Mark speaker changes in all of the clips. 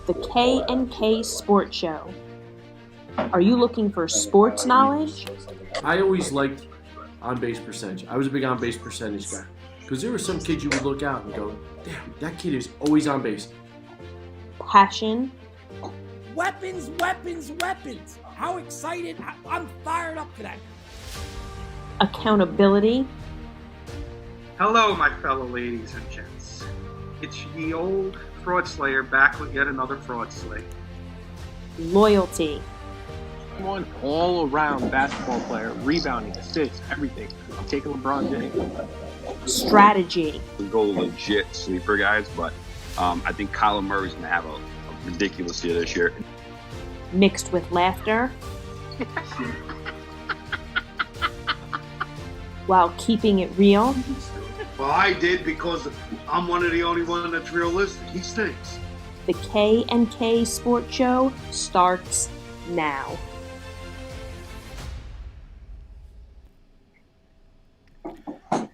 Speaker 1: the K&K Sports Show. Are you looking for sports knowledge?
Speaker 2: I always liked on-base percentage. I was a big on-base percentage guy. Because there were some kids you would look out and go, damn, that kid is always on base.
Speaker 1: Passion.
Speaker 3: Weapons, weapons, weapons. How excited. I'm fired up today.
Speaker 1: Accountability.
Speaker 4: Hello, my fellow ladies and gents. It's ye old fraud slayer back with yet another fraud slay.
Speaker 1: Loyalty.
Speaker 5: One all-around basketball player, rebounding, assists, everything. I'm taking LeBron James.
Speaker 1: Strategy.
Speaker 6: Go legit sleeper guys, but I think Kyler Murray's going to have a ridiculous year this year.
Speaker 1: Mixed with laughter. While keeping it real.
Speaker 7: Well, I did because I'm one of the only one that's realistic. He stinks.
Speaker 1: The K&K Sports Show starts now.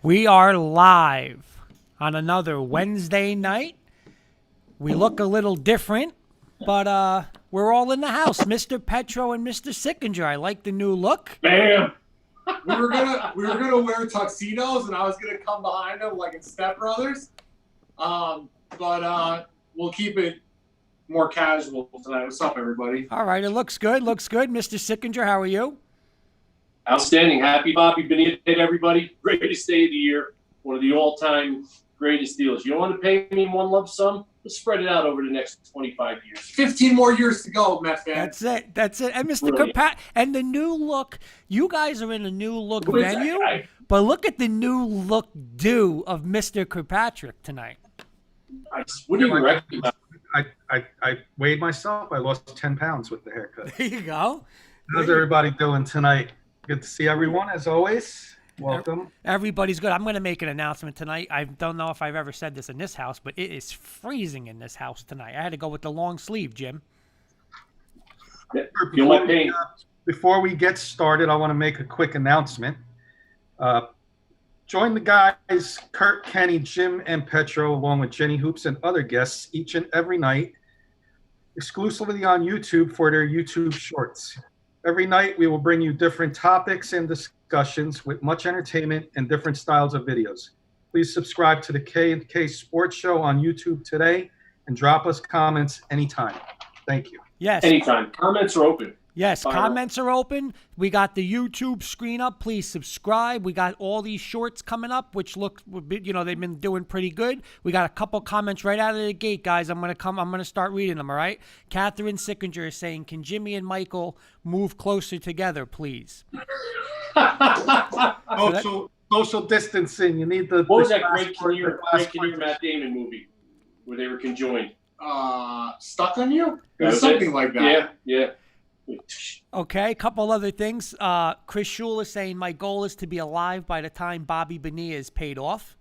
Speaker 3: We are live on another Wednesday night. We look a little different, but we're all in the house. Mr. Petro and Mr. Sickinger. I like the new look.
Speaker 8: Bam! We were gonna wear tuxedos, and I was gonna come behind them like in Step Brothers. But we'll keep it more casual tonight. What's up, everybody?
Speaker 3: All right, it looks good. Looks good. Mr. Sickinger, how are you?
Speaker 9: Outstanding. Happy Bobby Bonilla Day, everybody. Greatest day of the year. One of the all-time greatest deals. You don't want to pay me in one lump sum? Let's spread it out over the next 25 years.
Speaker 8: 15 more years to go, Met fan.
Speaker 3: That's it. And Mr. Kirkpatrick, and the new look. You guys are in a new look venue, but look at the new look of Mr. Kirkpatrick tonight.
Speaker 9: What do you reckon?
Speaker 4: I weighed myself. I lost 10 pounds with the haircut.
Speaker 3: There you go.
Speaker 4: How's everybody doing tonight? Good to see everyone, as always. Welcome.
Speaker 3: Everybody's good. I'm going to make an announcement tonight. I don't know if I've ever said this in this house, but it is freezing in this house tonight. I had to go with the long sleeve, Jim.
Speaker 4: Before we get started, I want to make a quick announcement. Join the guys, Kurt, Kenny, Jim, and Petro, along with Jenny Hoops and other guests each and every night, exclusively on YouTube for their YouTube shorts. Every night, we will bring you different topics and discussions with much entertainment and different styles of videos. Please subscribe to the K&K Sports Show on YouTube today and drop us comments anytime. Thank you.
Speaker 3: Yes.
Speaker 9: Anytime. Comments are open.
Speaker 3: Yes, comments are open. We got the YouTube screen up. Please subscribe. We got all these shorts coming up, which look, they've been doing pretty good. We got a couple comments right out of the gate, guys. I'm gonna start reading them. All right. Catherine Sickinger is saying, "Can Jimmy and Michael move closer together, please?"
Speaker 4: Social distancing. You need the.
Speaker 9: What was that great Kinnear Matt Damon movie where they were conjoined?
Speaker 8: Stuck on You? There's something like that.
Speaker 9: Yeah.
Speaker 3: Okay, a couple other things. Chris Schul is saying, "My goal is to be alive by the time Bobby Bonilla is paid off."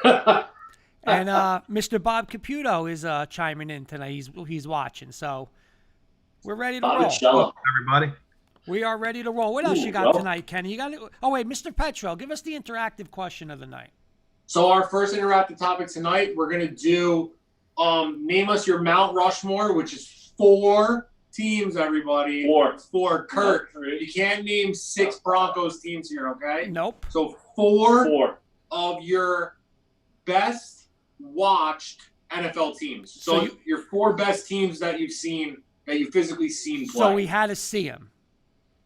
Speaker 3: And Mr. Bob Caputo is chiming in tonight. He's watching, so we're ready to roll.
Speaker 4: Everybody,
Speaker 3: we are ready to roll. What else you got tonight, Kenny? You got it? Oh wait, Mr. Petro, give us the interactive question of the night.
Speaker 8: So our first interactive topic tonight, we're gonna do name us your Mount Rushmore, which is 4 teams, everybody. 4. Kurt, you can't name 6 Broncos teams here, okay?
Speaker 3: Nope.
Speaker 8: So 4 of your best watched NFL teams. So your 4 best teams that you've seen, that you physically seen play.
Speaker 3: So we had to see them.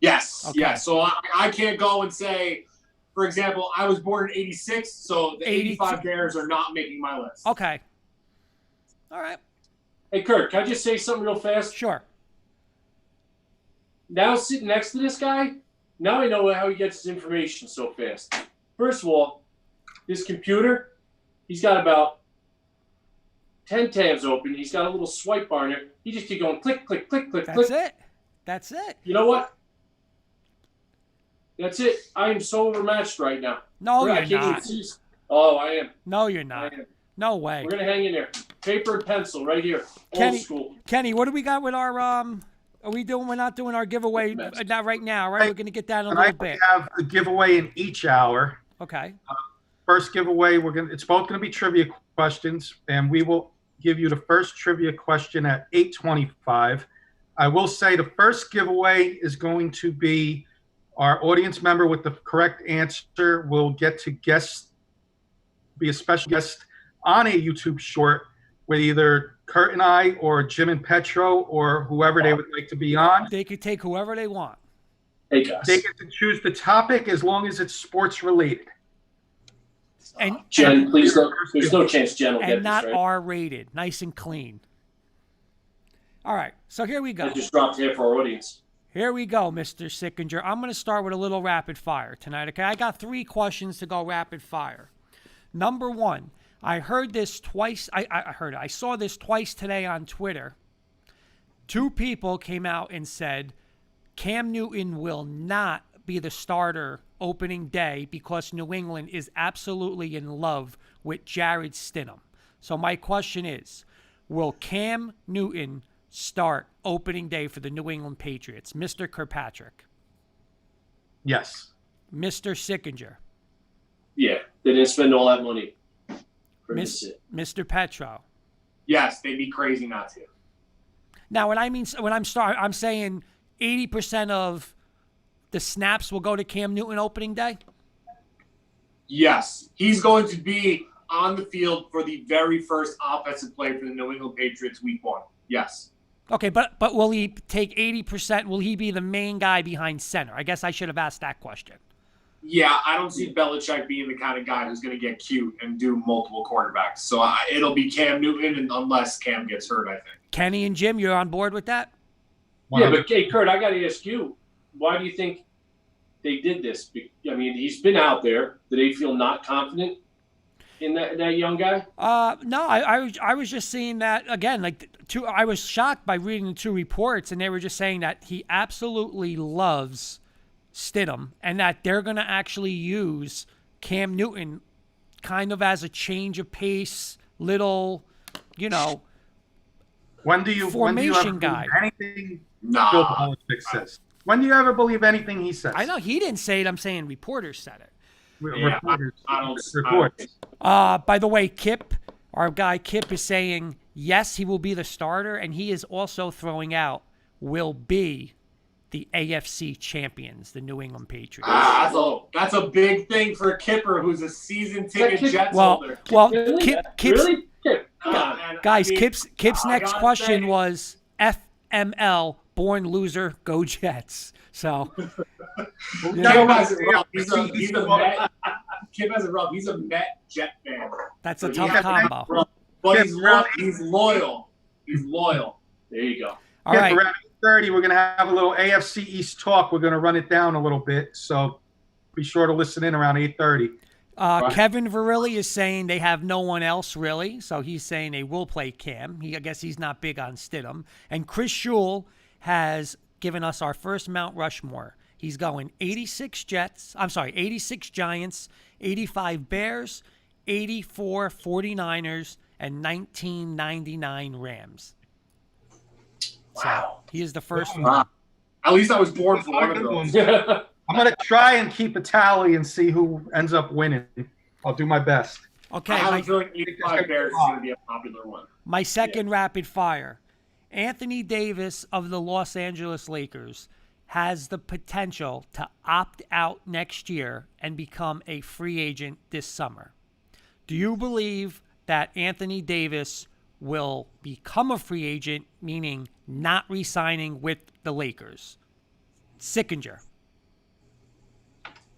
Speaker 8: Yes.
Speaker 3: Okay.
Speaker 8: Yes. So I can't go and say, for example, I was born in 86, so the 85 Bears are not making my list.
Speaker 3: Okay. All right.
Speaker 9: Hey, Kurt, can I just say something real fast?
Speaker 3: Sure.
Speaker 9: Now sitting next to this guy, now I know how he gets his information so fast. First of all, his computer, he's got about 10 tabs open. He's got a little swipe bar in it. He just keep going click, click, click, click, click.
Speaker 3: That's it.
Speaker 9: You know what? That's it. I am so overmatched right now.
Speaker 3: No, you're not.
Speaker 9: Oh, I am.
Speaker 3: No, you're not. No way.
Speaker 9: We're going to hang in there. Paper and pencil right here. Old school.
Speaker 3: Kenny, what do we got with our we're not doing our giveaway not right now, right? We're going to get that in a little bit.
Speaker 4: We have a giveaway in each hour.
Speaker 3: Okay.
Speaker 4: First giveaway, it's both going to be trivia questions, and we will give you the first trivia question at 8:25. I will say the first giveaway is going to be our audience member with the correct answer will get to be a special guest on a YouTube short with either Kurt and I or Jim and Petro or whoever they would like to be on.
Speaker 3: They could take whoever they want.
Speaker 9: Hey guys.
Speaker 4: They get to choose the topic as long as it's sports related.
Speaker 3: And
Speaker 9: Jen, please don't. There's no chance Jen will get
Speaker 3: and
Speaker 9: this,
Speaker 3: not
Speaker 9: right?
Speaker 3: R-rated, nice and clean. All right, so here we go.
Speaker 9: I just dropped here for our audience.
Speaker 3: Here we go, Mr. Sickinger. I'm going to start with a little rapid fire tonight, okay? I got 3 questions to go rapid fire. Number 1, I heard this twice. I saw this twice today on Twitter. 2 people came out and said Cam Newton will not be the starter opening day because New England is absolutely in love with Jared Stidham. So my question is, will Cam Newton start opening day for the New England Patriots? Mr. Kirkpatrick.
Speaker 4: Yes.
Speaker 3: Mr. Sickinger.
Speaker 9: Yeah, they didn't spend all that money.
Speaker 3: Mr. Petro.
Speaker 8: Yes, they'd be crazy not to.
Speaker 3: Now, I'm saying 80% of the snaps will go to Cam Newton opening day?
Speaker 8: Yes, he's going to be on the field for the very first offensive play for the New England Patriots week 1. Yes.
Speaker 3: Okay, but will he take 80%? Will he be the main guy behind center? I guess I should have asked that question.
Speaker 8: Yeah, I don't see Belichick being the kind of guy who's going to get cute and do multiple quarterbacks. So it'll be Cam Newton unless Cam gets hurt, I think.
Speaker 3: Kenny and Jim, you're on board with that?
Speaker 9: Yeah, but hey, Kurt, I got to ask you, why do you think they did this? I mean, he's been out there. Do they feel not confident in that young guy?
Speaker 3: No, I was just seeing that again. I was shocked by reading the 2 reports, and they were just saying that he absolutely loves Stidham, and that they're going to actually use Cam Newton kind of as a change of pace, little, formation guy.
Speaker 4: Anything Bill Belichick says. When do you ever believe anything he says?
Speaker 3: I know he didn't say it. I'm saying reporters said it.
Speaker 4: Reporters.
Speaker 3: By the way, Kip, our guy Kip, is saying yes, he will be the starter, and he is also throwing out will be the AFC champions, the New England Patriots.
Speaker 8: That's a big thing for a Kipper who's a season ticket Jets holder.
Speaker 3: Well,
Speaker 9: really?
Speaker 3: Kip's,
Speaker 9: Really? Kip.
Speaker 3: guys, Kip's next question was FML, born loser, go Jets. So
Speaker 8: Kip has it rough. He's a Met. Kip has it rough. He's a Met Jet fan.
Speaker 3: That's a tough combo.
Speaker 8: But he's loyal. He's loyal. There you go.
Speaker 3: All right.
Speaker 4: Around 8:30, we're going to have a little AFC East talk. We're going to run it down a little bit. So be sure to listen in around 8:30.
Speaker 3: Kevin Verrilli is saying they have no one else really, so he's saying they will play Cam. I guess he's not big on Stidham. And Chris Schul has given us our first Mount Rushmore. He's going 86 Giants, 85 Bears, 84 49ers, and 1999 Rams.
Speaker 9: Wow.
Speaker 3: So he is the first one.
Speaker 8: Wow. At least I was born for one of those.
Speaker 4: I'm going to try and keep a tally and see who ends up winning. I'll do my best.
Speaker 3: Okay.
Speaker 8: I have a feeling 85 Bears is going to be a popular one.
Speaker 3: My second rapid fire. Anthony Davis of the Los Angeles Lakers has the potential to opt out next year and become a free agent this summer. Do you believe that Anthony Davis will become a free agent, meaning not re-signing with the Lakers? Sickinger.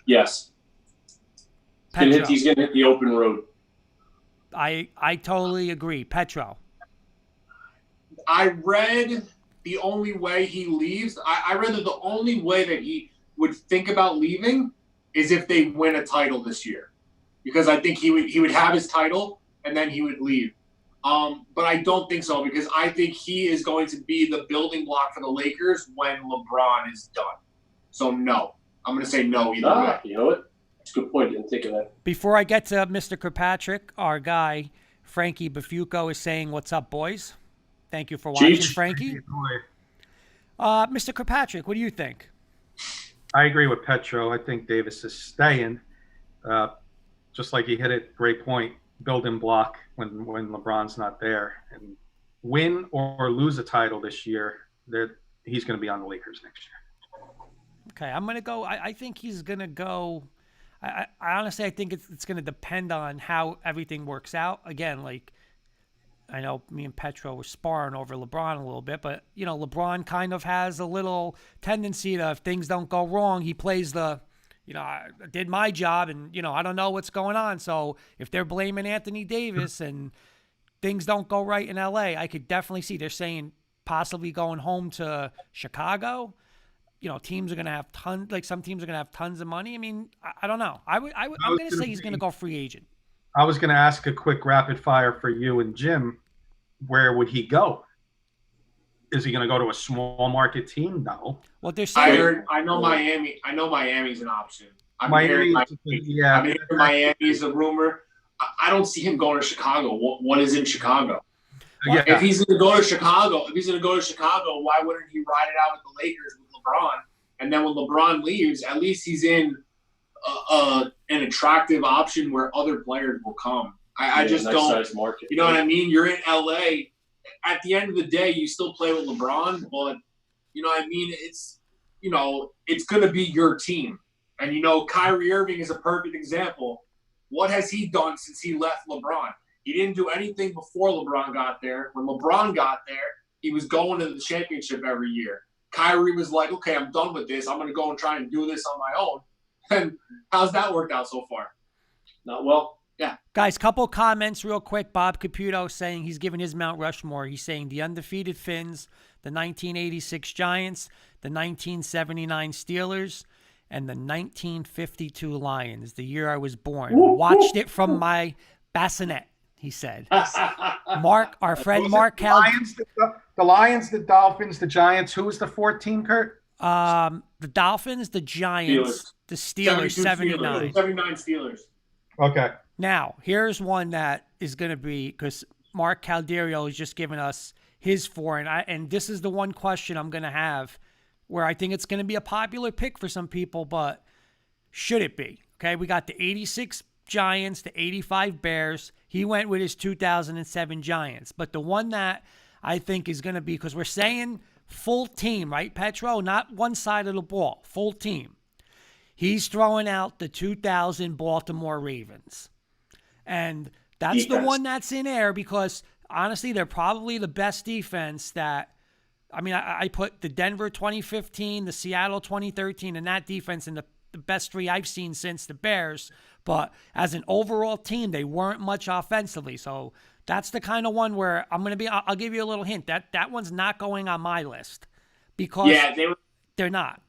Speaker 9: Yes. He's going to hit the open road.
Speaker 3: I totally agree. Petro.
Speaker 8: I read the only way he leaves. I read that the only way that he would think about leaving is if they win a title this year, because I think he would have his title and then he would leave. But I don't think so, because I think he is going to be the building block for the Lakers when LeBron is done. So no, I'm going to say no either way.
Speaker 9: You know what? That's a good point. Didn't think of that.
Speaker 3: Before I get to Mr. Kirkpatrick, our guy Frankie Bafuco is saying, "What's up, boys?" Thank you for watching, Frankie. Mr. Kirkpatrick, what do you think?
Speaker 4: I agree with Petro. I think Davis is staying. Just like he hit it, great point. building block when LeBron's not there. And win or lose a title this year, he's going to be on the Lakers next year.
Speaker 3: Okay, I'm going to go. I think he's going to go. I honestly, I think it's going to depend on how everything works out. Again, like, I know me and Petro were sparring over LeBron a little bit, but, you know, LeBron kind of has a little tendency to, if things don't go wrong, he plays the, you know, I did my job and, you know, I don't know what's going on. So if they're blaming Anthony Davis and things don't go right in LA, I could definitely see they're saying possibly going home to Chicago. You know, teams are going to have some teams are going to have tons of money. I mean, I don't know. I'm going to say he's going to go free agent.
Speaker 4: I was going to ask a quick rapid fire for you and Jim. Where would he go? Is he going to go to a small market team? No.
Speaker 3: What they're saying.
Speaker 8: I know Miami. I know Miami's an option.
Speaker 4: Miami
Speaker 8: is a rumor. I don't see him going to Chicago. What is in Chicago?
Speaker 4: Yeah.
Speaker 8: If he's going to go to Chicago, why wouldn't he ride it out with the Lakers with LeBron? And then when LeBron leaves, at least he's in an attractive option where other players will come. I just don't. Market, you know what I mean? You're in LA. At the end of the day, you still play with LeBron, but you know what I mean? It's going to be your team. And, you know, Kyrie Irving is a perfect example. What has he done since he left LeBron? He didn't do anything before LeBron got there. When LeBron got there, he was going to the championship every year. Kyrie was like, okay, I'm done with this. I'm going to go and try and do this on my own. And how's that worked out so far? Not well. Yeah.
Speaker 3: Guys, couple comments real quick. Bob Caputo saying he's giving his Mount Rushmore. He's saying the undefeated Finns, the 1986 Giants, the 1979 Steelers, and the 1952 Lions, the year I was born. Watched it from my bassinet, he said. Mark, our friend Mark
Speaker 4: the Lions, the Dolphins, the Giants. Who was the 14, Kurt?
Speaker 3: The Dolphins, the Giants, the Steelers, 79.
Speaker 8: 79 Steelers.
Speaker 4: Okay.
Speaker 3: Now, here's one that is going to be, because Mark Calderio has just given us his four, and this is the one question I'm going to have where I think it's going to be a popular pick for some people, but should it be? Okay, we got the 86 Giants, the 85 Bears. He went with his 2007 Giants. But the one that I think is going to be, because we're saying full team, right, Petro? Not one side of the ball, full team. He's throwing out the 2000 Baltimore Ravens. And that's the one that's in air because, honestly, they're probably the best defense that, I mean, I put the Denver 2015, the Seattle 2013, and that defense in the best three I've seen since the Bears. But as an overall team, they weren't much offensively. So that's the kind of one where I'll give you a little hint. That one's not going on my list because they're not.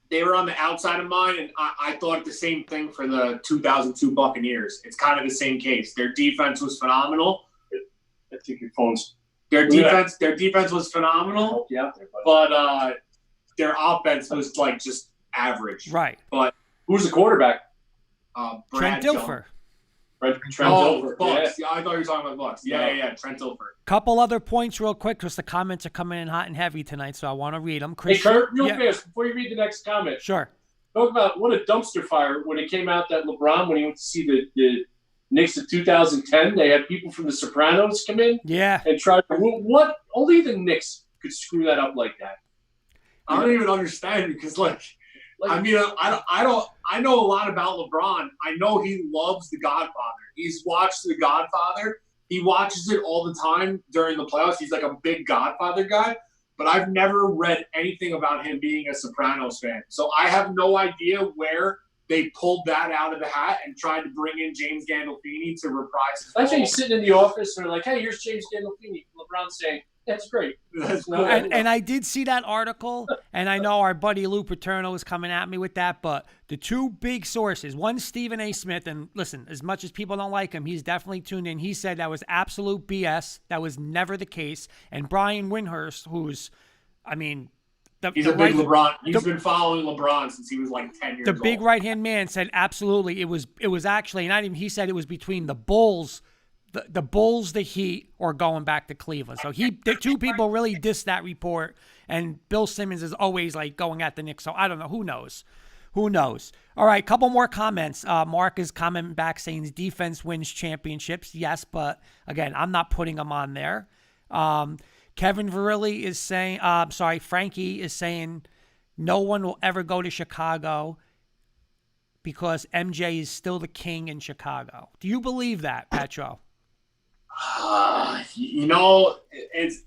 Speaker 8: They were on the outside of mine, and I thought the same thing for the 2002 Buccaneers. It's kind of the same case. Their defense was phenomenal. I think your phone's. Their defense was phenomenal. Yeah, but their offense was like just average.
Speaker 3: Right.
Speaker 8: But
Speaker 9: who's the quarterback?
Speaker 3: Trent Dilfer.
Speaker 8: Trent Dilfer. Bucks. Yeah, I thought you were talking about Bucks. Yeah. Trent Dilfer.
Speaker 3: Couple other points real quick because the comments are coming in hot and heavy tonight, so I want to read them.
Speaker 9: Hey, Kurt, real fast, before you read the next comment.
Speaker 3: Sure.
Speaker 9: Talk about what a dumpster fire when it came out that LeBron, when he went to see the Knicks in 2010, they had people from The Sopranos come in.
Speaker 3: Yeah.
Speaker 9: And try to what? Only the Knicks could screw that up like that.
Speaker 8: I don't even understand because, I mean, I know a lot about LeBron. I know he loves The Godfather. He's watched The Godfather. He watches it all the time during the playoffs. He's like a big Godfather guy. But I've never read anything about him being a Sopranos fan. So I have no idea where they pulled that out of the hat and tried to bring in James Gandolfini to reprise his
Speaker 9: That's why he's sitting in the office and they're like, hey, here's James Gandolfini. LeBron's saying, that's great.
Speaker 3: And I did see that article, and I know our buddy Lou Paterno is coming at me with that, but the two big sources, one, Stephen A. Smith, and listen, as much as people don't like him, he's definitely tuned in. He said that was absolute BS. That was never the case. And Brian Windhurst, who's, I mean,
Speaker 8: he's a big LeBron. He's been following LeBron since he was like 10 years old.
Speaker 3: The big right-hand man said absolutely. It was actually, and he said it was between the Bulls, the Bulls, the Heat, or going back to Cleveland. So the two people really dissed that report, and Bill Simmons is always like going at the Knicks. So I don't know. Who knows? Who knows? All right, couple more comments. Mark is commenting back saying defense wins championships. Yes, but again, I'm not putting him on there. Kevin Verrilli is saying, Frankie is saying no one will ever go to Chicago because MJ is still the king in Chicago. Do you believe that, Petro?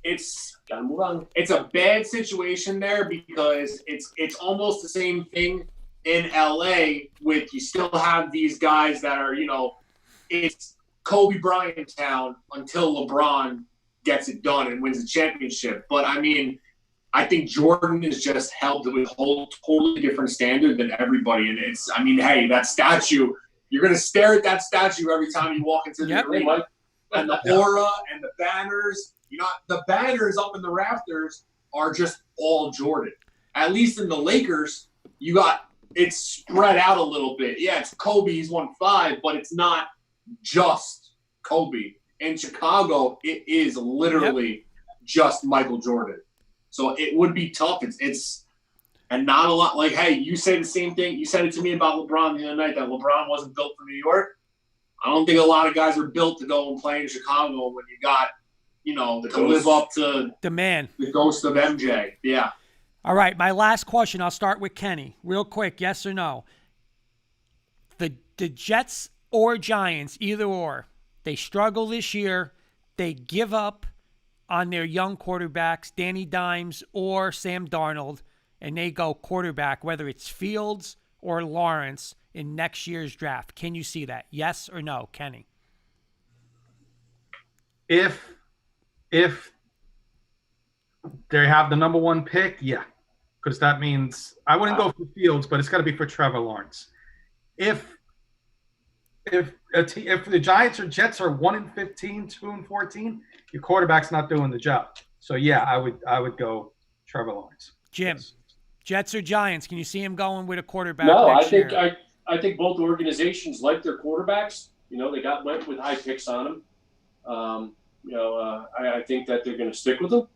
Speaker 8: It's gotta move on. It's a bad situation there because it's almost the same thing in LA with you still have these guys that are, it's Kobe Bryant town until LeBron gets it done and wins the championship. But I mean, I think Jordan is just held to a whole totally different standard than everybody. And hey, that statue, you're going to stare at that statue every time you walk into the arena. And the aura and the banners, the banners up in the rafters are just all Jordan. At least in the Lakers, it's spread out a little bit. Yeah, it's Kobe, he's won 5, but it's not just Kobe. In Chicago, it is literally just Michael Jordan. So it would be tough. It's not a lot. Like, hey, you say the same thing. You said it to me about LeBron the other night that LeBron wasn't built for New York. I don't think a lot of guys are built to go and play in Chicago when you got, to live up to
Speaker 3: the man,
Speaker 8: the ghost of MJ. Yeah.
Speaker 3: All right, my last question. I'll start with Kenny. Real quick, yes or no? The Jets or Giants, either or, they struggle this year. They give up on their young quarterbacks, Danny Dimes or Sam Darnold, and they go quarterback, whether it's Fields or Lawrence, in next year's draft. Can you see that? Yes or no, Kenny?
Speaker 4: If they have the number 1 pick, yeah. Because that means I wouldn't go for Fields, but it's got to be for Trevor Lawrence. If the Giants or Jets are 1-15, 2-14, your quarterback's not doing the job. So yeah, I would go Trevor Lawrence.
Speaker 3: Jim, Jets or Giants? Can you see him going with a quarterback?
Speaker 9: No,
Speaker 3: next year?
Speaker 9: I think both organizations like their quarterbacks. They went with high picks on them. I think that they're going to stick with them.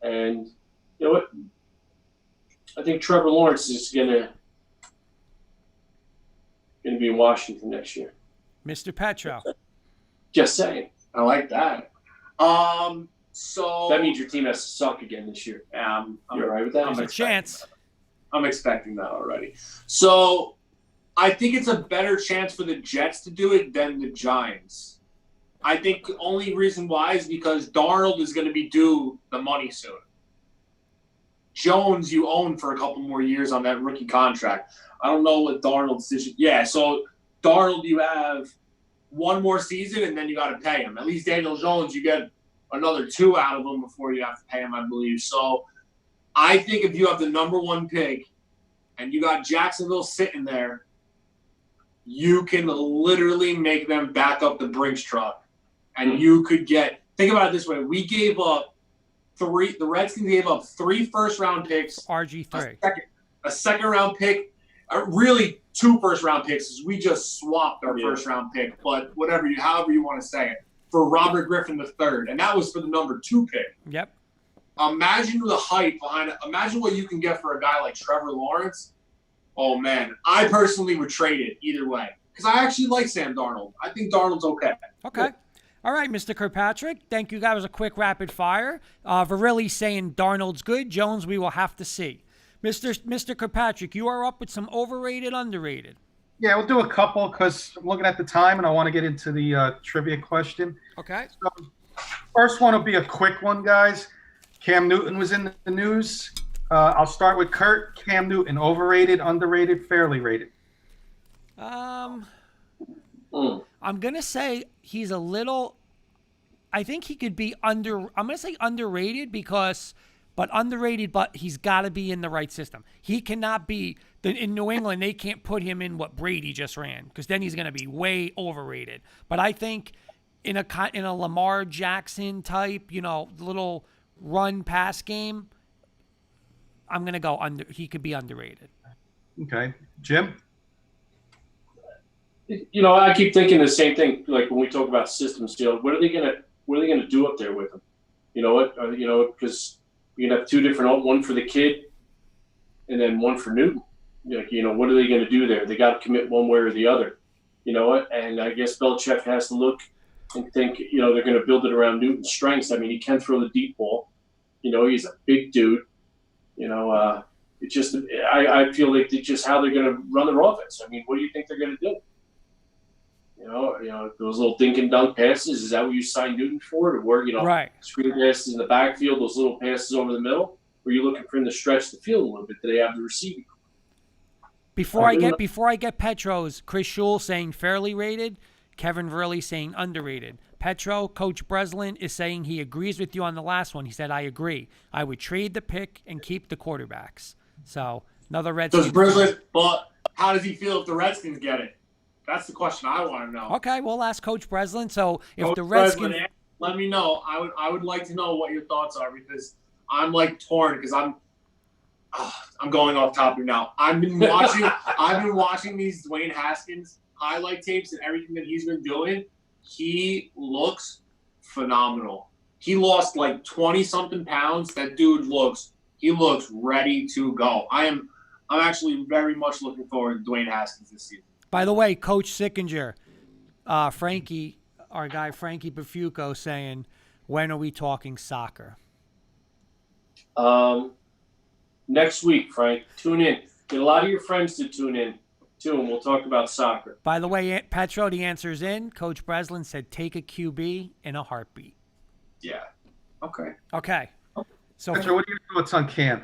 Speaker 9: And you know what? I think Trevor Lawrence is going to be in Washington next year.
Speaker 3: Mr. Petro.
Speaker 9: Just saying.
Speaker 8: I like that. So
Speaker 9: that means your team has to suck again this year. You're all right with that?
Speaker 3: There's a chance.
Speaker 8: I'm expecting that already. So I think it's a better chance for the Jets to do it than the Giants. I think the only reason why is because Darnold is going to be due the money soon. Jones, you own for a couple more years on that rookie contract. I don't know what Darnold's decision. Yeah, so Darnold, you have one more season, and then you got to pay him. At least Daniel Jones, you get another 2 out of him before you have to pay him, I believe. So I think if you have the number 1 pick and you got Jacksonville sitting there, you can literally make them back up the Brinks truck. And you could think about it this way. We gave up the Redskins gave up 3 first-round picks.
Speaker 3: RG3.
Speaker 8: A second-round pick. Really 2 first-round picks, because we just swapped our first-round pick. But however you want to say it, for Robert Griffin III. And that was for the number 2 pick.
Speaker 3: Yep.
Speaker 8: Imagine the hype behind it. Imagine what you can get for a guy like Trevor Lawrence. Oh, man. I personally would trade it either way. Because I actually like Sam Darnold. I think Darnold's okay.
Speaker 3: Okay. All right, Mr. Kirkpatrick. Thank you. That was a quick rapid fire. Verrilli saying Darnold's good. Jones, we will have to see. Mr. Kirkpatrick, you are up with some overrated, underrated.
Speaker 4: Yeah, we'll do a couple because I'm looking at the time and I want to get into the trivia question.
Speaker 3: Okay.
Speaker 4: So, first one will be a quick one, guys. Cam Newton was in the news. I'll start with Kurt. Cam Newton, overrated, underrated, fairly rated?
Speaker 3: I'm going to say he's a little – I think he could be I'm going to say underrated but he's got to be in the right system. He cannot be – in New England, they can't put him in what Brady just ran because then he's going to be way overrated. But I think in a Lamar Jackson type, little run-pass game, I'm going to go under – he could be underrated.
Speaker 4: Okay. Jim?
Speaker 9: I keep thinking the same thing. Like when we talk about systems, what are they gonna do up there with him? Because you can have 2 different, one for the kid, and then one for Newton. what are they going to do there? They got to commit one way or the other. You know what? And I guess Belichick has to look and think, they're going to build it around Newton's strengths. I mean, he can throw the deep ball. He's a big dude. It's just I feel like it's just how they're going to run their offense. I mean, what do you think they're going to do? Those little dink and dunk passes, is that what you signed Newton for? To work,
Speaker 3: right.
Speaker 9: Screen passes in the backfield, those little passes over the middle? Or are you looking for him to stretch the field a little bit? Do they have the receiving?
Speaker 3: Before I get Petro's, Chris Schul saying fairly rated, Kevin Verley saying underrated. Petro, Coach Breslin is saying he agrees with you on the last one. He said, I agree. I would trade the pick and keep the quarterbacks. So another Redskins.
Speaker 8: Does Breslin, but how does he feel if the Redskins get it? That's the question I want to know.
Speaker 3: Okay, we'll ask Coach Breslin. So if
Speaker 8: Coach
Speaker 3: the Redskins,
Speaker 8: Breslin, let me know. I would like to know what your thoughts are, because I'm like torn, because I'm going off topic now. I've been watching these Dwayne Haskins highlight tapes and everything that he's been doing. He looks phenomenal. He lost like 20-something pounds. That dude looks ready to go. I'm actually very much looking forward to Dwayne Haskins this season.
Speaker 3: By the way, Coach Sickinger, Frankie, our guy Frankie Bafuco saying, when are we talking soccer?
Speaker 9: Next week, Frank. Tune in. Get a lot of your friends to tune in, too, and we'll talk about soccer.
Speaker 3: By the way, Petro, the answer's in. Coach Breslin said take a QB in a heartbeat.
Speaker 8: Yeah. Okay.
Speaker 3: So,
Speaker 4: Petro, what are your thoughts on Cam?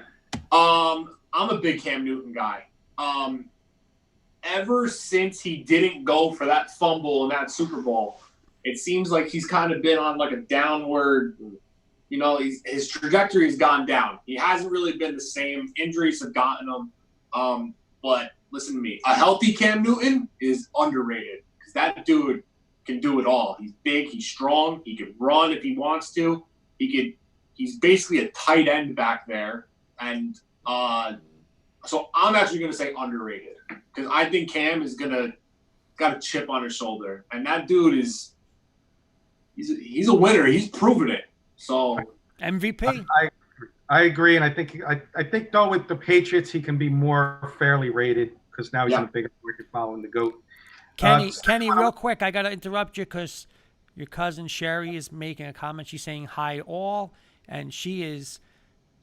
Speaker 8: I'm a big Cam Newton guy. Ever since he didn't go for that fumble in that Super Bowl, it seems like he's kind of been on like a downward, his trajectory has gone down. He hasn't really been the same. Injuries have gotten him. But listen to me. A healthy Cam Newton is underrated, because that dude can do it all. He's big. He's strong. He can run if he wants to. He's basically a tight end back there. And so I'm actually going to say underrated, because I think Cam is got a chip on his shoulder. And that dude he's a winner. He's proven it. So
Speaker 3: MVP.
Speaker 4: I agree, and I think though with the Patriots he can be more fairly rated, because now he's in a bigger market following the GOAT.
Speaker 3: Kenny, real quick, I got to interrupt you because your cousin Sherry is making a comment. She's saying hi all, and she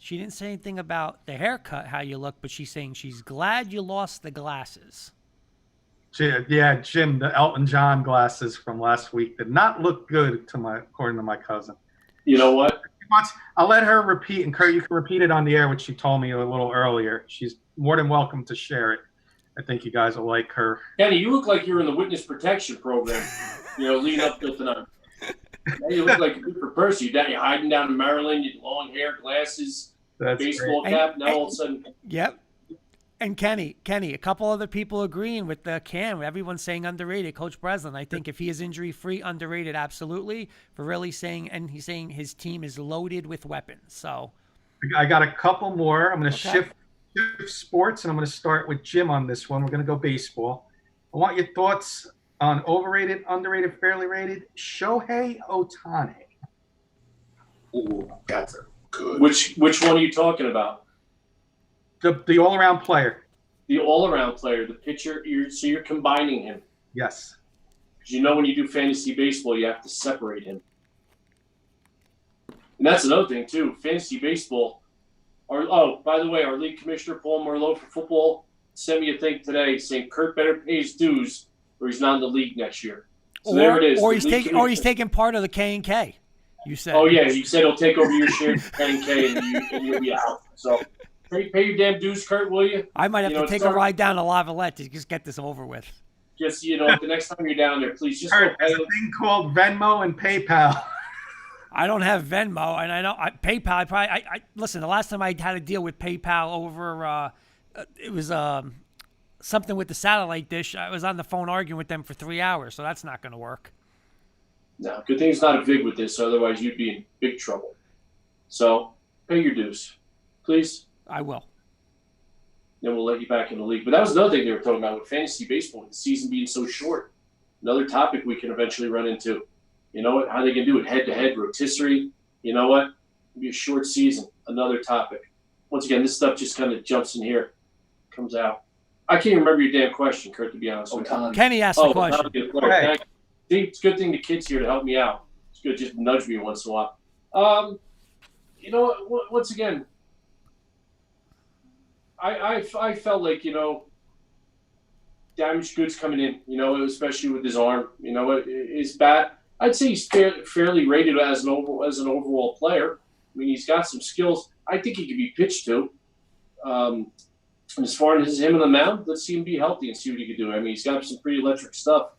Speaker 3: didn't say anything about the haircut, how you look, but she's saying she's glad you lost the glasses.
Speaker 4: Yeah, Jim, the Elton John glasses from last week did not look good according to my cousin.
Speaker 9: You know what?
Speaker 4: I'll let her repeat, and Kurt, you can repeat it on the air, which she told me a little earlier. She's more than welcome to share it. I think you guys will like her.
Speaker 9: Kenny, you look like you're in the witness protection program, leading up to tonight. You look like a super person. You're hiding down in Maryland, you long hair, glasses, baseball cap. Now all of a sudden.
Speaker 3: Yep. And Kenny, a couple other people agreeing with the Cam. Everyone's saying underrated. Coach Breslin, I think if he is injury-free, underrated, absolutely. For really saying, and he's saying his team is loaded with weapons. So,
Speaker 4: I got a couple more. I'm going to shift sports, and I'm going to start with Jim on this one. We're going to go baseball. I want your thoughts on overrated, underrated, fairly rated Shohei Ohtani.
Speaker 8: Ooh, that's a good.
Speaker 9: Which one are you talking about?
Speaker 4: The all-around player.
Speaker 9: The all-around player, the pitcher. You're combining him.
Speaker 4: Yes.
Speaker 9: Because when you do fantasy baseball, you have to separate him. And that's another thing, too. Fantasy baseball. By the way, our league commissioner, Paul Merlot for football, sent me a thing today saying Kurt better pay his dues or he's not in the league next year. So there it is.
Speaker 3: Or he's taking part of the K&K, you said.
Speaker 9: Oh, yeah. He said he'll take over your share of K&K and you'll be out. So pay your damn dues, Kurt, will you?
Speaker 3: I might have to take a ride down to Lavalette to just get this over with.
Speaker 9: Just, the next time you're down there, please just
Speaker 4: Kurt, there's a thing called Venmo and PayPal.
Speaker 3: I don't have Venmo, and I know PayPal. I listen. The last time I had to deal with PayPal over, it was something with the satellite dish. I was on the phone arguing with them for 3 hours, so that's not going to work.
Speaker 9: No, good thing it's not a VIG with this, otherwise you'd be in big trouble. So pay your dues, please.
Speaker 3: I will.
Speaker 9: Then we'll let you back in the league. But that was another thing they were talking about with fantasy baseball, with the season being so short. Another topic we can eventually run into. You know what? How they can do it head-to-head, rotisserie. You know what? It'll be a short season. Another topic. Once again, this stuff just kind of jumps in here, comes out. I can't remember your damn question, Kurt, to be honest with you.
Speaker 3: Kenny asked the question.
Speaker 9: Thank you. See, it's a good thing the kid's here to help me out. It's good just nudge me once in a while. You know, once again, I felt like, you know, damaged goods coming in, you know, especially with his arm. You know, his bat, I'd say he's fairly rated as an overall player. I mean, he's got some skills. I think he could be pitched to. And as far as him on the mound, let's see him be healthy and see what he can do. I mean, he's got some pretty electric stuff.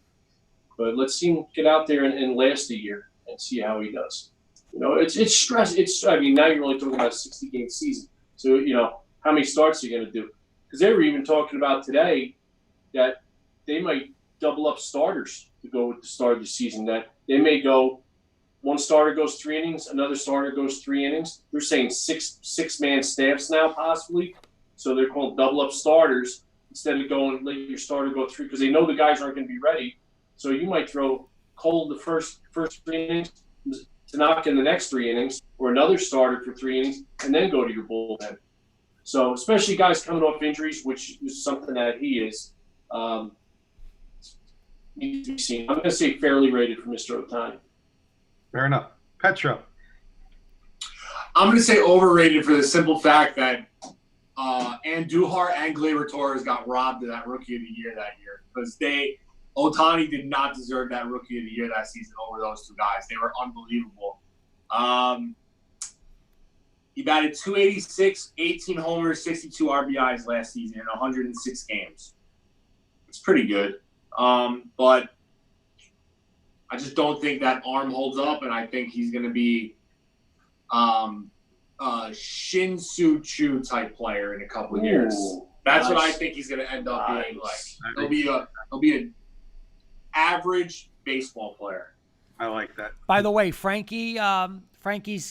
Speaker 9: But let's see him get out there and last a year and see how he does. You know, it's stress. I mean, now you're only talking about a 60-game season. So, you know, how many starts are you going to do? Because they were even talking about today that they might double up starters to go with the start of the season. That they may go, one starter goes 3 innings, another starter goes 3 innings. They're saying six-man staffs now possibly. So they're called double up starters instead of going let your starter go 3 because they know the guys aren't going to be ready. So you might throw Cole the first 3 innings to knock in the next 3 innings, or another starter for 3 innings, and then go to your bullpen. So especially guys coming off injuries, which is something that he is, needs to be seen. I'm going to say fairly rated for Mr. Ohtani.
Speaker 4: Fair enough. Petro.
Speaker 8: I'm going to say overrated for the simple fact that Andujar and Gleyber Torres got robbed of that Rookie of the Year that year because Ohtani did not deserve that Rookie of the Year that season over those 2 guys. They were unbelievable. He batted .286, 18 homers, 62 RBIs last season in 106 games. It's pretty good. But I just don't think that arm holds up, and I think he's going to be Shin Soo Choo type player in a couple of years. That's what I think he's going to end up being like. He'll be an average baseball player.
Speaker 4: I like that.
Speaker 3: By the way, Frankie's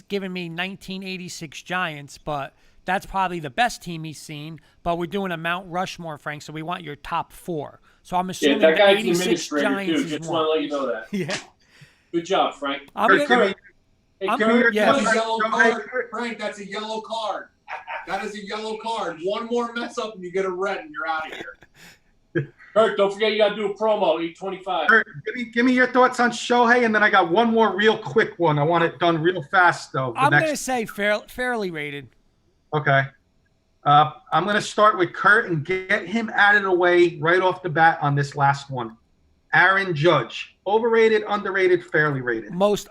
Speaker 3: given me 1986 Giants, but that's probably the best team he's seen. But we're doing a Mount Rushmore, Frank, so we want your top 4. So I'm assuming
Speaker 9: that guy's
Speaker 3: the 86 Giants
Speaker 9: too.
Speaker 3: is
Speaker 9: Just
Speaker 3: one.
Speaker 9: want to let you know that.
Speaker 3: Yeah.
Speaker 9: Good job, Frank.
Speaker 8: Kurt,
Speaker 3: Yeah.
Speaker 8: that's a yellow card. Frank, that's a yellow card. That is a yellow card. One more mess up and you get a red and you're out of here.
Speaker 9: Kurt, don't forget you got to do a promo, 825.
Speaker 4: Kurt, give me your thoughts on Shohei, and then I got one more real quick one. I want it done real fast, though.
Speaker 3: I'm going to say fairly rated.
Speaker 4: Okay. I'm going to start with Kurt and get him out of the way right off the bat on this last one. Aaron Judge. Overrated, underrated, fairly rated.
Speaker 3: Most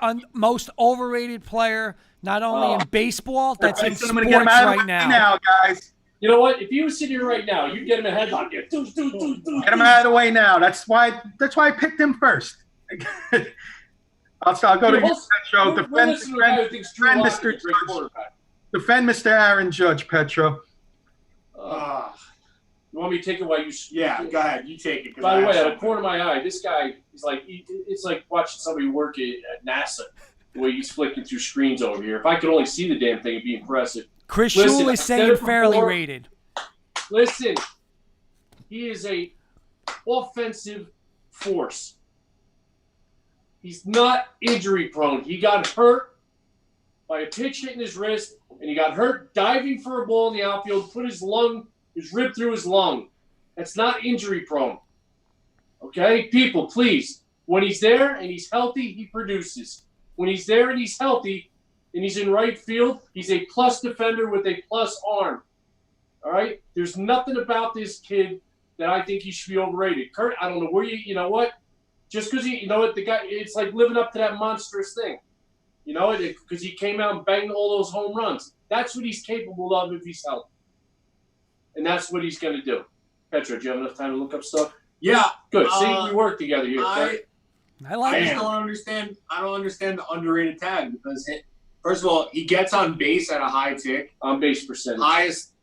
Speaker 3: overrated player, not only in baseball, that's in sports
Speaker 4: get him out
Speaker 3: right
Speaker 4: now, guys.
Speaker 9: You know what? If you were sitting here right now, you'd get him a headlock. Get
Speaker 4: him out of the way now. That's why I picked him first. I'll go to you, Petro. Defend Mr. Aaron Judge, Petro.
Speaker 9: You want me to take it while you?
Speaker 8: Yeah, go ahead. You take it.
Speaker 9: By the way, out of the corner of my eye, this guy is like it's like watching somebody work at NASA. The way he's flicking through screens over here. If I could only see the damn thing, it'd be impressive.
Speaker 3: Chris Schul is saying fairly rated.
Speaker 9: Listen, he is a offensive force. He's not injury prone. He got hurt by a pitch hitting his wrist, and he got hurt diving for a ball in the outfield, put his rib through his lung. That's not injury prone. Okay? People, please. When he's there and he's healthy, he produces. When he's there and he's healthy and he's in right field, he's a plus defender with a plus arm. All right? There's nothing about this kid that I think he should be overrated. Kurt, I don't know where you know what? Just because the guy, it's like living up to that monstrous thing. You know, because he came out and banged all those home runs. That's what he's capable of if he's healthy. And that's what he's going to do. Petro, do you have enough time to look up stuff?
Speaker 8: Yeah.
Speaker 9: Good. See, we work together here.
Speaker 3: I
Speaker 8: just don't understand. I don't understand the underrated tag because, first of all, he gets on base at a high tick.
Speaker 9: On base percentage.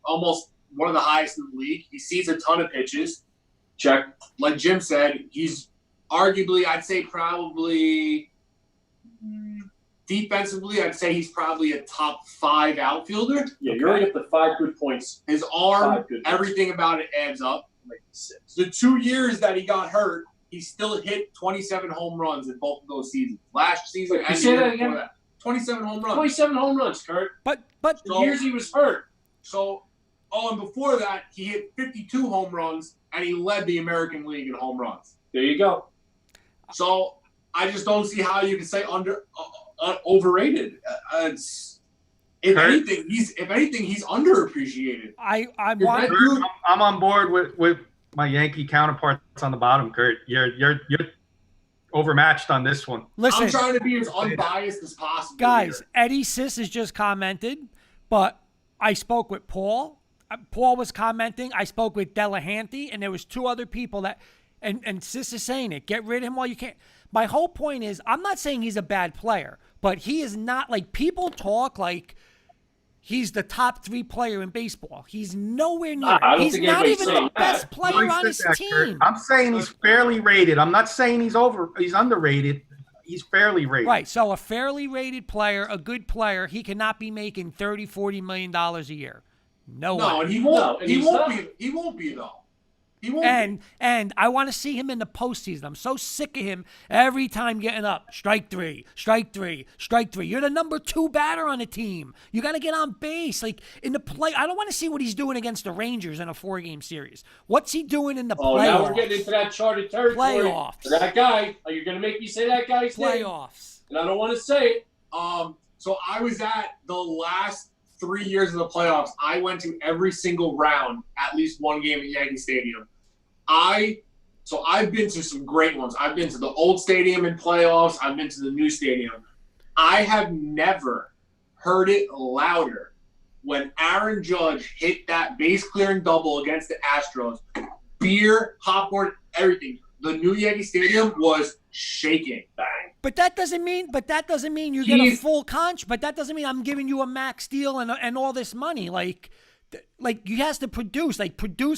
Speaker 8: Almost one of the highest in the league. He sees a ton of pitches.
Speaker 9: Check.
Speaker 8: Like Jim said, he's arguably, I'd say probably defensively, I'd say he's probably a top 5 outfielder.
Speaker 9: Yeah, you're already up to 5 good points.
Speaker 8: His arm, everything about it adds up.
Speaker 9: Like 6.
Speaker 8: The 2 years that he got hurt, he still hit 27 home runs in both of those seasons. Last season,
Speaker 9: you say that again?
Speaker 8: 27 home runs.
Speaker 9: 27 home runs, Kurt.
Speaker 3: But
Speaker 9: the years he was hurt.
Speaker 8: So and before that, he hit 52 home runs, and he led the American League in home runs.
Speaker 9: There you go.
Speaker 8: So I just don't see how you can say overrated. If anything, he's underappreciated.
Speaker 4: I'm on board with my Yankee counterparts on the bottom, Kurt. You're overmatched on this one.
Speaker 3: Listen,
Speaker 8: I'm trying to be as unbiased as possible.
Speaker 3: Guys,
Speaker 8: here.
Speaker 3: Eddie Sis has just commented, but I spoke with Paul. Paul was commenting. I spoke with Delahanty, and there was 2 other people that, and Sis is saying it. Get rid of him while you can. My whole point is, I'm not saying he's a bad player, but he is not, like, people talk like he's the top 3 player in baseball. He's nowhere near. He's not even the best player on his team.
Speaker 4: Kurt. I'm saying he's fairly rated. I'm not saying he's underrated. He's fairly rated.
Speaker 3: Right. So a fairly rated player, a good player, he cannot be making $30-40 million a year. No way.
Speaker 8: And he won't. He won't be though. He won't.
Speaker 3: And I want to see him in the postseason. I'm so sick of him every time getting up. Strike three, strike three, strike three. You're the number 2 batter on the team. You got to get on base. Like in the play, I don't want to see what he's doing against the Rangers in a 4-game series. What's he doing in the playoffs?
Speaker 9: Now we're getting into that charted territory.
Speaker 3: Playoffs.
Speaker 9: That guy. Are you going to make me say that guy's name?
Speaker 3: Playoffs.
Speaker 9: And I don't want to say it.
Speaker 8: So I was at the last 3 years of the playoffs. I went to every single round, at least one game at Yankee Stadium. I've been to some great ones. I've been to the old stadium in playoffs. I've been to the new stadium. I have never heard it louder when Aaron Judge hit that base clearing double against the Astros. Beer, popcorn, everything. The new Yankee Stadium was shaking. Bang.
Speaker 3: But that doesn't mean you get a full contract. But that doesn't mean I'm giving you a max deal and all this money. Like he has to produce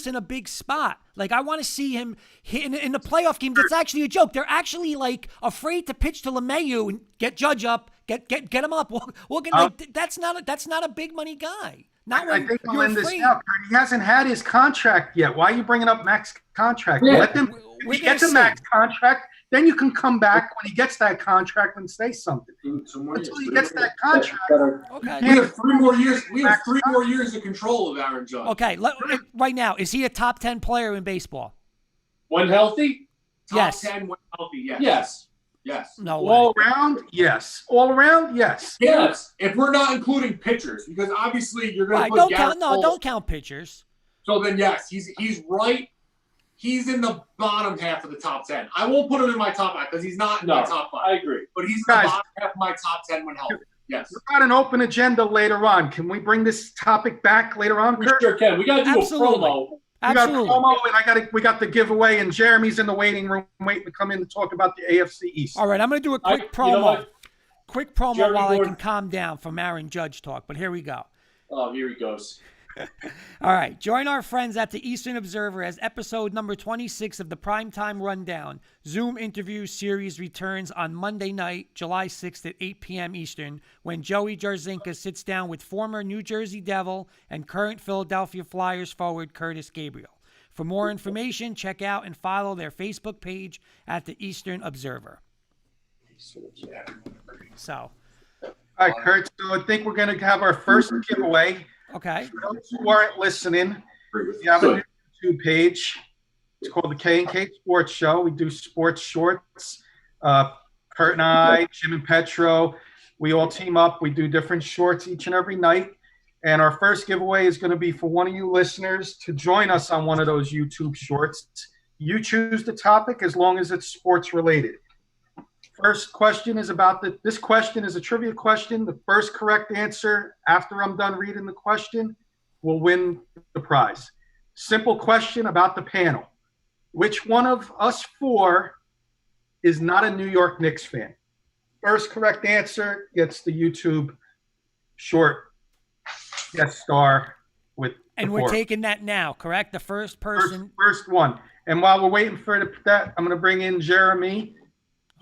Speaker 3: in a big spot. Like I want to see him hit in the playoff game. That's actually a joke. They're actually like afraid to pitch to LeMahieu and get Judge up, get him up. We're gonna, that's not a big money guy. Not when
Speaker 4: I think
Speaker 3: you're
Speaker 4: I'll end
Speaker 3: afraid.
Speaker 4: this now. He hasn't had his contract yet. Why are you bringing up max contract?
Speaker 3: Yeah.
Speaker 4: Let them. If he gets a max contract, then you can come back when he gets that contract and say something. Until he gets that contract,
Speaker 3: okay.
Speaker 8: We have 3 more years. We have 3 more years of control of Aaron Judge.
Speaker 3: Okay, right now, is he a top 10 player in baseball?
Speaker 9: When healthy?
Speaker 8: Top 10 when healthy,
Speaker 9: Yes.
Speaker 8: Yes.
Speaker 3: No
Speaker 4: all
Speaker 3: way.
Speaker 4: around, yes. All around, yes.
Speaker 8: Yes. If we're not including pitchers, because obviously you're going to
Speaker 3: Right,
Speaker 8: put
Speaker 3: don't count pitchers.
Speaker 8: So then, yes, he's right. He's in the bottom half of the top 10. I won't put him in my top 5 because he's not in my top 5.
Speaker 9: I agree.
Speaker 8: But he's in the bottom half of my top 10 when healthy. Yes.
Speaker 4: We've got an open agenda later on. Can we bring this topic back later on,
Speaker 9: We
Speaker 4: Kurt?
Speaker 9: sure can. We got to do
Speaker 3: Absolutely.
Speaker 9: a promo.
Speaker 4: We got a
Speaker 3: Absolutely.
Speaker 4: promo, and we got the giveaway, and Jeremy's in the waiting room waiting to come in to talk about the AFC East.
Speaker 3: All right, I'm going to do a quick promo.
Speaker 9: You know what?
Speaker 3: Quick promo
Speaker 9: Jeremy
Speaker 3: while I
Speaker 9: Gorin.
Speaker 3: can calm down from Aaron Judge talk, but here we go.
Speaker 9: Oh, here he goes.
Speaker 3: All right, join our friends at the Eastern Observer as episode number 26 of the Primetime Rundown Zoom interview series returns on Monday night, July 6th at 8 p.m. Eastern, when Joey Jarzinka sits down with former New Jersey Devil and current Philadelphia Flyers forward Curtis Gabriel. For more information, check out and follow their Facebook page at the Eastern Observer. So.
Speaker 4: All right, Kurt. So I think we're going to have our first giveaway.
Speaker 3: Okay.
Speaker 4: For those who aren't listening, we have a YouTube page. It's called the K&K Sports Show. We do sports shorts. Kurt and I, Jim and Petro, we all team up. We do different shorts each and every night. And our first giveaway is going to be for one of you listeners to join us on one of those YouTube shorts. You choose the topic as long as it's sports related. First question is this question is a trivia question. The first correct answer after I'm done reading the question will win the prize. Simple question about the panel. Which one of us 4 is not a New York Knicks fan? First correct answer gets the YouTube short guest star with
Speaker 3: And we're taking that now, correct? The first person.
Speaker 4: First one. And while we're waiting for that, I'm going to bring in Jeremy.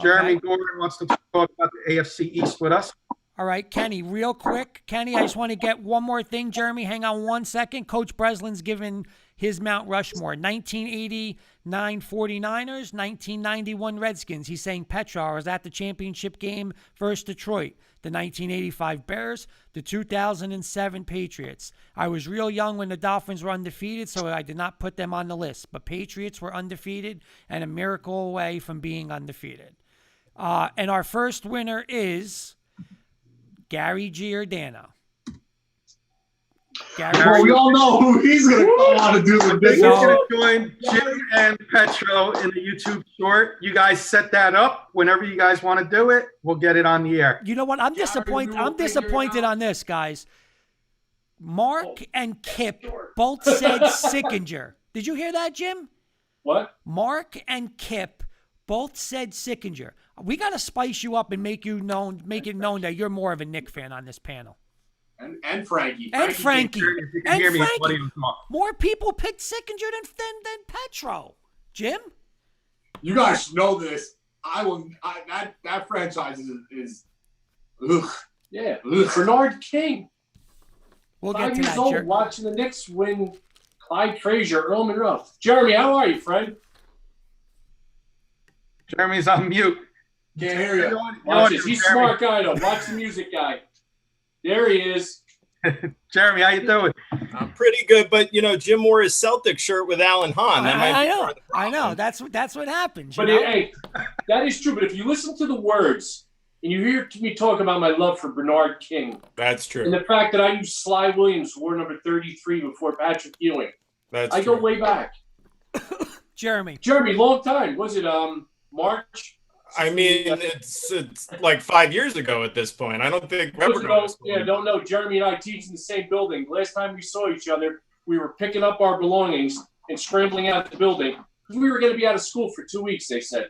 Speaker 4: Jeremy Gorin wants to talk about the AFC East with us.
Speaker 3: All right, Kenny, real quick. Kenny, I just want to get one more thing. Jeremy, hang on 1 second. Coach Breslin's given his Mount Rushmore. 1989 49ers, 1991 Redskins. He's saying Petra was at the championship game versus Detroit. The 1985 Bears, the 2007 Patriots. I was real young when the Dolphins were undefeated, so I did not put them on the list. But Patriots were undefeated and a miracle away from being undefeated. And our first winner is Gary Giordano.
Speaker 8: Well, we all know who he's going to call on to do the
Speaker 4: He's
Speaker 8: big
Speaker 4: going to join Jim and Petro in the YouTube short. You guys set that up. Whenever you guys want to do it, we'll get it on the air.
Speaker 3: You know what? I'm disappointed. I'm disappointed on this, guys. Mark and Kip both said Sickinger. Did you hear that, Jim?
Speaker 9: What?
Speaker 3: Mark and Kip both said Sickinger. We got to spice you up and make it known that you're more of a Nick fan on this panel.
Speaker 8: And Frankie.
Speaker 3: And Frankie.
Speaker 4: And Frankie.
Speaker 3: More people picked Sickinger than Petro. Jim?
Speaker 8: You guys know this. That franchise is ugh.
Speaker 9: Yeah.
Speaker 8: Ugh.
Speaker 9: Bernard King.
Speaker 3: We'll
Speaker 9: 5
Speaker 3: get to
Speaker 9: years
Speaker 3: that,
Speaker 9: old,
Speaker 3: Jer-
Speaker 9: watching the Knicks win. Clyde Frazier, Earl Monroe. Jeremy, how are you, friend?
Speaker 4: Jeremy's on mute.
Speaker 8: Can't hear you.
Speaker 9: Watch this. He's a smart guy, though. Watch the music guy. There he is.
Speaker 4: Jeremy, how you doing?
Speaker 10: I'm pretty good, but Jim wore his Celtic shirt with Alan Hahn.
Speaker 3: I know. That's what happens.
Speaker 9: But hey, that is true. But if you listen to the words and you hear me talk about my love for Bernard King,
Speaker 10: that's true.
Speaker 9: And the fact that I used Sly Williams, who wore number 33 before Patrick Ewing.
Speaker 10: I
Speaker 9: go way back.
Speaker 3: Jeremy,
Speaker 9: long time. Was it March?
Speaker 10: I mean, it's like 5 years ago at this point. I don't think
Speaker 9: don't know. Jeremy and I teach in the same building. Last time we saw each other, we were picking up our belongings and scrambling out the building because we were going to be out of school for 2 weeks, they said.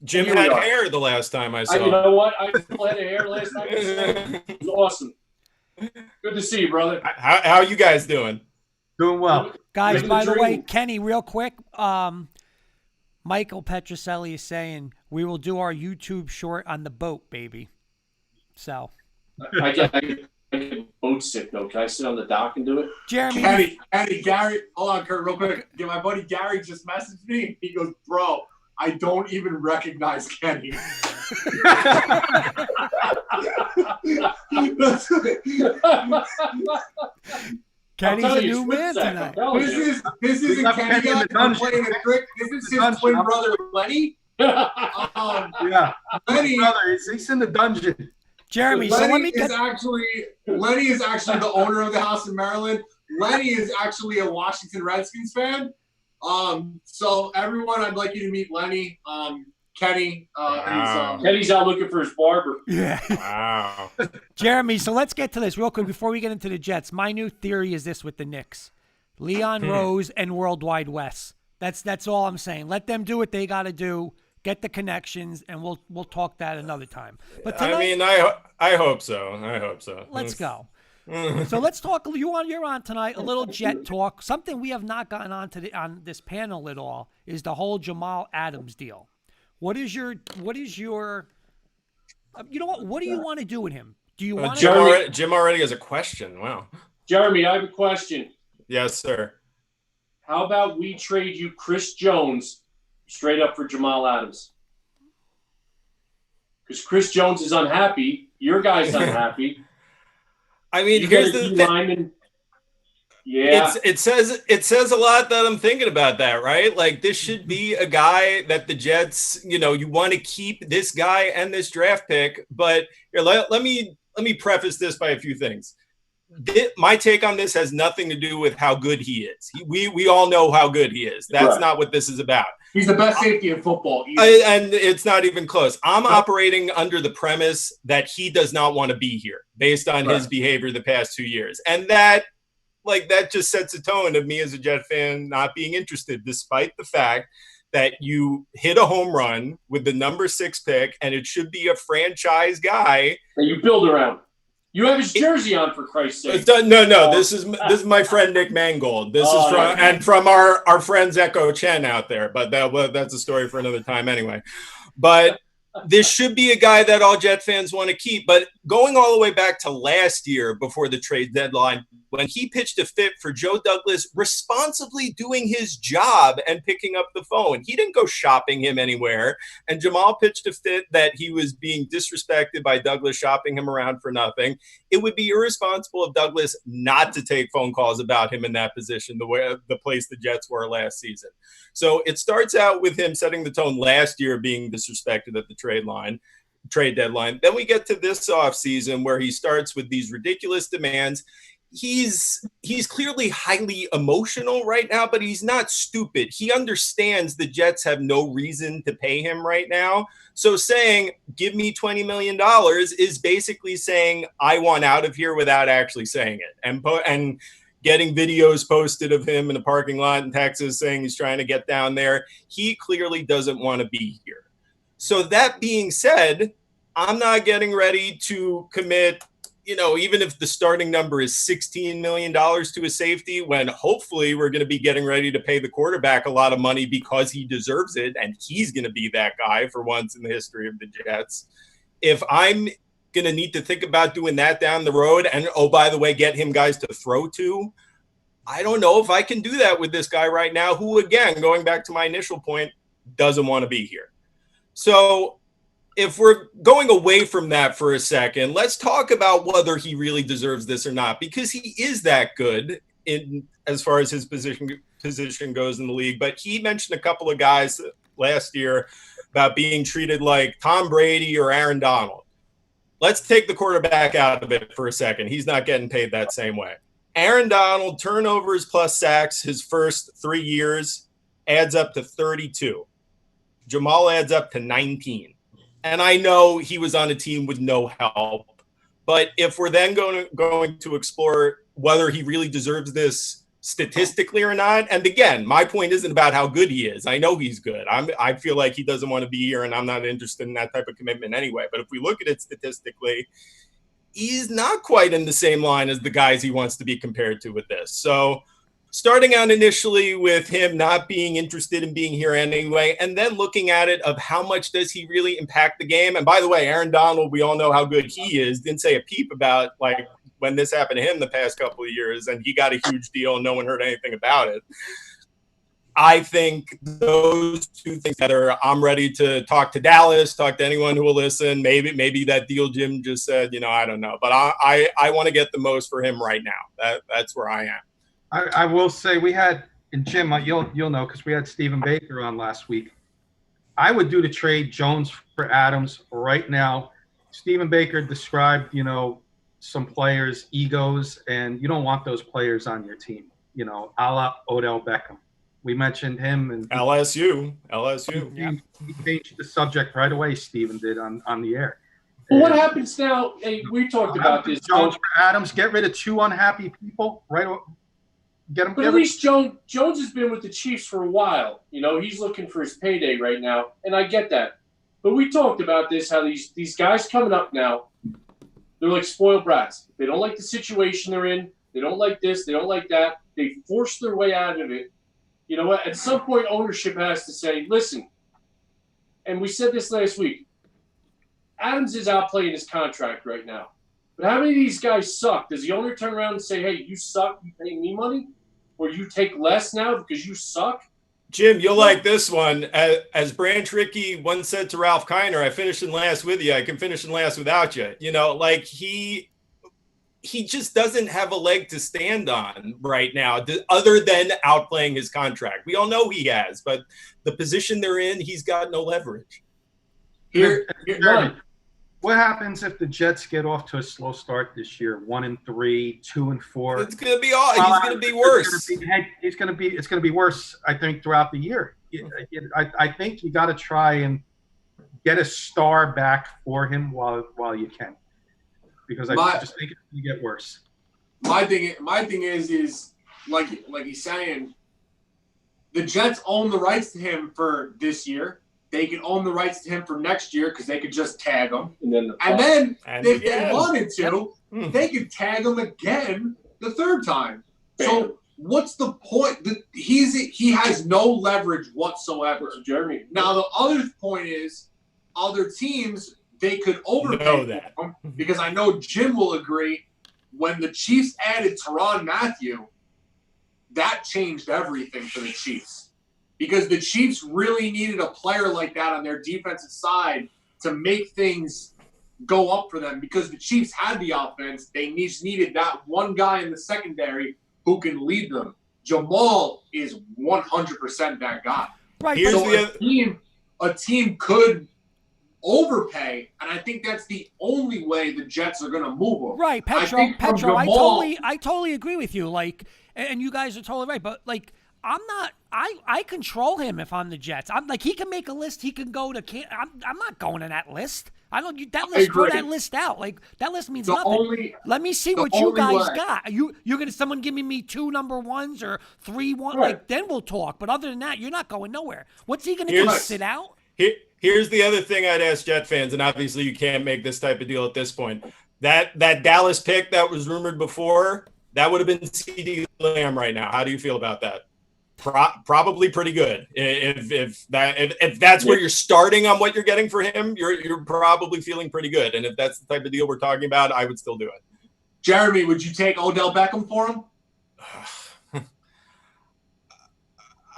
Speaker 10: Jim had hair the last time I saw him.
Speaker 9: You know what? I still had hair last time I saw him. It was awesome. Good to see you, brother.
Speaker 10: How you guys doing?
Speaker 4: Doing well.
Speaker 3: Guys, by the way, Kenny, real quick, Michael Petroselli is saying we will do our YouTube short on the boat, baby. So
Speaker 9: I get boat sick though. Can I sit on the dock and do it?
Speaker 3: Jeremy,
Speaker 8: Gary, hold on, Kurt, real quick. My buddy Gary just messaged me. He goes, "Bro, I don't even recognize Kenny."
Speaker 3: Kenny's a new man tonight.
Speaker 8: This isn't Kenny playing a trick. This is his twin brother Lenny.
Speaker 4: Yeah,
Speaker 8: Lenny,
Speaker 4: brother, he's in the dungeon.
Speaker 3: Jeremy,
Speaker 8: Lenny is actually the owner of the house in Maryland. Lenny is actually a Washington Redskins fan. So everyone, I'd like you to meet Lenny. Kenny.
Speaker 9: Kenny's out looking for his barber.
Speaker 3: Yeah.
Speaker 10: Wow.
Speaker 3: Jeremy, so let's get to this real quick before we get into the Jets. My new theory is this with the Knicks. Leon Rose and Worldwide Wes. That's all I'm saying. Let them do what they got to do. Get the connections, and we'll talk that another time. But tonight,
Speaker 10: I mean, I hope so. I hope so.
Speaker 3: Let's go. So let's talk. You're on tonight. A little Jet talk. Something we have not gotten on this panel at all is the whole Jamal Adams deal. What is your? You know what? What do you want to do with him? Do you want
Speaker 10: Jim already has a question? Wow.
Speaker 9: Jeremy, I have a question.
Speaker 10: Yes, sir.
Speaker 9: How about we trade you Chris Jones straight up for Jamal Adams? Because Chris Jones is unhappy. Your guy's unhappy.
Speaker 10: I mean, here's the thing.
Speaker 9: Yeah.
Speaker 10: It says a lot that I'm thinking about that, right? Like, this should be a guy that the Jets, you want to keep this guy and this draft pick. But here, let me preface this by a few things. My take on this has nothing to do with how good he is. We all know how good he is. That's not what this is about.
Speaker 8: He's the best safety in football.
Speaker 10: And it's not even close. I'm operating under the premise that he does not want to be here based on his behavior the past 2 years. And that just sets a tone of me as a Jet fan not being interested, despite the fact that you hit a home run with the number 6 pick, and it should be a franchise guy
Speaker 9: that you build around. You have his jersey on, for Christ's sake.
Speaker 10: No. This is my friend Nick Mangold. This is from our friends Echo Chen out there. But that's a story for another time anyway. But this should be a guy that all Jet fans want to keep. But going all the way back to last year before the trade deadline, when he pitched a fit for Joe Douglas, responsibly doing his job and picking up the phone. He didn't go shopping him anywhere. And Jamal pitched a fit that he was being disrespected by Douglas shopping him around for nothing. It would be irresponsible of Douglas not to take phone calls about him in that position, the place the Jets were last season. So it starts out with him setting the tone last year, being disrespected at the trade deadline. Then we get to this offseason where he starts with these ridiculous demands. He's clearly highly emotional right now, but he's not stupid. He understands the Jets have no reason to pay him right now. So saying, give me $20 million is basically saying, I want out of here without actually saying it. And getting videos posted of him in a parking lot in Texas saying he's trying to get down there. He clearly doesn't want to be here. So that being said, I'm not getting ready to commit, even if the starting number is $16 million to a safety, when hopefully we're going to be getting ready to pay the quarterback a lot of money because he deserves it, and he's going to be that guy for once in the history of the Jets. If I'm going to need to think about doing that down the road and, oh, by the way, get him guys to throw to, I don't know if I can do that with this guy right now who, again, going back to my initial point, doesn't want to be here. So if we're going away from that for a second, let's talk about whether he really deserves this or not, because he is that good in as far as his position goes in the league. But he mentioned a couple of guys last year about being treated like Tom Brady or Aaron Donald. Let's take the quarterback out of it for a second. He's not getting paid that same way. Aaron Donald, turnovers plus sacks his first 3 years adds up to 32. Jamal adds up to 19. And I know he was on a team with no help. But if we're then going to explore whether he really deserves this statistically or not, and again, my point isn't about how good he is. I know he's good. I feel like he doesn't want to be here, and I'm not interested in that type of commitment anyway. But if we look at it statistically, he's not quite in the same line as the guys he wants to be compared to with this. So starting out initially with him not being interested in being here anyway, and then looking at it of how much does he really impact the game. And by the way, Aaron Donald, we all know how good he is. Didn't say a peep about like when this happened to him the past couple of years, and he got a huge deal and no one heard anything about it. I think those two things together, I'm ready to talk to Dallas, talk to anyone who will listen. Maybe that deal Jim just said, I don't know. But I want to get the most for him right now. That's where I am.
Speaker 4: I will say we had, and Jim, you'll know because we had Stephen Baker on last week. I would do the trade Jones for Adams right now. Stephen Baker described, some players' egos, and you don't want those players on your team, a la Odell Beckham. We mentioned him and
Speaker 10: LSU.
Speaker 4: He changed the subject right away. Stephen did on the air.
Speaker 9: Well, what happens now? Hey, we talked about this.
Speaker 4: Jones for Adams. Get rid of two unhappy people. Right. Get him.
Speaker 9: But at least Jones has been with the Chiefs for a while. He's looking for his payday right now, and I get that. But we talked about this. How these guys coming up now, they're like spoiled brats. They don't like the situation they're in. They don't like this. They don't like that. They force their way out of it. You know what? At some point, ownership has to say, listen, and we said this last week, Adams is outplaying his contract right now. But how many of these guys suck? Does the owner turn around and say, hey, you suck, you pay me money? Or you take less now because you suck?
Speaker 10: Jim, you'll like this one. As Branch Rickey once said to Ralph Kiner, I finished in last with you. I can finish in last without you. He just doesn't have a leg to stand on right now other than outplaying his contract. We all know he has, but the position they're in, he's got no leverage.
Speaker 4: What happens if the Jets get off to a slow start this year? 1-3, 2-4.
Speaker 10: It's going to be all. He's going to be worse.
Speaker 4: It's going to be worse. I think throughout the year. I think you got to try and get a star back for him while you can, because I just think it's going to get worse.
Speaker 8: My thing is like he's saying, the Jets own the rights to him for this year. They could own the rights to him for next year because they could just tag him. And then if they wanted to, they could tag him again the third time. Bam. So what's the point? He has no leverage whatsoever.
Speaker 9: Jeremy.
Speaker 8: Now, the other point is other teams, they could overpay
Speaker 10: Know that.
Speaker 8: for him, because I know Jim will agree. When the Chiefs added Tyrann Mathieu, that changed everything for the Chiefs, because the Chiefs really needed a player like that on their defensive side to make things go up for them, because the Chiefs had the offense. They just needed that one guy in the secondary who can lead them. Jamal is 100% that guy.
Speaker 3: Right.
Speaker 10: Here's
Speaker 8: So
Speaker 10: the
Speaker 8: a team could overpay, and I think that's the only way the Jets are going to move them.
Speaker 3: Right, Petro. I totally agree with you. Like, and you guys are totally right. But like, I'm not. I control him if I'm the Jets. I'm like, he can make a list. He can go to. I'm not going to that list. I don't. That list. Throw that list out. Like, that list means nothing. Let me see what you guys got. You're gonna someone giving me 2 number ones or 3 1.
Speaker 8: Right.
Speaker 3: Like, then we'll talk. But other than that, you're not going nowhere. What's he gonna do? Sit out?
Speaker 10: Here's the other thing I'd ask Jet fans, and obviously you can't make this type of deal at this point. That Dallas pick that was rumored before, that would have been CeeDee Lamb right now. How do you feel about that? Probably pretty good. If that's where you're starting on what you're getting for him, you're probably feeling pretty good. And if that's the type of deal we're talking about, I would still do it.
Speaker 8: Jeremy, would you take Odell Beckham for him?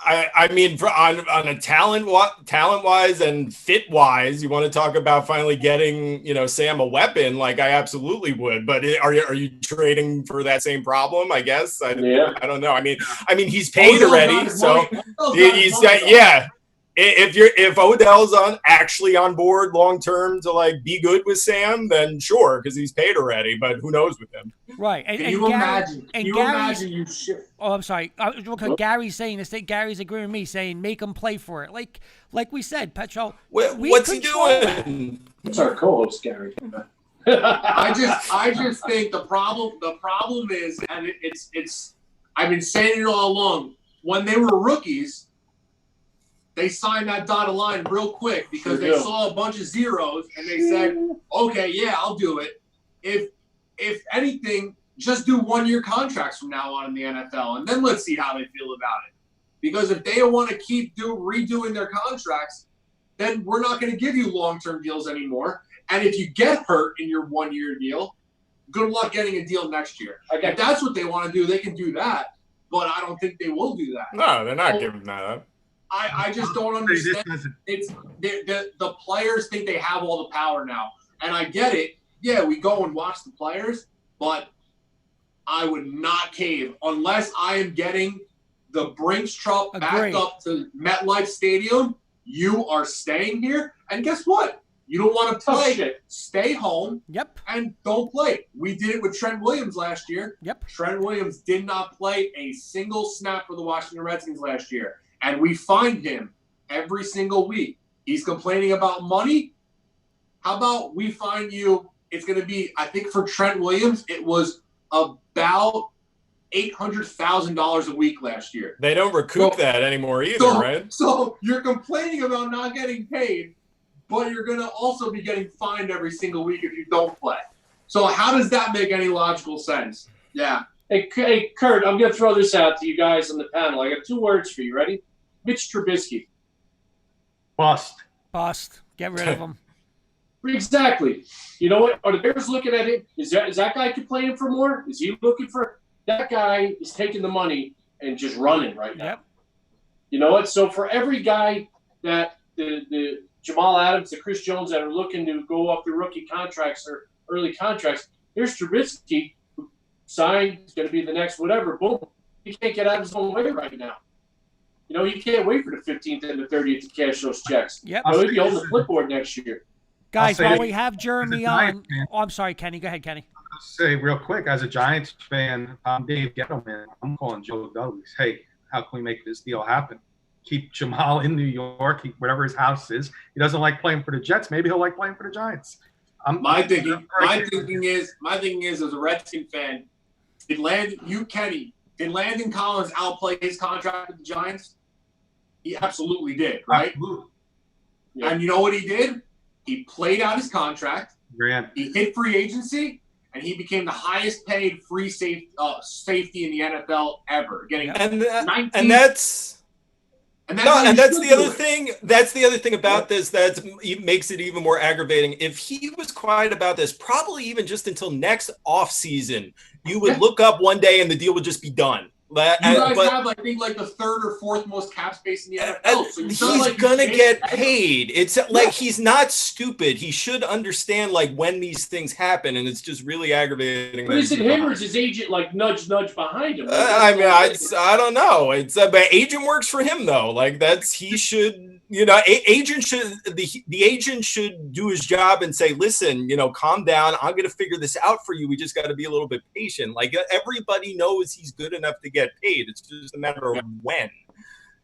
Speaker 10: I mean, on a talent-wise and fit-wise, you want to talk about finally getting, Sam a weapon, like I absolutely would. But are you trading for that same problem? I guess. I don't know. I mean, he's paid already, so he's got, yeah. If Odell's actually on board long term to like be good with Sam, then sure, because he's paid already. But who knows with him?
Speaker 3: Right.
Speaker 8: Can you imagine? You shift?
Speaker 3: Oh, I'm sorry. Gary's saying this. Gary's agreeing with me, saying make him play for it. Like we said, Petro.
Speaker 10: What's he doing?
Speaker 9: It's our co-host, Gary.
Speaker 8: I just think the problem is, and it's I've been saying it all along. When they were rookies, they signed that dotted line real quick because they saw a bunch of zeros and they said, okay, yeah, I'll do it. If anything, just do 1-year contracts from now on in the NFL, and then let's see how they feel about it. Because if they want to keep redoing their contracts, then we're not going to give you long-term deals anymore. And if you get hurt in your 1-year deal, good luck getting a deal next year. If that's what they want to do, they can do that. But I don't think they will do that.
Speaker 10: No, they're not giving that up.
Speaker 8: I just don't understand. It's the players think they have all the power now, and I get it. Yeah, we go and watch the players, but I would not cave unless I am getting the Brinks truck backed up to MetLife Stadium. You are staying here, and guess what? You don't want to play. Stay home.
Speaker 3: Yep.
Speaker 8: And don't play. We did it with Trent Williams last year.
Speaker 3: Yep.
Speaker 8: Trent Williams did not play a single snap for the Washington Redskins last year. And we find him every single week. He's complaining about money. How about we find you? It's going to be, I think for Trent Williams, it was about $800,000 a week last year.
Speaker 10: They don't recoup that anymore either, right?
Speaker 8: So you're complaining about not getting paid, but you're going to also be getting fined every single week if you don't play. So how does that make any logical sense? Yeah.
Speaker 9: Hey, Kurt, I'm going to throw this out to you guys on the panel. I got 2 words for you. Ready? Mitch Trubisky.
Speaker 4: Bust.
Speaker 3: Get rid of him.
Speaker 9: Exactly. You know what? Are the Bears looking at it? Is that guy complaining for more? Is he looking for – that guy is taking the money and just running right now.
Speaker 3: Yep.
Speaker 9: You know what? So for every guy that the Jamal Adams, the Chris Jones that are looking to go up the rookie contracts or early contracts, here's Trubisky who signed, is going to be the next whatever. Boom. He can't get out of his own way right now. You know, you can't wait for the 15th and the 30th to cash those checks.
Speaker 3: Yep.
Speaker 9: He'll be on the clipboard next year.
Speaker 3: Guys, while we have Jeremy on – I'm sorry, Kenny. Go ahead, Kenny.
Speaker 4: I'll say real quick, as a Giants fan, I'm Dave Gettleman. I'm calling Joe Douglas. Hey, how can we make this deal happen? Keep Jamal in New York, whatever his house is. He doesn't like playing for the Jets. Maybe he'll like playing for the Giants.
Speaker 8: My thinking is, as a Redskin fan, did Landon Collins outplay his contract with the Giants? He absolutely did, right?
Speaker 4: Absolutely.
Speaker 8: Yeah. And you know what he did? He played out his contract. He hit free agency, and he became the highest paid free safety in the NFL ever. Getting
Speaker 10: and that's
Speaker 8: And that's
Speaker 10: that's the other thing. That's the other thing about this that makes it even more aggravating. If he was quiet about this, probably even just until next off season, you would look up one day and the deal would just be done.
Speaker 8: You guys have, I think, like the third or fourth most cap space in the NFL. So
Speaker 10: he's gonna get paid. It's like he's not stupid. He should understand like when these things happen, and it's just really aggravating.
Speaker 9: But is it him or is his agent like nudge behind him?
Speaker 10: I mean, I don't know. It's but agent works for him though. Like he should. Agent should the agent should do his job and say, listen, calm down. I'm going to figure this out for you. We just got to be a little bit patient. Like everybody knows he's good enough to get paid. It's just a matter of when.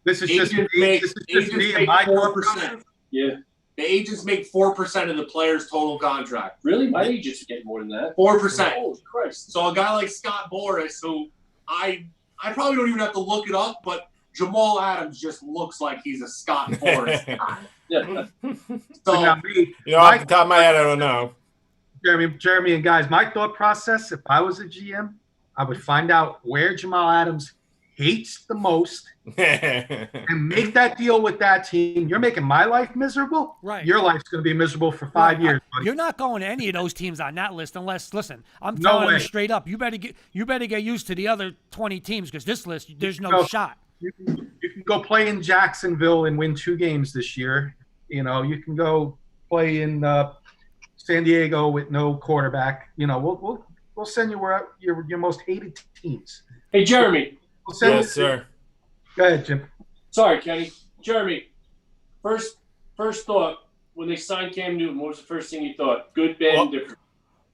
Speaker 4: This is just me and my 4%.
Speaker 8: Yeah. The agents make 4% of the player's total contract.
Speaker 9: Really? My agents get more than that.
Speaker 8: 4%.
Speaker 9: Holy Christ.
Speaker 8: So a guy like Scott Boras, who I probably don't even have to look it up, but Jamal Adams just looks like he's a Scott Boras guy. So
Speaker 10: off the top of my head, I don't know.
Speaker 4: Jeremy and guys, my thought process, if I was a GM, I would find out where Jamal Adams hates the most and make that deal with that team. You're making my life miserable.
Speaker 3: Right.
Speaker 4: Your life's going to be miserable for 5 years. Buddy.
Speaker 3: You're not going to any of those teams on that list unless, listen, I'm telling you straight up, you better get used to the other 20 teams because this list, there's no shot.
Speaker 4: You can go play in Jacksonville and win 2 games this year. You can go play in San Diego with no quarterback. We'll send you where your most hated teams.
Speaker 9: Hey, Jeremy.
Speaker 10: Yes, sir.
Speaker 4: Go ahead, Jim.
Speaker 9: Sorry, Kenny. Jeremy, first thought when they signed Cam Newton, what was the first thing you thought? Good, bad, and different?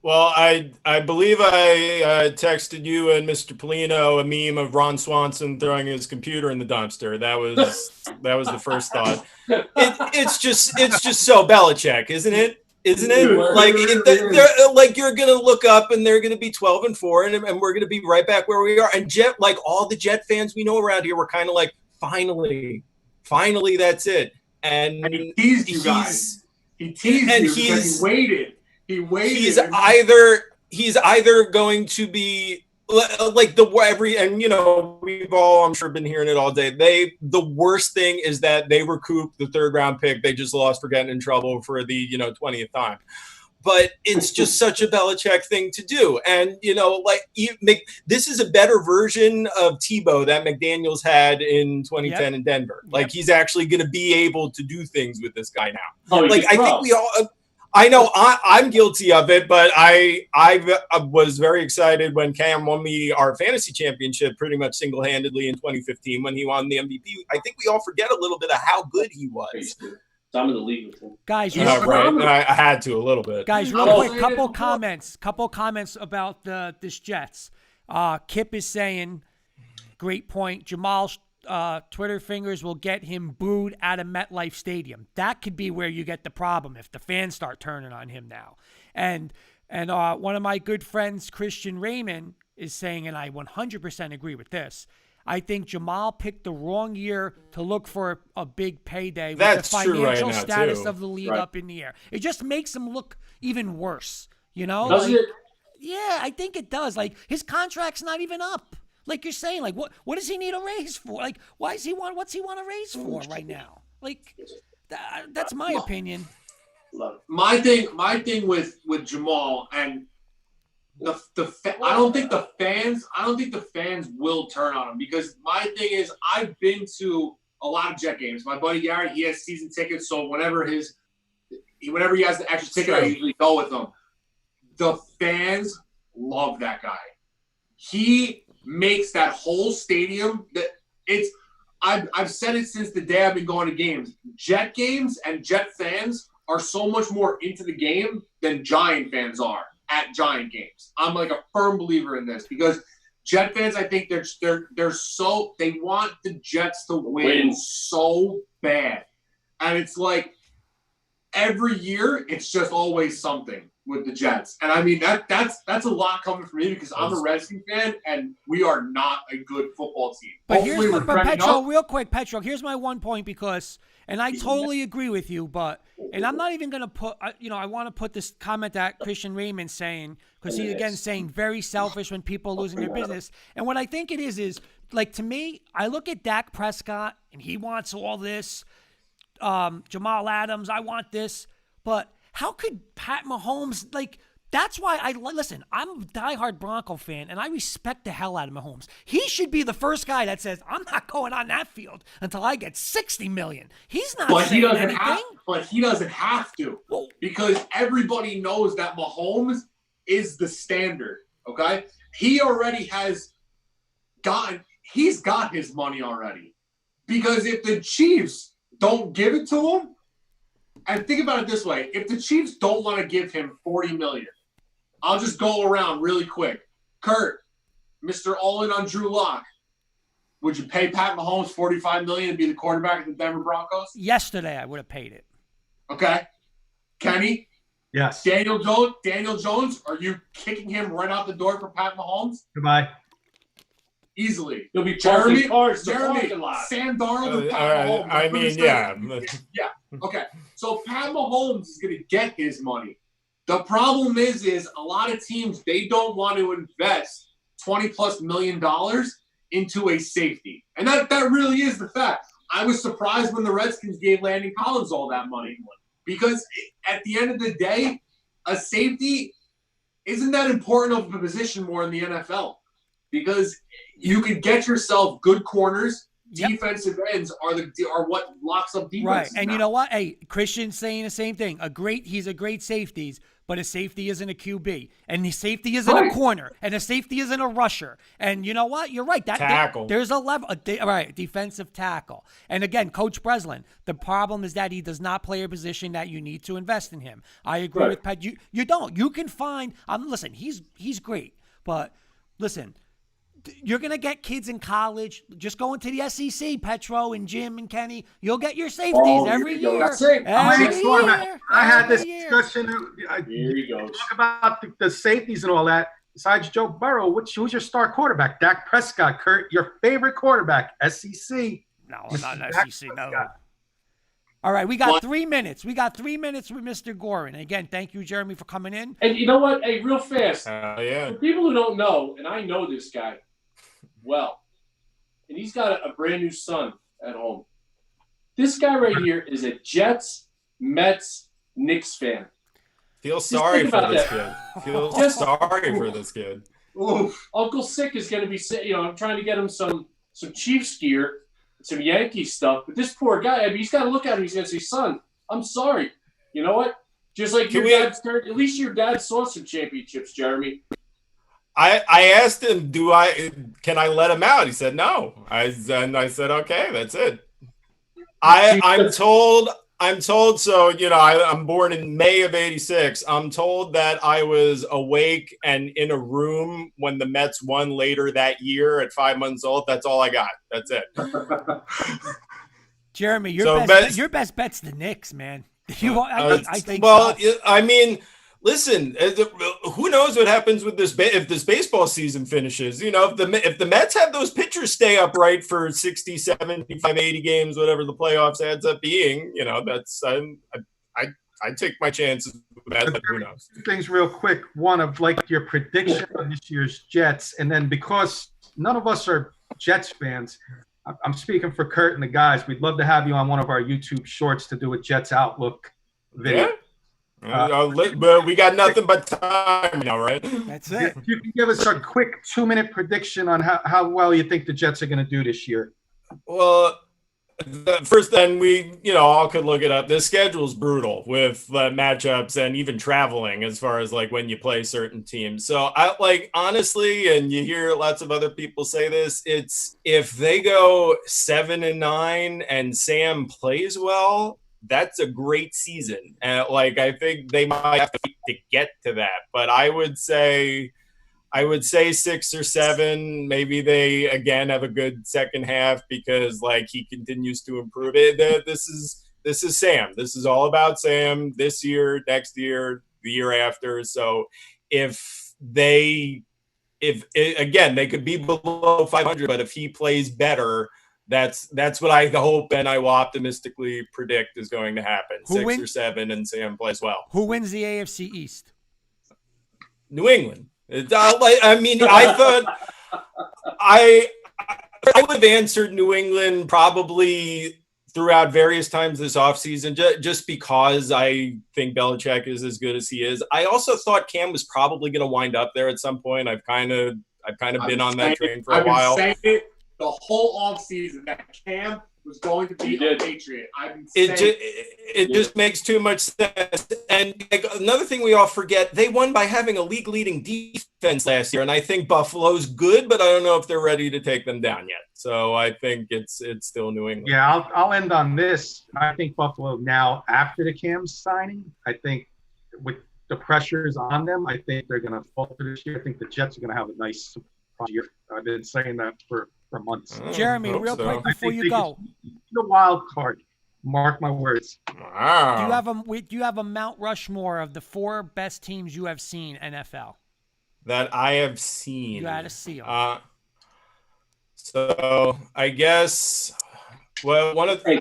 Speaker 10: Well, I believe I texted you and Mr. Polino a meme of Ron Swanson throwing his computer in the dumpster. That was the first thought. It's just so Belichick, isn't it? Isn't it? Like like you're gonna look up and they're gonna be 12-4, and we're gonna be right back where we are. And all the Jet fans we know around here were kind of like, finally, that's it. And
Speaker 8: he teased you guys. He teased you because he waited.
Speaker 10: He's either going to be like we've all, I'm sure, been hearing it all day. The worst thing is that they recouped the 3rd round pick they just lost for getting in trouble for the 20th time. But it's just such a Belichick thing to do. And this is a better version of Tebow that McDaniels had in 2010 in Denver. Like he's actually going to be able to do things with this guy now. I think we all. I know I'm guilty of it, but I was very excited when Cam won me our fantasy championship pretty much single-handedly in 2015 when he won the MVP. I think we all forget a little bit of how good he was.
Speaker 9: I'm in the league with him.
Speaker 3: Guys,
Speaker 10: right. And I had to a little bit.
Speaker 3: Guys, real quick, couple comments about this Jets. Kip is saying, great point. Jamal's Twitter fingers will get him booed out of MetLife Stadium. That could be where you get the problem if the fans start turning on him now. And one of my good friends, Christian Raymond, is saying, and I 100% agree with this, I think Jamal picked the wrong year to look for a big payday with the financial status of the league up in the air. It just makes him look even worse,
Speaker 9: Does it?
Speaker 3: Yeah, I think it does. Like, his contract's not even up. Like you're saying, like what does he need a raise for? Like what's he want a raise for right now? Like that's my opinion.
Speaker 8: My thing with Jamal and I don't think the fans will turn on him because my thing is I've been to a lot of Jet games. My buddy Gary, he has season tickets, so whenever he has the extra ticket, I usually go with him. The fans love that guy. He makes that whole stadium I've said it since the day I've been going to games. Jet games and Jet fans are so much more into the game than Giant fans are at Giant games. I'm like a firm believer in this because Jet fans, I think they're so they want the Jets to win so bad. And it's like every year it's just always something. with the Jets. And I mean that's a lot coming from me because I'm a Redskins fan and we are not a good football team.
Speaker 3: But
Speaker 8: Hopefully
Speaker 3: here's
Speaker 8: we're
Speaker 3: but
Speaker 8: trending
Speaker 3: Petro,
Speaker 8: up.
Speaker 3: real quick, Petro, here's my one point and I totally agree with you, and I'm not even going to put, I want to put this comment that Christian Raymond's saying, because he's, again, saying very selfish when people are losing their business. And what I think it is, like, to me, I look at Dak Prescott, and he wants all this. Jamal Adams, I want this. But how could Pat Mahomes, like, that's why listen, I'm a diehard Bronco fan, and I respect the hell out of Mahomes. He should be the first guy that says, I'm not going on that field until I get $60 million. He's not saying anything.
Speaker 8: But he doesn't have to, because everybody knows that Mahomes is the standard, okay? He already he's got his money already. Because if the Chiefs don't give it to him, and think about it this way, if the Chiefs don't want to give him $40 million, I'll just go around really quick. Kurt, Mr. All-In on Drew Lock, would you pay Pat Mahomes $45 million to be the quarterback of the Denver Broncos?
Speaker 3: Yesterday, I would have paid it.
Speaker 8: Okay. Kenny?
Speaker 4: Yes.
Speaker 8: Daniel Jones, are you kicking him right out the door for Pat Mahomes?
Speaker 4: Goodbye.
Speaker 8: Easily.
Speaker 9: He'll be
Speaker 8: Jeremy,
Speaker 9: Jeremy,
Speaker 8: Sam Darnold, and Pat Mahomes.
Speaker 10: I mean, yeah.
Speaker 8: Yeah. Okay. So Pat Mahomes is going to get his money. The problem is a lot of teams, they don't want to invest $20+ million into a safety. And that really is the fact. I was surprised when the Redskins gave Landon Collins all that money. Because at the end of the day, a safety isn't that important of a position more in the NFL. Because you can get yourself good corners. Yep. Defensive ends are what locks up defense.
Speaker 3: Right, and
Speaker 8: now.
Speaker 3: you know what? Hey, Christian's saying the same thing. He's a great safety, but a safety isn't a QB, and the safety isn't a corner, and a safety isn't a rusher. And you know what? You're right.
Speaker 10: Tackle.
Speaker 3: There's a level. Right, defensive tackle. And again, Coach Breslin, the problem is that he does not play a position that you need to invest in him. I agree with Pat. You don't. You can find. Listen, he's great, but listen. You're going to get kids in college. Just go into the SEC, Petro and Jim and Kenny. You'll get your safeties every year.
Speaker 8: That's it.
Speaker 4: I had this discussion.
Speaker 9: Here he goes.
Speaker 4: Talk about the safeties and all that. Besides Joe Burrow, who's your star quarterback? Dak Prescott, Kurt, your favorite quarterback, SEC.
Speaker 3: No, not SEC, no. All right, we got 3 minutes. We got 3 minutes with Mr. Gorin. Again, thank you, Jeremy, for coming in.
Speaker 9: And you know what? Hey, real fast.
Speaker 10: Yeah.
Speaker 9: For people who don't know, and I know this guy well, and he's got a brand new son at home. This guy right here is a Jets, Mets, Knicks fan.
Speaker 10: Feel sorry for this kid. Feel sorry for this kid.
Speaker 9: Oof. Uncle Sick is going to be, I'm trying to get him some Chiefs gear, some Yankees stuff. But this poor guy, I mean, he's got to look at him. He's going to say, son, I'm sorry. You know what? Just like at least your dad saw some championships, Jeremy.
Speaker 10: I asked him, can I let him out? He said no. I said, okay, that's it. I'm told. So I'm born in May of '86. I'm told that I was awake and in a room when the Mets won later that year at 5 months old. That's all I got. That's it.
Speaker 3: Jeremy, your best bet's the Knicks, man. I think.
Speaker 10: Well, I mean. Listen, who knows what happens with this if this baseball season finishes? If the Mets have those pitchers stay upright for 60, 75, 80 games, whatever the playoffs adds up being, that's I take my chances with that, but who knows?
Speaker 4: Two things real quick. One of your prediction of this year's Jets, and then because none of us are Jets fans, I'm speaking for Kurt and the guys. We'd love to have you on one of our YouTube shorts to do a Jets Outlook video.
Speaker 10: Yeah. But we got nothing but time now, right?
Speaker 3: That's it.
Speaker 4: If you can give us a quick 2-minute prediction on how well you think the Jets are going to do this year.
Speaker 10: Well, first, then we, all could look it up. The schedule's brutal with matchups and even traveling as far as when you play certain teams. So I honestly, and you hear lots of other people say this, it's if they go 7-9 and Sam plays well, that's a great season. I think they might have to get to that, but I would say 6 or 7. Maybe they again have a good second half because he continues to improve it. This is Sam. This is all about Sam this year, next year. the year after. So if they could be below 500, but if he plays better, that's what I hope and I will optimistically predict is going to happen. 6 or 7, and Sam plays well.
Speaker 3: Who wins the AFC East?
Speaker 10: New England. I mean, I thought I would have answered New England probably throughout various times this offseason, just because I think Belichick is as good as he is. I also thought Cam was probably going to wind up there at some point. I've kind of been on that train for a while.
Speaker 8: I've been saying it the whole offseason that Cam was going to be a Patriot. I've been saying
Speaker 10: it just makes too much sense. And another thing we all forget, they won by having a league-leading defense last year, and I think Buffalo's good, but I don't know if they're ready to take them down yet. So I think it's still New England.
Speaker 4: Yeah, I'll end on this. I think Buffalo now, after the Cam signing, I think with the pressures on them, I think they're going to falter this year. I think the Jets are going to have a nice year. I've been saying that for months.
Speaker 3: Jeremy, real quick before you go,
Speaker 4: the wild card. Mark my words.
Speaker 10: Wow.
Speaker 3: Do you have a Mount Rushmore of the 4 best teams you have seen NFL?
Speaker 10: That I have seen.
Speaker 3: You had to see them.
Speaker 10: So I guess, well, I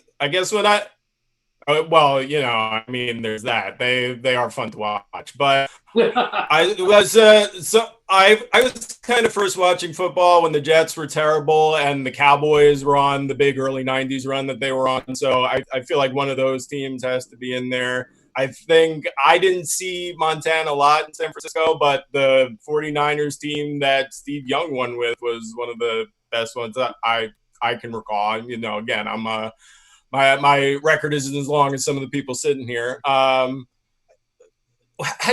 Speaker 10: mean, there's that. They are fun to watch, but I was kind of first watching football when the Jets were terrible and the Cowboys were on the big early 90s run that they were on. So I feel like one of those teams has to be in there. I think I didn't see Montana a lot in San Francisco, but the 49ers team that Steve Young won with was one of the best ones that I can recall. You know, again, my record isn't as long as some of the people sitting here. How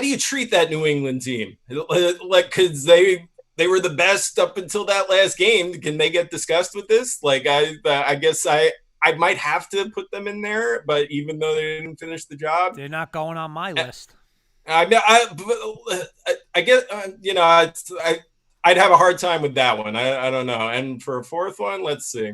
Speaker 10: do you treat that New England team? Like, because they were the best up until that last game. Can they get discussed with this? Like, I guess I might have to put them in there, but even though they didn't finish the job,
Speaker 3: they're not going on my list.
Speaker 10: I guess I'd have a hard time with that one. I don't know. And for a fourth one, let's see.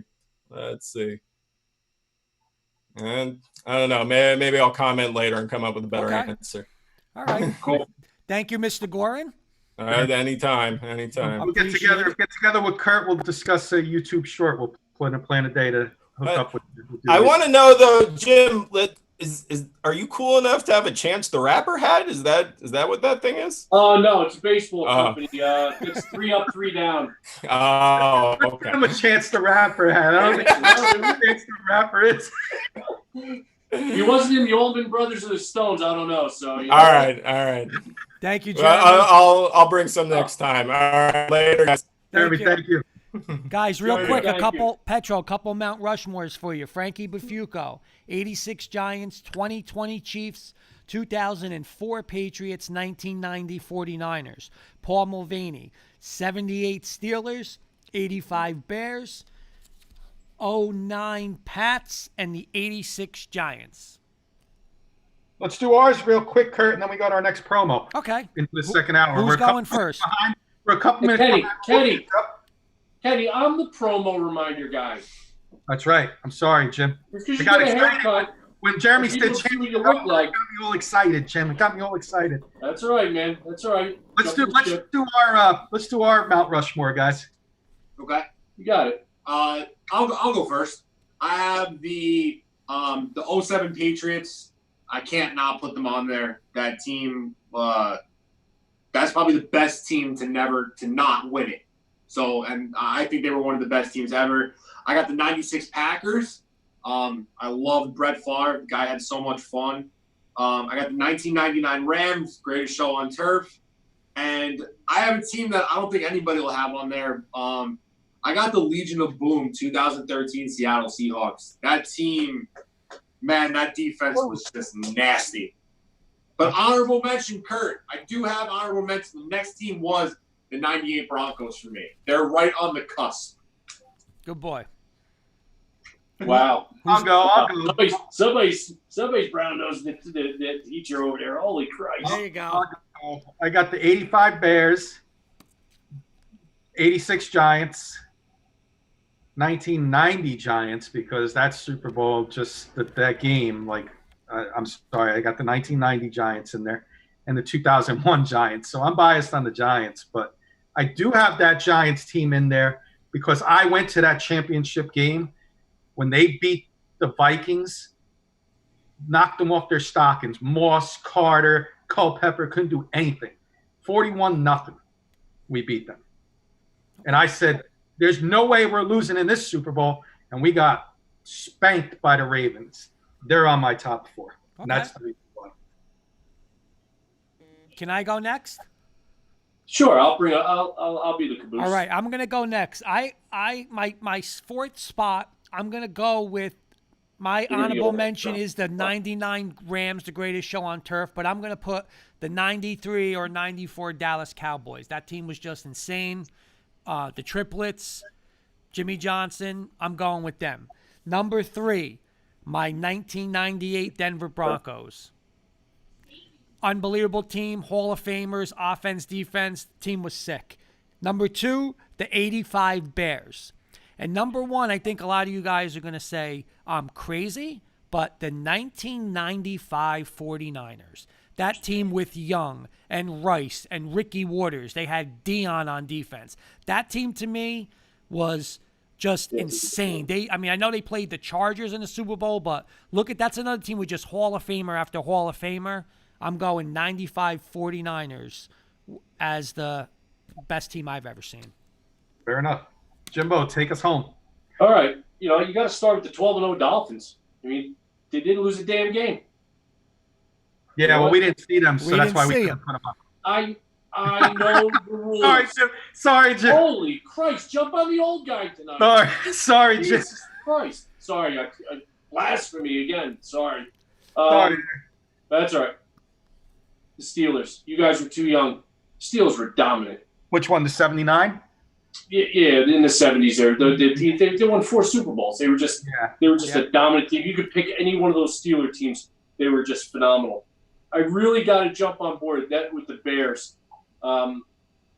Speaker 10: And I don't know. Maybe I'll comment later and come up with a better answer.
Speaker 3: All right, cool. Thank you, Mr. Gorin.
Speaker 10: All right, anytime.
Speaker 4: We'll get together with Kurt. We'll discuss a YouTube short. We'll plan a day to hook up with.
Speaker 10: I want to know though, Jim. Are you cool enough to have a Chance the Rapper hat? Is that what that thing is?
Speaker 9: Oh no, it's a baseball company. It's 3 up, 3 down.
Speaker 10: Oh, okay.
Speaker 4: I'm a Chance the Rapper hat. I don't know who Chance the Rapper is.
Speaker 9: He wasn't in the Allman Brothers or the Stones. I don't know. So
Speaker 10: all right.
Speaker 3: Thank you, Jeremy.
Speaker 10: I'll bring some next time. All right, later, guys.
Speaker 4: Thank you.
Speaker 3: Guys, real quick, a couple Mount Rushmores for you. Frankie Bufuco, 86 Giants, 2020 Chiefs, 2004 Patriots, 1990 49ers. Paul Mulvaney, 78 Steelers, 85 Bears, 09 Pats, and the 86 Giants.
Speaker 4: Let's do ours real quick, Kurt, and then we got our next promo.
Speaker 3: Okay.
Speaker 4: Into the second hour.
Speaker 3: Who's going first?
Speaker 4: We're a couple minutes.
Speaker 9: Kenny, I'm the promo reminder guy.
Speaker 4: That's right. I'm sorry, Jim.
Speaker 9: I got excited
Speaker 4: when Jeremy said Jim, it got me all excited, Jim. It got me all excited.
Speaker 9: That's all right, man. That's all right.
Speaker 4: Let's do our Mount Rushmore, guys.
Speaker 8: Okay.
Speaker 9: You got it.
Speaker 8: I'll go first. I have the 07 Patriots. I can't not put them on there. That team, that's probably the best team to not win it. So, and I think they were one of the best teams ever. I got the 96 Packers. I loved Brett Favre. The guy had so much fun. I got the 1999 Rams, greatest show on turf. And I have a team that I don't think anybody will have on there. I got the Legion of Boom 2013 Seattle Seahawks. That team, man, that defense was just nasty. But honorable mention, Kurt. I do have honorable mention. The next team was the 98 Broncos for me. They're right on the cusp.
Speaker 3: Good boy.
Speaker 9: Wow.
Speaker 4: I'll go.
Speaker 9: Somebody's brown nose the teacher over there. Holy Christ.
Speaker 3: There you go.
Speaker 4: I got the 85 Bears, 86 Giants, 1990 Giants, because that Super Bowl, just that game, like, I'm sorry, I got the 1990 Giants in there. and the 2001 Giants. So I'm biased on the Giants, but I do have that Giants team in there because I went to that championship game when they beat the Vikings, knocked them off their stockings. Moss, Carter, Culpepper couldn't do anything. 41-0. We beat them. And I said, there's no way we're losing in this Super Bowl. And we got spanked by the Ravens. They're on my top 4.
Speaker 3: Okay.
Speaker 4: And that's the reason why.
Speaker 3: Can I go next?
Speaker 9: Sure, I'll be the caboose.
Speaker 3: All right, I'm gonna go next. My fourth spot, I'm gonna go with my honorable mention is the 99 Rams, the greatest show on turf, but I'm gonna put the 93 or 94 Dallas Cowboys. That team was just insane. The triplets, Jimmy Johnson, I'm going with them. Number 3, my 1998 Denver Broncos. Unbelievable team, Hall of Famers, offense, defense. Team was sick. Number 2, the 85 Bears. And number 1, I think a lot of you guys are going to say I'm crazy, but the 1995 49ers. That team with Young and Rice and Ricky Waters. They had Dion on defense. That team to me was just insane. I know they played the Chargers in the Super Bowl, but look at that's another team with just Hall of Famer after Hall of Famer. I'm going 95 49ers as the best team I've ever seen.
Speaker 4: Fair enough. Jimbo, take us home.
Speaker 9: All right. You got to start with the 12-0 Dolphins. I mean, they didn't lose a damn game.
Speaker 4: Yeah, well, we didn't see them, so that's why we couldn't put them up.
Speaker 9: I know the rules.
Speaker 4: Sorry, Jim.
Speaker 9: Holy Christ, jump on the old guy tonight.
Speaker 4: Sorry, Jim.
Speaker 9: Jesus Christ. Sorry, I blasphemy again. Sorry.
Speaker 4: Sorry.
Speaker 9: That's all right. The Steelers. You guys were too young. Steelers were dominant.
Speaker 4: Which one, the 79?
Speaker 9: Yeah, in the 70s. They won 4 Super Bowls. They were just a dominant team. You could pick any one of those Steeler teams. They were just phenomenal. I really got to jump on board that with the Bears. Don't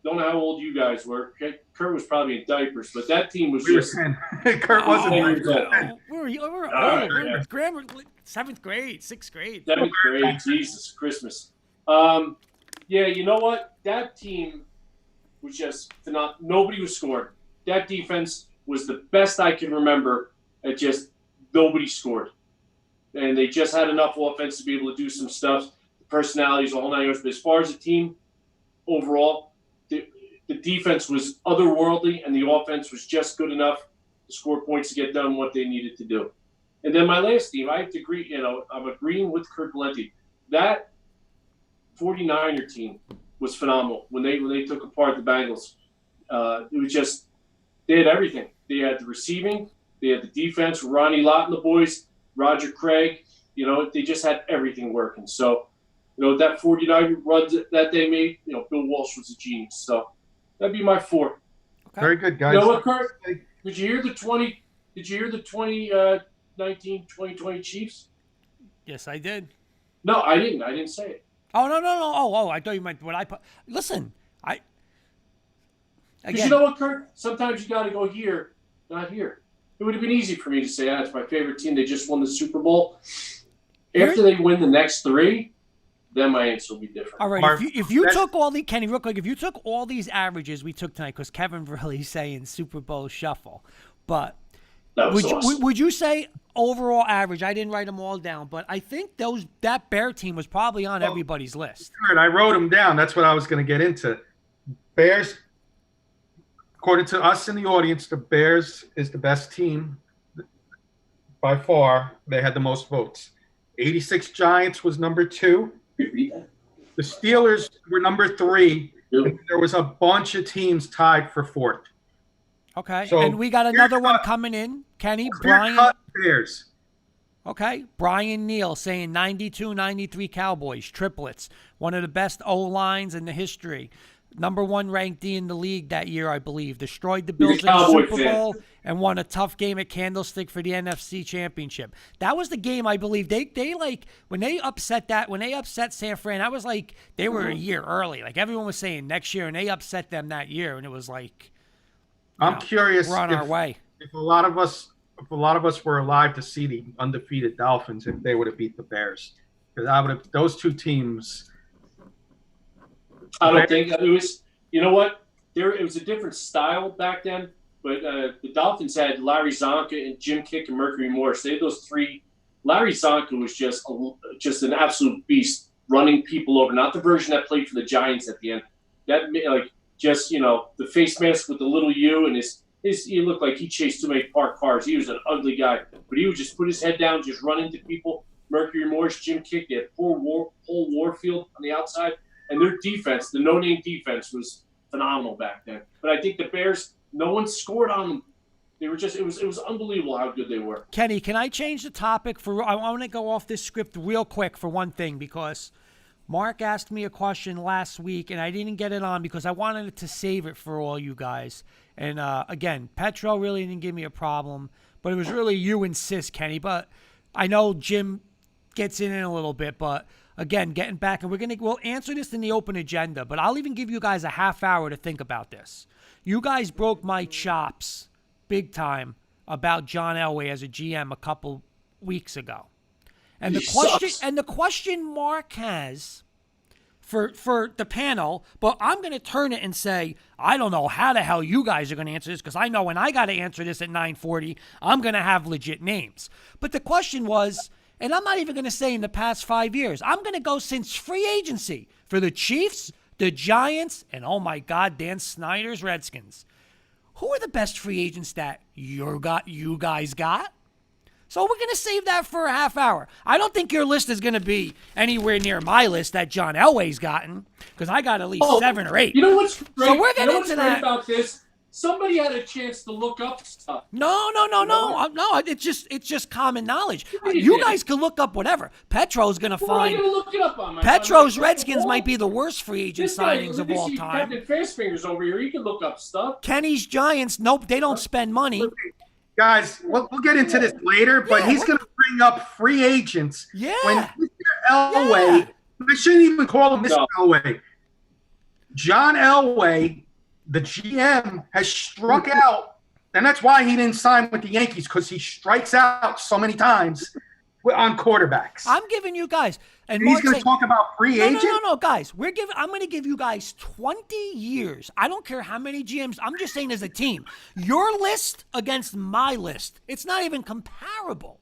Speaker 9: know how old you guys were. Kurt was probably in diapers, but that team was just.
Speaker 4: 10. Kurt wasn't.
Speaker 3: We were old. Grammar, 7th grade, 6th grade.
Speaker 9: 7th grade, Jesus, Christmas. Yeah, you know what? That team was just phenomenal. Nobody was scored. That defense was the best I can remember. It just nobody scored, and they just had enough offense to be able to do some stuff. The personalities, the whole 9 yards. But as far as the team overall, the defense was otherworldly, and the offense was just good enough to score points to get done what they needed to do. And then my last team, I have to agree. I'm agreeing with Kurt Valenti. That 49er team was phenomenal when they took apart the Bengals. It was just they had everything. They had the receiving, they had the defense, Ronnie Lott and the boys, Roger Craig. They just had everything working. So, that 49er run that they made, Bill Walsh was a genius. So that'd be my 4.
Speaker 4: Okay. Very good, guys.
Speaker 9: You know what, Kurt? Did you hear the 2020 Chiefs?
Speaker 3: Yes, I did.
Speaker 9: No, I didn't. I didn't say it.
Speaker 3: Oh, no. Oh, I thought you meant what I put. Listen,
Speaker 9: Because you know what, Kurt? Sometimes you got to go here, not here. It would have been easy for me to say, it's my favorite team. They just won the Super Bowl. After they win the next 3, then my answer will be different.
Speaker 3: All right, if you took all the Kenny, real quick, if you took all these averages we took tonight, because Kevin really saying Super Bowl shuffle, but would you say overall average? I didn't write them all down, but I think that Bear team was probably on everybody's list.
Speaker 4: I wrote them down. That's what I was going to get into. Bears, according to us in the audience, the Bears is the best team by far. They had the most votes. 86 Giants was number 2. The Steelers were number 3. And there was a bunch of teams tied for 4th.
Speaker 3: Okay, so and we got another one coming in. Kenny, Brian.
Speaker 4: Bears.
Speaker 3: Okay, Brian Neal saying 92-93 Cowboys, triplets. One of the best O-lines in the history. Number 1 ranked D in the league that year, I believe. Destroyed the Bills in the Super Bowl and won a tough game at Candlestick for the NFC Championship. That was the game, I believe. They when they upset San Fran, I was like, they were a year early. Like everyone was saying next year, and they upset them that year, and it was like,
Speaker 4: I'm curious.
Speaker 3: We're on our way.
Speaker 4: If a lot of us were alive to see the undefeated Dolphins, if they would have beat the Bears, because those two teams
Speaker 9: I don't think it was. You know what? It was a different style back then. But the Dolphins had Larry Zonka and Jim Kick and Mercury Morris. They had those three. Larry Zonka was just an absolute beast, running people over. Not the version that played for the Giants at the end. That the face mask with the little U and he looked like he chased too many parked cars. He was an ugly guy, but he would just put his head down, just run into people. Mercury Morris, Jim Kick, they had Paul Warfield on the outside, and their defense, the no-name defense, was phenomenal back then. But I think the Bears, no one scored on them. They were just it was unbelievable how good they were.
Speaker 3: Kenny, can I change the topic I want to go off this script real quick for one thing, because Mark asked me a question last week, and I didn't get it on because I wanted to save it for all you guys. And, again, Petro really didn't give me a problem, but it was really you and Sis, Kenny. But I know Jim gets in a little bit, but, again, getting back, and we'll answer this in the open agenda, but I'll even give you guys a half hour to think about this. You guys broke my chops big time about John Elway as a GM a couple weeks ago. And the question Mark has for the panel, but I'm going to turn it and say, I don't know how the hell you guys are going to answer this, because I know when I got to answer this at 9:40, I'm going to have legit names. But the question was, and I'm not even going to say in the past 5 years, I'm going to go since free agency for the Chiefs, the Giants, and oh my God, Dan Snyder's Redskins. Who are the best free agents that you guys got? So we're going to save that for a half hour. I don't think your list is going to be anywhere near my list that John Elway's gotten, because I got at least 7 or 8.
Speaker 9: You know what's great?
Speaker 3: So we're getting into that.
Speaker 9: About this? Somebody had a chance to look up stuff.
Speaker 3: No. It's just common knowledge. You guys can look up whatever. Petro's going to find.
Speaker 9: What am I going to look it up on?
Speaker 3: Petro's Redskins might be the worst free agent signings of all time.
Speaker 9: Captain Fastfingers over here. You can look up stuff.
Speaker 3: Kenny's Giants. Nope, they don't spend money.
Speaker 4: Guys, we'll get into this later, but he's going to bring up free agents.
Speaker 3: Yeah.
Speaker 4: When Mr. Elway, I shouldn't even call him Mr. Elway. John Elway, the GM, has struck out, and that's why he didn't sign with the Yankees, because he strikes out so many times on quarterbacks.
Speaker 3: I'm giving you guys, and
Speaker 4: he's going to talk about free agents.
Speaker 3: No, guys. I'm going to give you guys 20 years. I don't care how many GMs. I'm just saying as a team, your list against my list. It's not even comparable.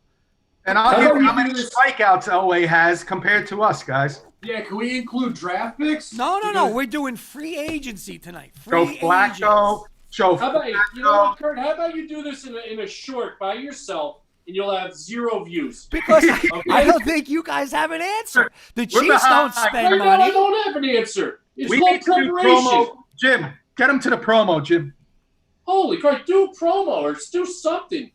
Speaker 4: And I'll give you how many strikeouts Elway has compared to us, guys.
Speaker 9: Yeah, can we include draft picks?
Speaker 3: No. We're doing free agency tonight.
Speaker 4: Joe Flacco.
Speaker 9: How about you know what, Kurt? How about you do this in a short by yourself? And you'll have 0 views.
Speaker 3: Because I don't think you guys have an answer. The Chiefs don't spend money.
Speaker 9: I don't have an answer. It's called preparation.
Speaker 4: Jim, get him to the promo, Jim.
Speaker 9: Holy crap, do a promo or do something.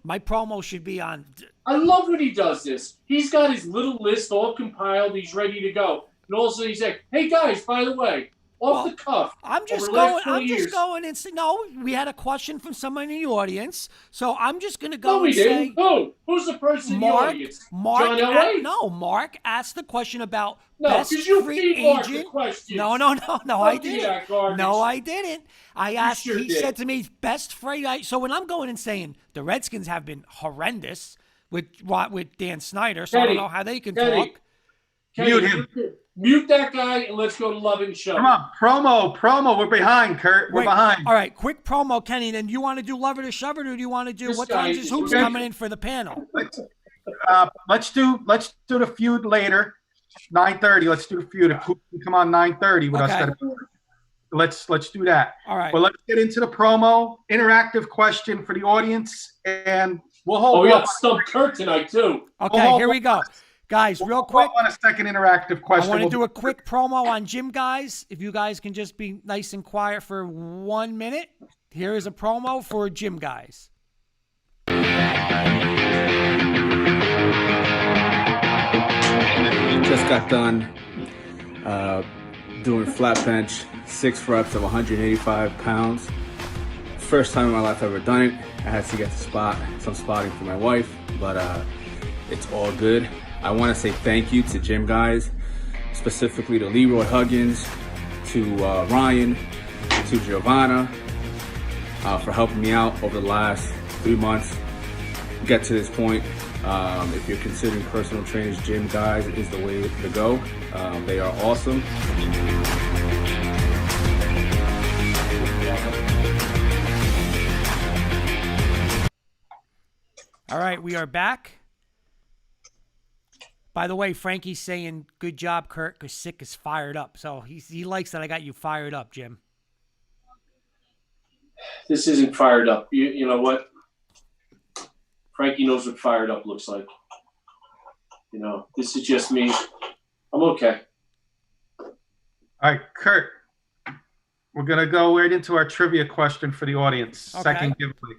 Speaker 3: My promo should be on.
Speaker 9: I love when he does this. He's got his little list all compiled. He's ready to go. And also he's like, hey, guys, by the way, off the cuff.
Speaker 3: I'm just going and say, no, we had a question from someone in the audience, so I'm just going to go and say.
Speaker 9: Who's the person in the audience?
Speaker 3: Mark,
Speaker 9: John Elway?
Speaker 3: No, Mark asked the question about
Speaker 9: best
Speaker 3: free agent. No, I didn't. No, I didn't. I asked, he said to me, best free agent. So when I'm going and saying the Redskins have been horrendous with Dan Snyder, so I don't know how they can talk.
Speaker 4: Mute him.
Speaker 9: Mute that guy and let's go to Love and Show.
Speaker 4: Come on, promo. We're behind, Kurt. We're behind.
Speaker 3: All right, quick promo, Kenny. Then you want to do Love It or Shove It, or do you want to do what time is Hoops coming in for the panel?
Speaker 4: Let's do the feud later. 9:30. Let's do the feud. If Hoops can come on 9:30 with us, let's do that.
Speaker 3: All right.
Speaker 4: But let's get into the promo. Interactive question for the audience, and we'll hold.
Speaker 9: We got Stump Kurt tonight too.
Speaker 3: Okay, here we go. Guys, real quick.
Speaker 4: On a second interactive question.
Speaker 3: I want to do a quick promo on Jim, guys. If you guys can just be nice and quiet for 1 minute. Here is a promo for Jim, guys.
Speaker 11: Just got done doing flat bench, 6 reps of 185 pounds. First time in my life I've ever done it. I had to get some spotting for my wife, but it's all good. I want to say thank you to Jim, guys, specifically to Leroy Huggins, to Ryan, to Giovanna, for helping me out over the last 3 months get to this point. If you're considering personal trainers, gym guys is the way to go. They are awesome.
Speaker 3: All right, we are back. By the way, Frankie's saying, good job, Kurt, because Sick is fired up. So he likes that I got you fired up, Jim.
Speaker 9: This isn't fired up. You know what? Frankie knows what fired up looks like. You know, this is just me. I'm okay.
Speaker 4: All right, Kurt. We're going to go right into our trivia question for the audience.
Speaker 3: Okay.
Speaker 4: Second giveaway.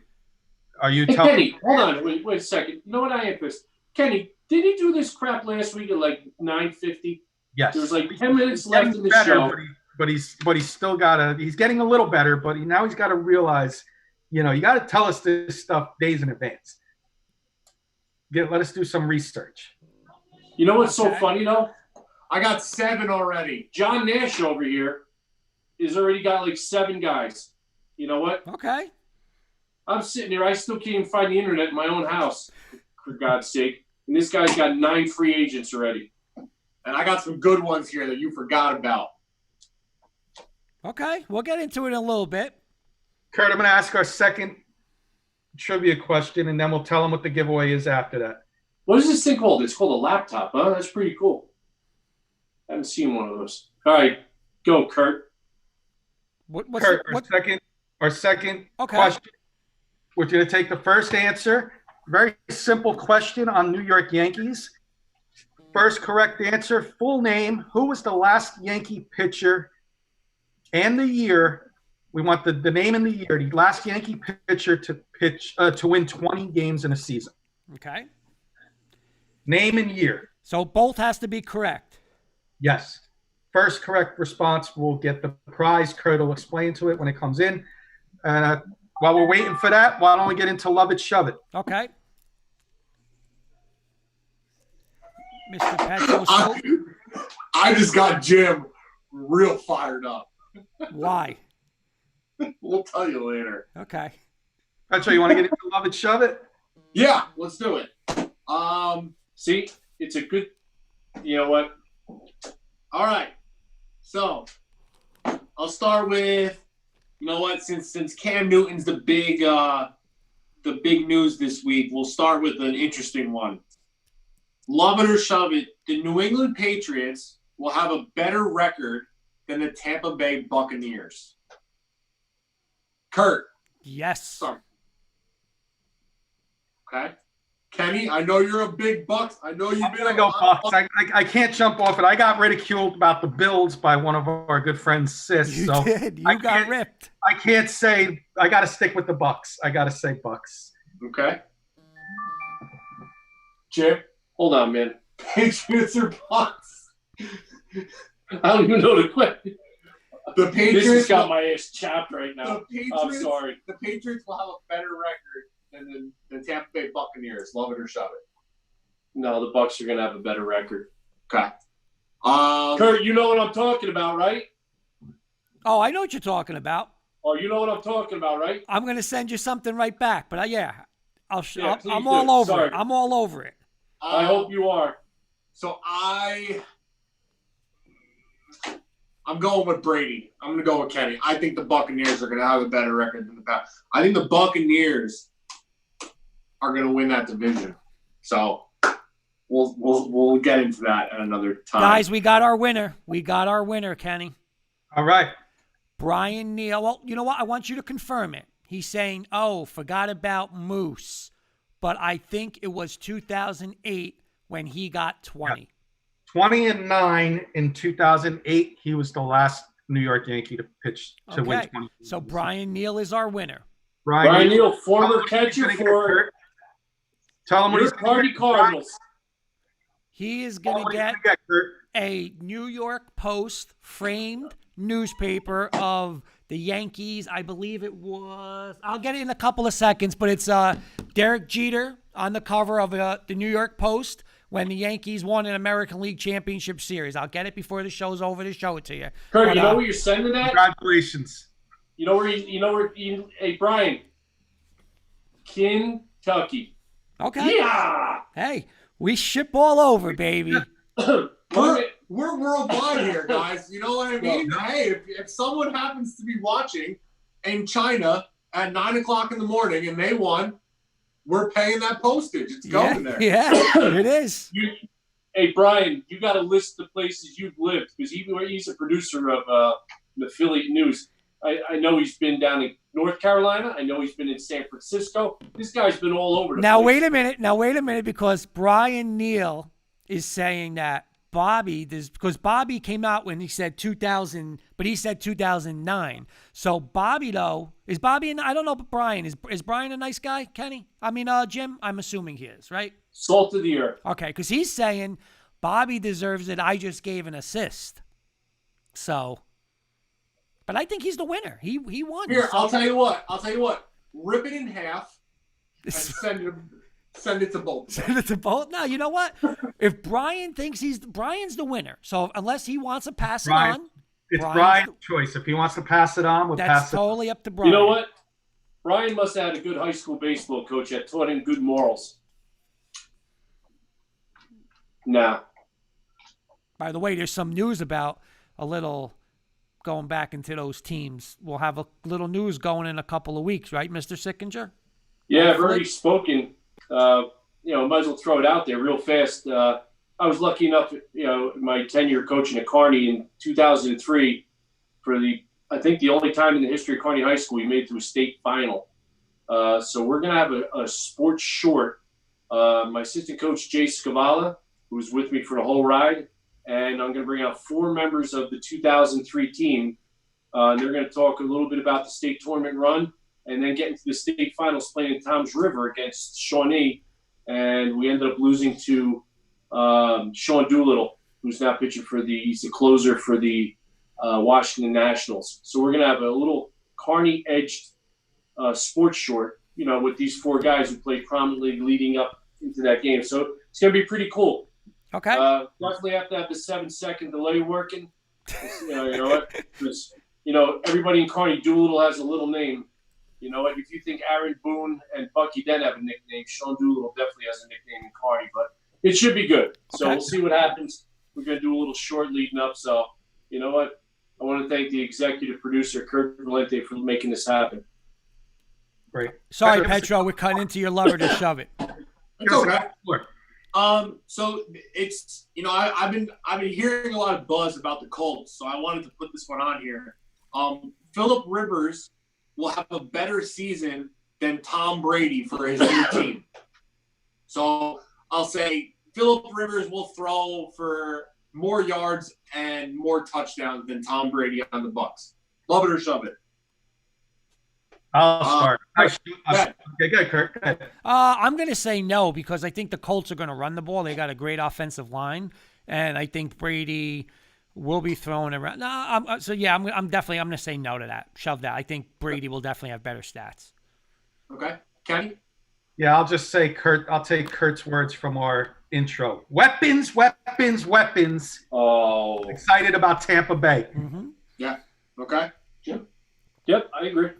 Speaker 4: Are you
Speaker 9: Hey,
Speaker 4: telling
Speaker 9: Kenny, hold on. Wait a second. You know what? I am pissed. Kenny, did he do this crap last week at like 9:50?
Speaker 4: Yes.
Speaker 9: There was like 10 minutes
Speaker 4: He's
Speaker 9: left
Speaker 4: getting
Speaker 9: in the
Speaker 4: better,
Speaker 9: show.
Speaker 4: but he's still he's getting a little better, but now he's got to realize, you got to tell us this stuff days in advance. Let us do some research.
Speaker 9: You know what's so funny though? I got 7 already. John Nash over here has already got like 7 guys. You know what?
Speaker 3: Okay.
Speaker 9: I'm sitting here. I still can't even find the internet in my own house, for God's sake. And this guy's got 9 free agents already.
Speaker 8: And I got some good ones here that you forgot about.
Speaker 3: Okay, we'll get into it in a little bit.
Speaker 4: Kurt, I'm going to ask our second trivia question, and then we'll tell them what the giveaway is after that.
Speaker 9: What is this thing called? It's called a laptop, huh? That's pretty cool. I haven't seen one of those. All right, go, Kurt.
Speaker 4: Kurt, our second question. We're going to take the first answer. Very simple question on New York Yankees. First correct answer, full name. Who was the last Yankee pitcher and the year? We want the name and the year. The last Yankee pitcher to win 20 games in a season.
Speaker 3: Okay.
Speaker 4: Name and year.
Speaker 3: So both has to be correct.
Speaker 4: Yes. First correct response will get the prize. Kurt will explain to it when it comes in. While we're waiting for that, why don't we get into Love It, Shove It?
Speaker 3: Okay. Mr. Petro.
Speaker 8: I just got Jim real fired up.
Speaker 3: Why?
Speaker 8: We'll tell you later.
Speaker 3: Okay.
Speaker 4: Petro, you want to get into Love It, Shove It?
Speaker 8: Yeah, let's do it.
Speaker 9: See, it's a good. You know what?
Speaker 8: All right. So I'll start with. You know what? Since Cam Newton's the big news this week, we'll start with an interesting one. Love it or shove it, the New England Patriots will have a better record than the Tampa Bay Buccaneers. Kurt.
Speaker 3: Yes.
Speaker 8: Sorry. Okay. Kenny, I know you're a big Bucks. I know you've been.
Speaker 4: I'm gonna go Bucks. I can't jump off it. I got ridiculed about the Bills by one of our good friends, Sis.
Speaker 3: You did. You got ripped.
Speaker 4: I can't say. I got to stick with the Bucks. I got to say Bucks.
Speaker 8: Okay. Jim,
Speaker 9: hold on, man.
Speaker 8: Patriots or Bucks?
Speaker 9: I don't even know the question.
Speaker 8: The Patriots.
Speaker 9: This has got my ass chapped right now. I'm sorry.
Speaker 8: The Patriots will have a better record than the Tampa Bay Buccaneers. Love it or shove it.
Speaker 9: No, the Bucks are going to have a better record.
Speaker 8: Okay.
Speaker 9: Kurt, you know what I'm talking about, right?
Speaker 3: Oh, I know what you're talking about.
Speaker 9: Oh, you know what I'm talking about, right?
Speaker 3: I'm going to send you something right back. But I'm
Speaker 9: do.
Speaker 3: all over it. I'm all over it.
Speaker 9: I hope you are.
Speaker 8: So I'm going with Brady. I'm going to go with Kenny. I think the Buccaneers are going to have a better record than the Pats. I think the Buccaneers are going to win that division. So we'll get into that at another time.
Speaker 3: Guys, we got our winner. We got our winner, Kenny.
Speaker 4: All right.
Speaker 3: Brian Neal. Well, you know what? I want you to confirm it. He's saying, forgot about Moose. But I think it was 2008 when he got 20.
Speaker 4: Yeah. 20-9 in 2008. He was the last New York Yankee to pitch to win 20.
Speaker 3: So Brian Neal is our winner.
Speaker 9: Brian Neal, former catcher for
Speaker 4: Tell him what he's
Speaker 9: Party Cardinals.
Speaker 3: He is going to get a New York Post framed newspaper of the Yankees. I believe it was. I'll get it in a couple of seconds, but it's Derek Jeter on the cover of the New York Post when the Yankees won an American League Championship Series. I'll get it before the show's over to show it to you.
Speaker 9: Kurt, you know where you're sending that?
Speaker 4: Congratulations.
Speaker 9: Hey, Brian. Kentucky.
Speaker 3: Okay.
Speaker 9: Yeah.
Speaker 3: Hey, we ship all over, baby.
Speaker 8: We're worldwide here, guys. You know what I mean? Hey, if someone happens to be watching in China at 9 o'clock in the morning and they won, we're paying that postage. It's going there.
Speaker 3: Yeah, it is.
Speaker 9: Hey, Brian, you got to list the places you've lived because he's a producer of the Affiliate News. I know he's been down in North Carolina. I know he's been in San Francisco. This guy's been all over the place.
Speaker 3: Wait a minute, because Brian Neal is saying that because Bobby came out when he said 2000, but he said 2009. So Bobby, though, is Bobby, I don't know, but Brian, is Brian a nice guy, Kenny? I mean, Jim, I'm assuming he is, right?
Speaker 9: Salt of the earth.
Speaker 3: Okay, because he's saying Bobby deserves it. I just gave an assist. So, but I think he's the winner. He won.
Speaker 8: Here, I'll tell you what. Rip it in half and send it to both.
Speaker 3: Send it to both? No, you know what? If Brian thinks Brian's the winner. So unless he wants to pass it on.
Speaker 4: It's Brian's choice. If he wants to pass it on,
Speaker 3: that's totally up to Brian.
Speaker 9: You know what? Brian must have had a good high school baseball coach that taught him good morals. Nah.
Speaker 3: By the way, there's some news about a little going back into those teams. We'll have a little news going in a couple of weeks, right, Mr. Sickinger?
Speaker 9: Yeah, I've already spoken. Might as well throw it out there real fast. I was lucky enough, my tenure coaching at Kearney in 2003 for I think the only time in the history of Kearney High School we made it to a state final. So we're going to have a sports short. My assistant coach, Jay Scavala, who was with me for the whole ride, and I'm going to bring out 4 members of the 2003 team. They're going to talk a little bit about the state tournament run and then get into the state finals playing in Toms River against Shawnee. And we ended up losing to Sean Doolittle, who's now pitching he's the closer for the Washington Nationals. So we're going to have a little Kearney-edged sports short, with these 4 guys who played prominently leading up into that game. So it's going to be pretty cool.
Speaker 3: Okay.
Speaker 9: Definitely have to have the 7-second delay working. You know what? Because, everybody in Kearney, Doolittle has a little name. You know what? If you think Aaron Boone and Bucky Dent have a nickname, Sean Doolittle definitely has a nickname in Kearney. But it should be good. So we'll see what happens. We're going to do a little short leading up. So, you know what? I want to thank the executive producer, Kurt Valente, for making this happen.
Speaker 4: Great.
Speaker 3: Sorry, Petro, we're cutting into your lover to shove it.
Speaker 8: It's okay. So it's I've been hearing a lot of buzz about the Colts, so I wanted to put this one on here. Phillip Rivers will have a better season than Tom Brady for his new team. So I'll say Phillip Rivers will throw for more yards and more touchdowns than Tom Brady on the Bucs. Love it or shove it.
Speaker 4: I'll start. Okay, good, Kurt. Go ahead.
Speaker 3: I'm going to say no because I think the Colts are going to run the ball. They got a great offensive line, and I think Brady will be throwing around. No, I'm going to say no to that. Shove that. I think Brady will definitely have better stats.
Speaker 8: Okay, Kenny.
Speaker 4: Yeah, I'll just say Kurt. I'll take Kurt's words from our intro. Weapons, weapons, weapons.
Speaker 9: Oh,
Speaker 4: excited about Tampa Bay.
Speaker 3: Mm-hmm.
Speaker 8: Yeah. Okay.
Speaker 9: Jim. Yep, I agree.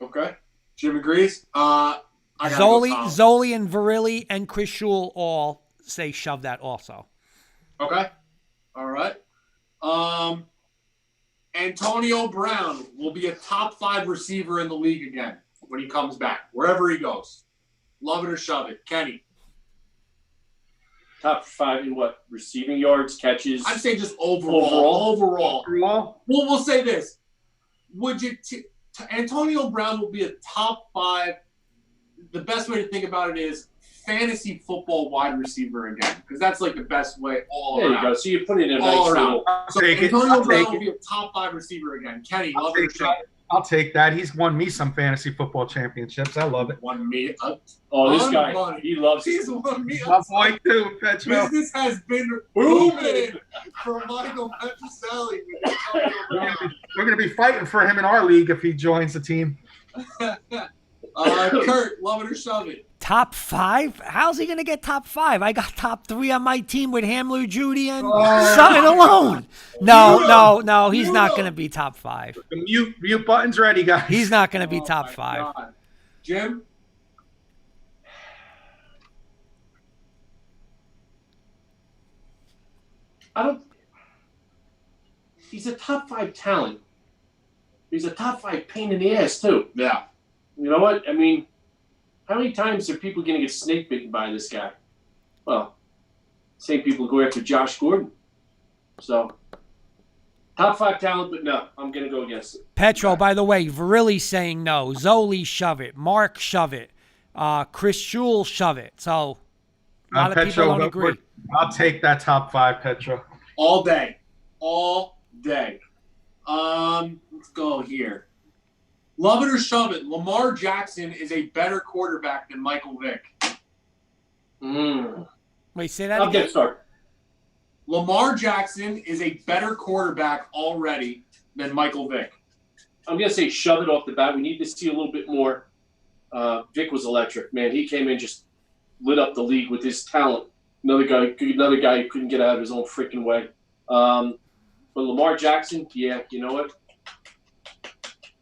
Speaker 8: Okay. Jim agrees.
Speaker 3: Zoli and Virilli and Chris Shule all say shove that also.
Speaker 8: Okay. All right. Antonio Brown will be a top 5 receiver in the league again when he comes back, wherever he goes. Love it or shove it. Kenny.
Speaker 9: Top 5 in what? Receiving yards, catches?
Speaker 8: I'd say just overall. Well, we'll say this. Would you Antonio Brown will be a top 5. The best way to think about it is fantasy football wide receiver again, because that's like the best way all around.
Speaker 9: There you go. So you put it in a
Speaker 8: all
Speaker 9: nice
Speaker 8: around.
Speaker 9: little.
Speaker 8: So Antonio Brown will be a top 5 receiver again. Kenny, love it or shove it.
Speaker 4: I'll take that. He's won me some fantasy football championships. I love it.
Speaker 8: Won me.
Speaker 9: This guy, he loves it.
Speaker 8: He's won me.
Speaker 4: My boy too, Petro.
Speaker 8: Business has been booming for Michael Petroselli.
Speaker 4: We're going to be fighting for him in our league if he joins the team.
Speaker 8: Kurt, love it or shove it.
Speaker 3: Top 5? How's he going to get top 5? I got top 3 on my team with Hamler, Judy, and Sutton alone. No. He's not going to be top 5.
Speaker 4: The mute button's ready, guys.
Speaker 3: He's not going to be top 5.
Speaker 8: God. Jim?
Speaker 9: He's a top 5 talent. He's a top 5 pain in the ass too.
Speaker 8: Yeah.
Speaker 9: You know what? I mean, how many times are people going to get snake bitten by this guy? Well, same people go after Josh Gordon. So, top 5 talent, but no, I'm going to go against it.
Speaker 3: Petro, by the way, Virilli's saying no. Zoli, shove it. Mark, shove it. Chris Schul, shove it. So, a lot of people don't agree.
Speaker 4: I'll take that top 5, Petro.
Speaker 8: All day. All day. Let's go here. Love it or shove it. Lamar Jackson is a better quarterback than Michael Vick.
Speaker 3: Wait, say that
Speaker 9: I'll
Speaker 3: again.
Speaker 9: get started.
Speaker 8: Lamar Jackson is a better quarterback already than Michael Vick.
Speaker 9: I'm going to say shove it off the bat. We need to see a little bit more. Vic was electric, man. He came in, just lit up the league with his talent. Another guy who couldn't get out of his own freaking way. But Lamar Jackson, yeah, you know what?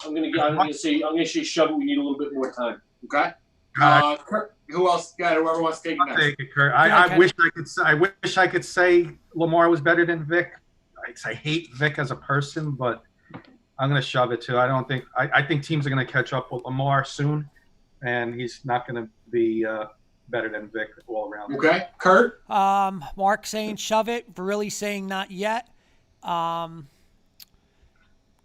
Speaker 9: I'm gonna say shove it. We need a little bit more time.
Speaker 8: Okay. Kurt, who else? Yeah, whoever wants to take it
Speaker 4: I'll
Speaker 8: next.
Speaker 4: take it, Kurt. I wish I could say Lamar was better than Vic. I hate Vic as a person, but I'm going to shove it too. I think teams are going to catch up with Lamar soon, and he's not going to be better than Vic all around.
Speaker 8: Okay, Kurt.
Speaker 3: Mark saying shove it. Virilli saying not yet.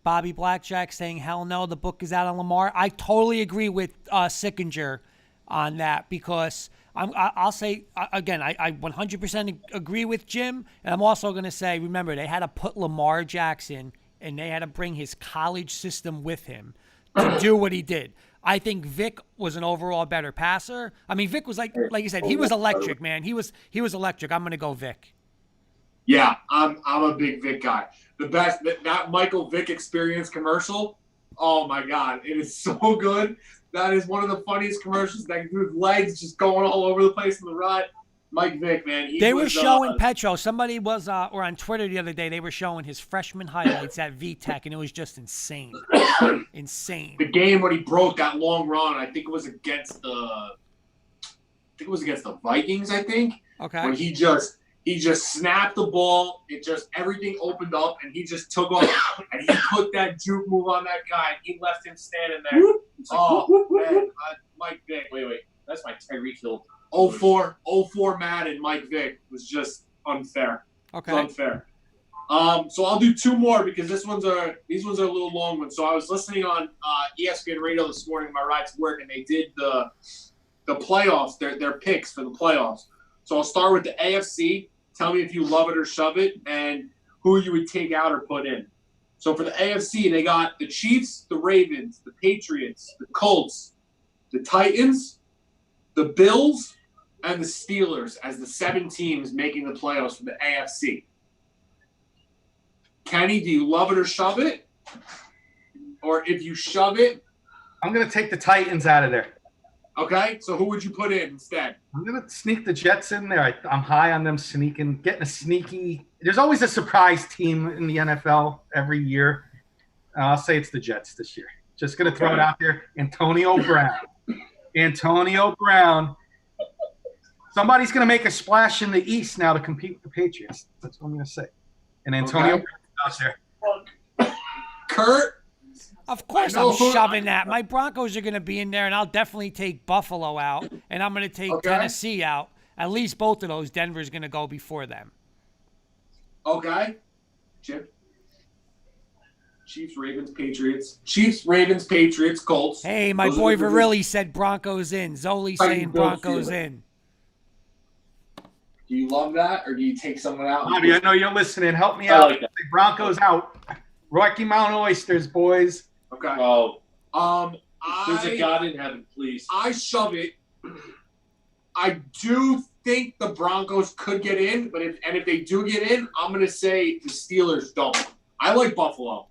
Speaker 3: Bobby Blackjack saying hell no. The book is out on Lamar. I totally agree with Sickinger on that because I'll say again. I 100% agree with Jim, and I'm also going to say remember they had to put Lamar Jackson and they had to bring his college system with him to do what he did. I think Vic was an overall better passer. I mean, Vic was like you said, he was electric, man. He was electric. I'm going to go Vic.
Speaker 8: Yeah, I'm a big Vic guy. The best that Michael Vick experience commercial. Oh my God, it is so good. That is one of the funniest commercials. That dude's legs just going all over the place in the ride. Mike Vick, man.
Speaker 3: They were showing Petro. Somebody was or on Twitter the other day. They were showing his freshman highlights at VTech, and it was just insane. Insane.
Speaker 8: The game when he broke that long run, I think it was against the Vikings. I think.
Speaker 3: Okay.
Speaker 8: When he just snapped the ball, everything opened up, and he just took off, and he put that juke move on that guy, and he left him standing there. Man, Mike Vick.
Speaker 9: Wait, that's my Tyreek Hill.
Speaker 8: 04 Madden, Mike Vick was just unfair.
Speaker 3: Okay.
Speaker 8: It's unfair. So I'll do 2 more because these ones are a little long ones. So I was listening on ESPN Radio this morning on my ride to work, and they did the playoffs, their picks for the playoffs. So I'll start with the AFC. Tell me if you love it or shove it, and who you would take out or put in. So for the AFC, they got the Chiefs, the Ravens, the Patriots, the Colts, the Titans, the Bills, and the Steelers as the 7 teams making the playoffs for the AFC. Kenny, do you love it or shove it? Or if you shove it?
Speaker 4: I'm going to take the Titans out of there.
Speaker 8: Okay, so who would you put in instead?
Speaker 4: I'm going to sneak the Jets in there. I'm high on them getting a sneaky. There's always a surprise team in the NFL every year. I'll say it's the Jets this year. Just going to throw it out there. Antonio Brown. Somebody's going to make a splash in the East now to compete with the Patriots. That's what I'm going to say. And Antonio Brown's out there.
Speaker 8: Kurt?
Speaker 3: Of course I'm shoving that. My Broncos are going to be in there, and I'll definitely take Buffalo out, and I'm going to take Tennessee out. At least both of those. Denver's going to go before them.
Speaker 8: Okay. Chip? Chiefs, Ravens, Patriots, Colts.
Speaker 3: Hey, my boy Virilli said Broncos in. Zoli saying Broncos in.
Speaker 8: Do you love that, or do you take someone out?
Speaker 4: Bobby, I know you're listening. Help me out. Like Broncos out. Rocky Mountain Oysters, boys.
Speaker 8: Okay.
Speaker 9: Oh. There's a God in heaven, please.
Speaker 8: I shove it. I do think the Broncos could get in, but if they do get in, I'm going to say the Steelers don't. I like Buffalo.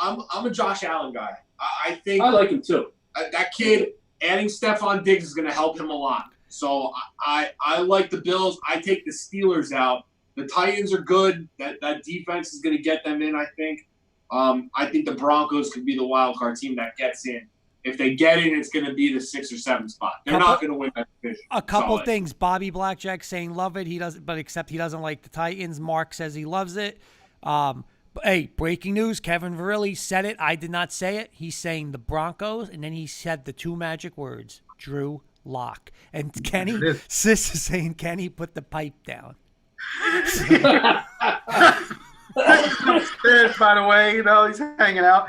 Speaker 8: I'm a Josh Allen guy. I think
Speaker 9: I like him too.
Speaker 8: That kid, adding Stephon Diggs is going to help him a lot. So I like the Bills. I take the Steelers out. The Titans are good. That defense is going to get them in, I think. I think the Broncos could be the wild card team that gets in. If they get in, it's going to be the 6 or 7 spot. They're not going to win that division.
Speaker 3: A couple things. Bobby Blackjack saying love it. He doesn't, but except he doesn't like the Titans. Mark says he loves it. Hey, breaking news. Kevin Verrilli said it. I did not say it. He's saying the Broncos, and then he said the 2 magic words, Drew Lock. And Kenny, Sis is saying, Kenny, put the pipe down.
Speaker 4: By the way, he's hanging out.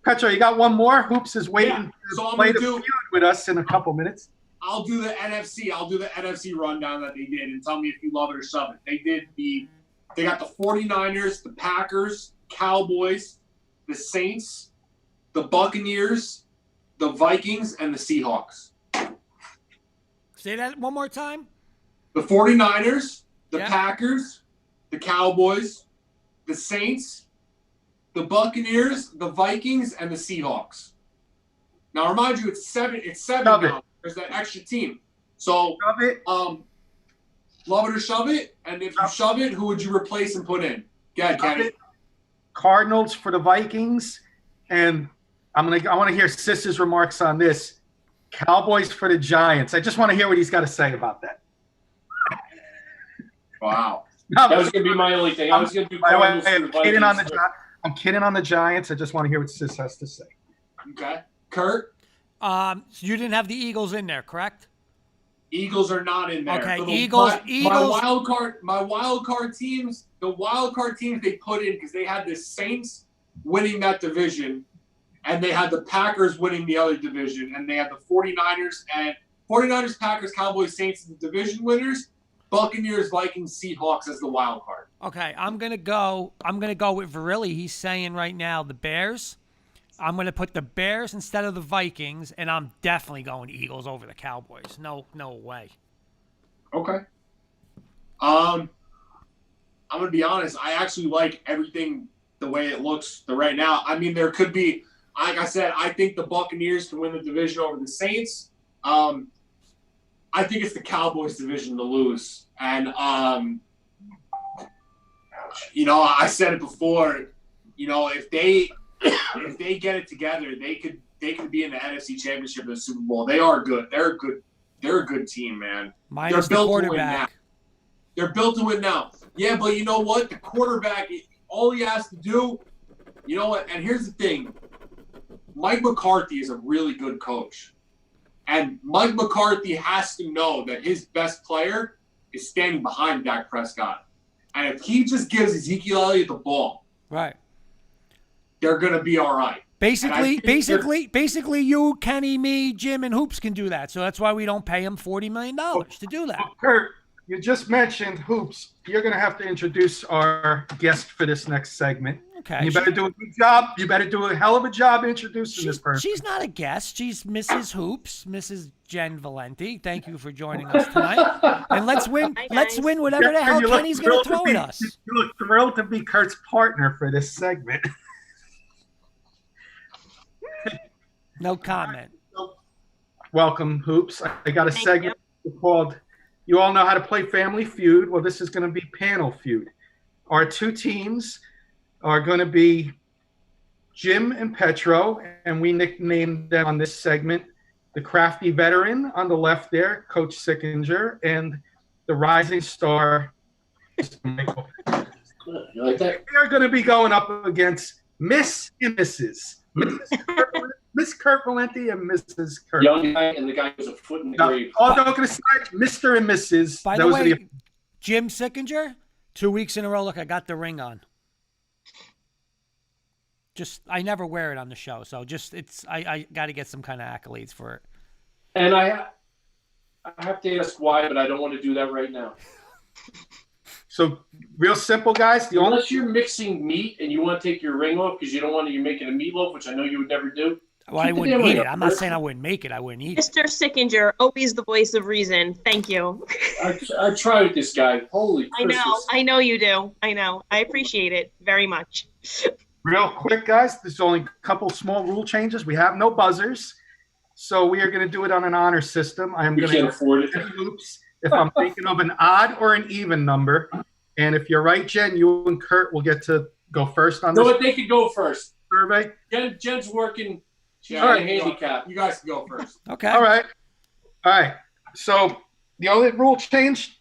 Speaker 4: Petro, you got one more? Hoops is waiting to play the feud with us in a couple minutes.
Speaker 8: I'll do the NFC. I'll do the NFC rundown that they did, and tell me if you love it or shove it. They got the 49ers, the Packers, Cowboys, the Saints, the Buccaneers, the Vikings, and the Seahawks.
Speaker 3: Say that one more time.
Speaker 8: The 49ers, the Packers, the Cowboys, the Saints, the Buccaneers, the Vikings, and the Seahawks. Now, remind you, it's seven now. There's that extra team. So, love it or shove it. And if you shove it, who would you replace and put in? Go ahead, Kenny.
Speaker 4: Cardinals for the Vikings, and I want to hear Sis's remarks on this. Cowboys for the Giants. I just want to hear what he's got to say about that.
Speaker 9: Wow. That was going to be my only thing. I was going to do Cardinals for the Vikings.
Speaker 4: I'm kidding on the Giants. I just want to hear what Sis has to say.
Speaker 8: Okay. Kurt?
Speaker 3: So you didn't have the Eagles in there, correct?
Speaker 8: Eagles are not in there.
Speaker 3: Okay,
Speaker 8: Eagles. My wild card teams, the wild card teams they put in because they had the Saints winning that division, and they had the Packers winning the other division, and they had the 49ers, Packers, Cowboys, Saints as the division winners, Buccaneers, Vikings, Seahawks as the wild card.
Speaker 3: Okay, I'm gonna go with Verrilli. He's saying right now the Bears. I'm going to put the Bears instead of the Vikings, and I'm definitely going Eagles over the Cowboys. No way.
Speaker 8: Okay. I'm going to be honest. I actually like everything the way it looks right now. I mean, there could be, like I said, I think the Buccaneers can win the division over the Saints. I think it's the Cowboys division to lose. And, I said it before, if they get it together, they could be in the NFC Championship or the Super Bowl. They are good. They're a good team, man.
Speaker 3: Minus the quarterback.
Speaker 8: They're built to win now. Yeah, but you know what? The quarterback, all he has to do, you know what? And here's the thing. Mike McCarthy is a really good coach. And Mike McCarthy has to know that his best player is standing behind Dak Prescott. And if he just gives Ezekiel Elliott the ball,
Speaker 3: right,
Speaker 8: they're going to be all right.
Speaker 3: Basically, you, Kenny, me, Jim, and Hoops can do that. So that's why we don't pay him $40 million to do that.
Speaker 4: Kurt, you just mentioned Hoops. You're going to have to introduce our guest for this next segment.
Speaker 3: Okay.
Speaker 4: And you better do a good job. You better do a hell of a job introducing this person.
Speaker 3: She's not a guest. She's Mrs. Hoops, Mrs. Jen Valenti. Thank you for joining us tonight. And let's win. Let's win whatever the hell Kenny's going to throw at us.
Speaker 4: You look thrilled to be Kurt's partner for this segment.
Speaker 3: No comment.
Speaker 4: Welcome, Hoops. I got a segment called You All Know How to Play Family Feud. Well, this is going to be Panel Feud. Our 2 teams are going to be Jim and Petro, and we nicknamed them on this segment the crafty veteran on the left there, Coach Sickinger, and the rising star, Mr. Michael.
Speaker 9: You like that?
Speaker 4: They're going to be going up against Miss and Mrs. Miss Kurt Valenti and Mrs. Kurt.
Speaker 9: Young guy and the guy who's a foot in the grave.
Speaker 4: All joking aside, Mr. and Mrs.
Speaker 3: By the way, Jim Sickinger, 2 weeks in a row. Look, I got the ring on. I never wear it on the show, so I got to get some kind of accolades for it.
Speaker 9: And I have to ask why, but I don't want to do that right now.
Speaker 4: So, real simple, guys.
Speaker 9: Unless you're mixing meat and you want to take your ring off because you don't want to, you're making a meatloaf, which I know you would never do.
Speaker 3: Well, I wouldn't eat it. I'm not saying I wouldn't make it. I wouldn't eat it.
Speaker 1: Mr. Sickinger, always the voice of reason. Thank you.
Speaker 9: I try with this guy. Holy Christmas.
Speaker 1: I know you do. I know. I appreciate it very much.
Speaker 4: Real quick, guys. There's only a couple small rule changes. We have no buzzers, so we are going to do it on an honor system. I am going to
Speaker 9: afford it.
Speaker 4: Oops. If I'm thinking of an odd or an even number. And if you're right, Jen, you and Kurt will get to go first on this.
Speaker 9: No, they could go first.
Speaker 4: Survey.
Speaker 9: Jen's working
Speaker 8: Yeah,
Speaker 4: All right.
Speaker 8: handicap. You guys can go first.
Speaker 3: Okay.
Speaker 4: All right. So the only rule change,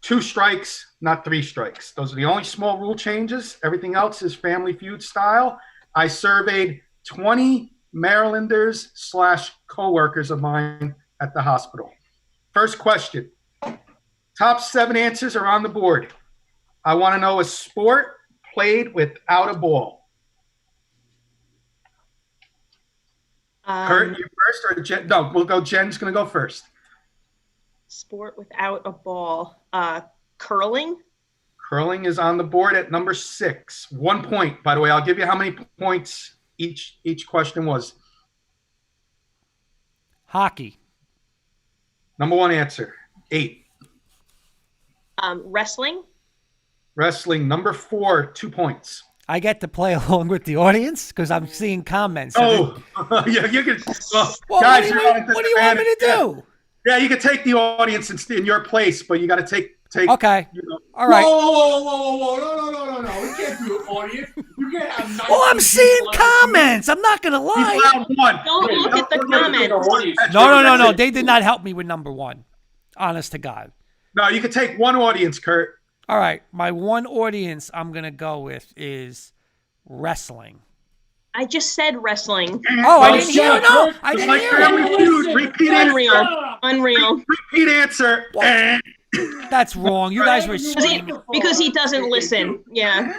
Speaker 4: 2 strikes, not 3 strikes. Those are the only small rule changes. Everything else is Family Feud style. I surveyed 20 Marylanders / coworkers of mine at the hospital. First question. Top 7 answers are on the board. I want to know a sport played without a ball. Kurt, you first or Jen? No, we'll go. Jen's going to go first.
Speaker 1: Sport without a ball. Curling.
Speaker 4: Curling is on the board at number 6. 1 point, by the way. I'll give you how many points each question was.
Speaker 3: Hockey.
Speaker 4: Number 1 answer, 8.
Speaker 1: Wrestling.
Speaker 4: Wrestling, number 4, 2 points.
Speaker 3: I get to play along with the audience because I'm seeing comments.
Speaker 4: Oh, yeah, you can.
Speaker 3: Well,
Speaker 4: guys,
Speaker 3: what do you want me to do?
Speaker 4: Yeah, you can take the audience in your place, but you got to take.
Speaker 3: Okay.
Speaker 4: You know.
Speaker 3: All right.
Speaker 8: Whoa. No. We can't do an audience. You can't have
Speaker 3: Well, I'm seeing comments. I'm not going to lie.
Speaker 4: He's allowed 1.
Speaker 1: Don't look at the comments.
Speaker 3: No. They did not help me with number 1. Honest to God.
Speaker 4: No, you can take 1 audience, Kurt.
Speaker 3: All right. My 1 audience I'm going to go with is wrestling.
Speaker 1: I just said wrestling.
Speaker 3: Oh, I didn't hear it. No, I didn't hear it.
Speaker 4: Repeat
Speaker 1: Unreal.
Speaker 4: Repeat answer.
Speaker 3: That's wrong. You guys were screaming.
Speaker 1: Because he doesn't listen. Yeah.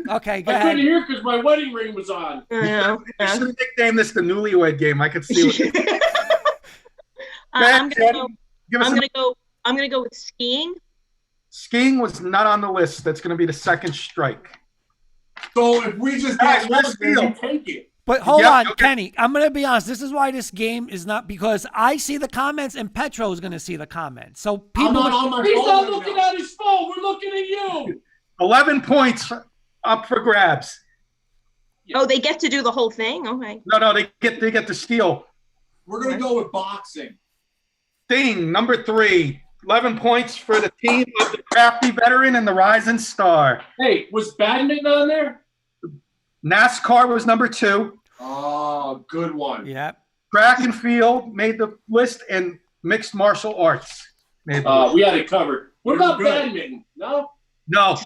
Speaker 3: Okay, go
Speaker 8: I
Speaker 3: ahead.
Speaker 8: couldn't hear because my wedding ring was on.
Speaker 4: You should have nicknamed this the Newlywed Game. I could see it.
Speaker 1: I'm gonna go with skiing.
Speaker 4: Skiing was not on the list. That's going to be the 2nd strike.
Speaker 8: So if we just get one, then we take it.
Speaker 3: But hold on, Kenny. I'm going to be honest. This is why this game is not, because I see the comments and Petro is going to see the comments. So people.
Speaker 8: He's not looking at his phone. We're looking at you.
Speaker 4: 11 points up for grabs.
Speaker 1: Oh, they get to do the whole thing? Okay.
Speaker 4: No, they get to steal.
Speaker 8: We're going to go with boxing.
Speaker 4: Ding, number 3. 11 points for the team of the crafty veteran and the rising star.
Speaker 8: Hey, was badminton on there?
Speaker 4: NASCAR was number 2.
Speaker 8: Oh, good one.
Speaker 3: Yeah.
Speaker 4: Track and field made the list, and mixed martial arts made the list.
Speaker 8: We had it covered. What about badminton? No?
Speaker 4: No.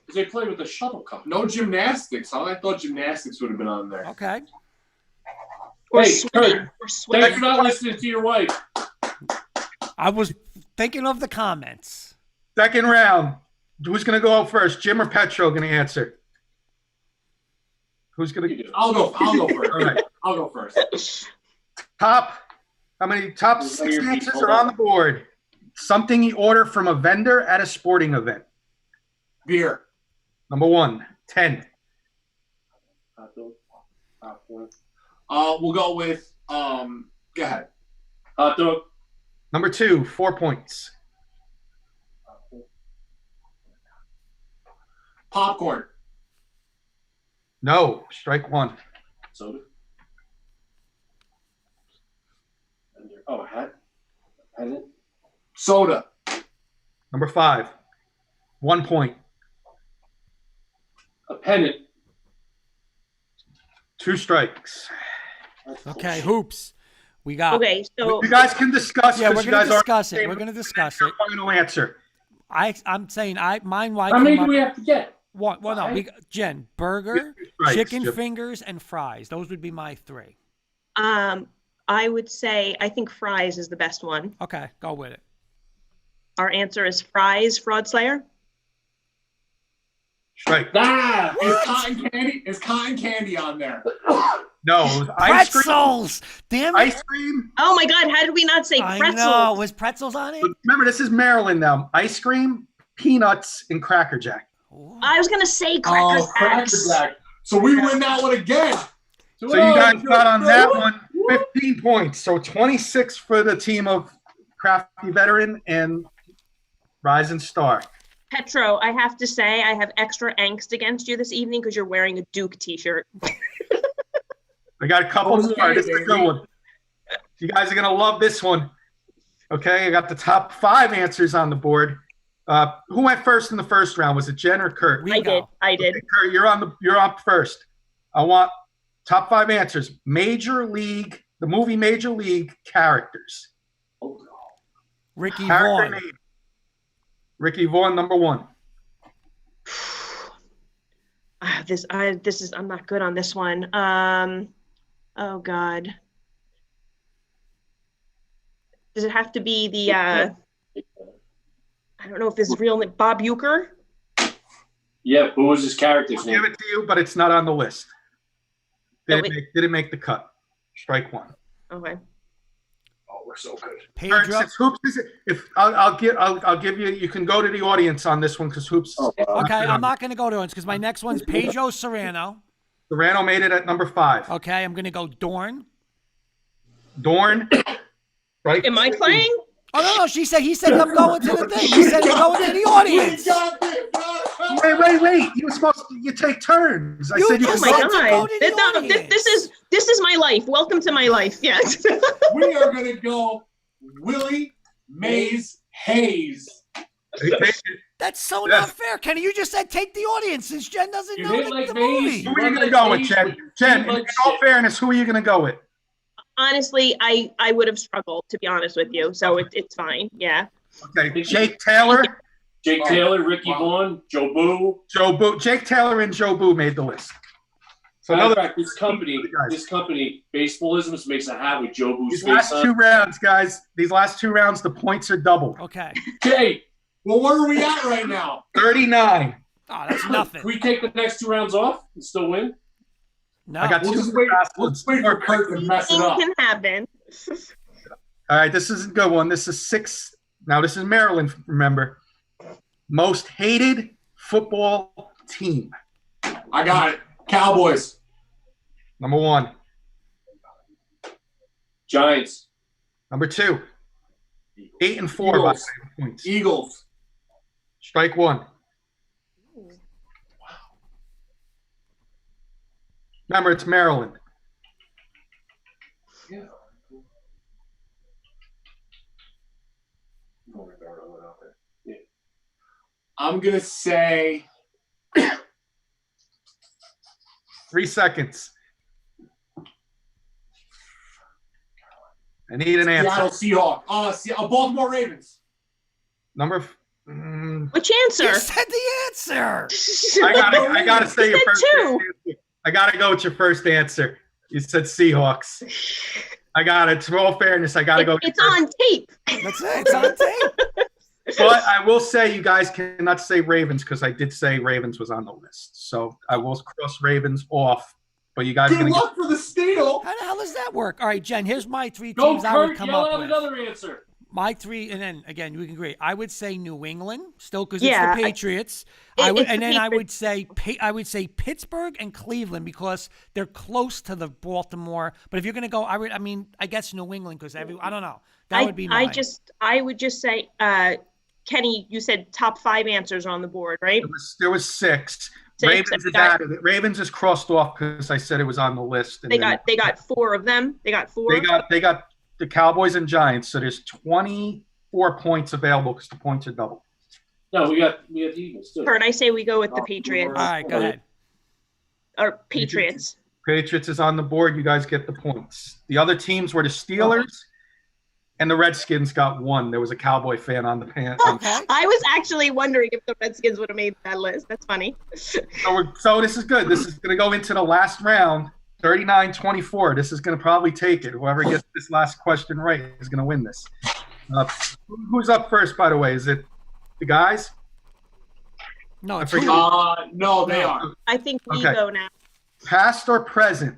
Speaker 8: Because they play with the shuttlecock. No gymnastics, huh? I thought gymnastics would have been on there.
Speaker 3: Okay.
Speaker 1: Or
Speaker 8: hey,
Speaker 1: swimming.
Speaker 8: Kurt, thanks for not listening to your wife.
Speaker 3: I was thinking of the comments.
Speaker 4: 2nd round. Who's going to go first? Jim or Petro going to answer? Who's going to?
Speaker 8: I'll go first.
Speaker 4: All right.
Speaker 8: I'll go first.
Speaker 4: Top 6 answers are on the board. Something you order from a vendor at a sporting event.
Speaker 8: Beer.
Speaker 4: Number 1, 10.
Speaker 8: We'll go with go ahead.
Speaker 9: Hot dog.
Speaker 4: Number 2, 4 points.
Speaker 8: Popcorn.
Speaker 4: No, strike 1.
Speaker 9: Soda. Oh, a hat. Pennant.
Speaker 8: Soda.
Speaker 4: Number 5, 1 point.
Speaker 9: A pennant.
Speaker 4: 2 strikes.
Speaker 3: Okay, hoops. We got.
Speaker 1: Okay, so
Speaker 4: you guys can discuss.
Speaker 3: Yeah, we're
Speaker 4: you
Speaker 3: going
Speaker 4: guys
Speaker 3: to discuss it. We're going to discuss it.
Speaker 4: Final answer.
Speaker 3: I'm saying mine. Why?
Speaker 9: How many do we have to get?
Speaker 3: One. Well, no. Jen, burger, chicken fingers, and fries. Those would be my 3.
Speaker 1: I would say I think fries is the best one.
Speaker 3: Okay, go with it.
Speaker 1: Our answer is fries, Fraud Slayer.
Speaker 4: Strike.
Speaker 8: Is cotton candy on there?
Speaker 4: No, it was ice cream.
Speaker 3: Pretzels. Damn it.
Speaker 4: Ice cream.
Speaker 1: Oh my God! How did we not say pretzels?
Speaker 3: I know. Was pretzels on it?
Speaker 4: Remember, this is Maryland now. Ice cream, peanuts, and Cracker Jack.
Speaker 3: Ooh.
Speaker 1: I was gonna say Cracker
Speaker 8: Jack. So we win that one again.
Speaker 4: So you guys got on that one 15 points. So 26 for the team of Crafty Veteran and Rising Star.
Speaker 1: Petro, I have to say I have extra angst against you this evening because you're wearing a Duke t-shirt.
Speaker 4: I got a couple more. This is a good one. You guys are going to love this one. Okay, I got the top 5 answers on the board. Who went first in the first round? Was it Jen or Kurt?
Speaker 1: I did.
Speaker 4: Okay, Kurt, you're up first. I want Top 5 answers. The movie Major League characters.
Speaker 3: Ricky
Speaker 4: Character
Speaker 3: Vaughn.
Speaker 4: name. Ricky Vaughn, number 1.
Speaker 1: I'm not good on this one. Oh God. Does it have to be the I don't know if this is real name, Bob Euchre?
Speaker 9: Yeah, who was his character's
Speaker 4: I'll
Speaker 9: name?
Speaker 4: give it to you, but it's not on the list. Didn't make the cut. Strike 1.
Speaker 1: Okay.
Speaker 9: Oh, we're so good.
Speaker 3: Pedro.
Speaker 4: Since Hoops is if I'll give you. You can go to the audience on this one because Hoops.
Speaker 3: Okay, I'm not going to go to it because my next one's Pedro Serrano.
Speaker 4: Serrano made it at number 5.
Speaker 3: Okay, I'm going to go Dorn.
Speaker 4: Dorn. Right.
Speaker 1: Am I playing?
Speaker 3: Oh no, he said I'm going to the thing. He said I'm going to the audience.
Speaker 4: Wait! You were supposed to. You take turns. I said you.
Speaker 1: Oh my God! This is my life. Welcome to my life. Yes.
Speaker 8: We are gonna go Willie Mays Hayes.
Speaker 3: That's so not fair, Kenny. You just said take the audience since Jen doesn't know the movie.
Speaker 4: Who are you gonna go with, Jen? Jen, in all fairness, who are you gonna go with?
Speaker 1: Honestly, I would have struggled, to be honest with you. So it's fine. Yeah.
Speaker 4: Okay, Jake Taylor.
Speaker 9: Ricky Vaughn, Joe Boo.
Speaker 4: Jake Taylor and Joe Boo made the list. So
Speaker 9: Matter of fact, this company, Baseballisms makes a hat with Joe Boo's face on.
Speaker 4: 2 rounds, guys. These last 2 rounds, the points are doubled.
Speaker 3: Okay.
Speaker 8: Okay. Well, where are we at right now?
Speaker 4: 39.
Speaker 3: Oh, that's nothing.
Speaker 9: Can we take the next 2 rounds off and still win?
Speaker 3: No.
Speaker 4: I got
Speaker 8: We'll
Speaker 4: 2
Speaker 8: just wait for Kurt to mess it up.
Speaker 1: Can happen.
Speaker 4: All right, this is a good one. This is 6. Now, this is Maryland, remember. Most hated football team.
Speaker 8: I got it. Cowboys.
Speaker 4: Number 1.
Speaker 9: Giants.
Speaker 4: Number 2. 8 and 4 by 5 points.
Speaker 8: Eagles.
Speaker 4: Strike 1. Remember, it's Maryland.
Speaker 8: Yeah. I'm gonna say
Speaker 4: 3 seconds. I need an answer.
Speaker 8: Seattle Seahawks. Baltimore Ravens.
Speaker 1: Which answer?
Speaker 3: You said the answer.
Speaker 4: I gotta say your first
Speaker 1: two.
Speaker 4: answer. I gotta go with your first answer. You said Seahawks. I got it. To all fairness, I gotta go.
Speaker 1: It's on tape.
Speaker 3: That's it. It's on tape.
Speaker 4: But I will say you guys cannot say Ravens because I did say Ravens was on the list. So I will cross Ravens off. But you guys
Speaker 8: Good luck for the steal.
Speaker 3: How the hell does that work? All right, Jen, here's my 3
Speaker 9: Go,
Speaker 3: teams I would
Speaker 9: Kurt,
Speaker 3: come
Speaker 9: yell
Speaker 3: up
Speaker 9: out
Speaker 3: with.
Speaker 9: another answer.
Speaker 3: My 3, and then again, we can agree. I would say New England still because
Speaker 1: Yeah,
Speaker 3: it's the Patriots. I would say Pittsburgh and Cleveland because they're close to the Baltimore. But if you're gonna go, I guess New England because I don't know. That would be mine.
Speaker 1: I would just say, Kenny, you said top 5 answers on the board, right?
Speaker 4: There was 6.
Speaker 1: 6.
Speaker 4: Ravens is added. Ravens is crossed off because I said it was on the list. And
Speaker 1: They got 4 of them. They got 4.
Speaker 4: They got the Cowboys and Giants. So there's 24 points available because the points are double.
Speaker 9: No, we got the Eagles too.
Speaker 1: Kurt, I say we go with the Patriots.
Speaker 3: All right, go ahead.
Speaker 1: Or Patriots.
Speaker 4: Patriots is on the board. You guys get the points. The other teams were the Steelers and the Redskins got 1. There was a Cowboy fan on the pan.
Speaker 1: I was actually wondering if the Redskins would have made that list. That's funny.
Speaker 4: So this is good. This is going to go into the last round, 39-24. This is going to probably take it. Whoever gets this last question right is going to win this. Who's up first, by the way? Is it the guys?
Speaker 3: No, it's
Speaker 8: no, they are.
Speaker 1: I think we go now.
Speaker 4: Past or present,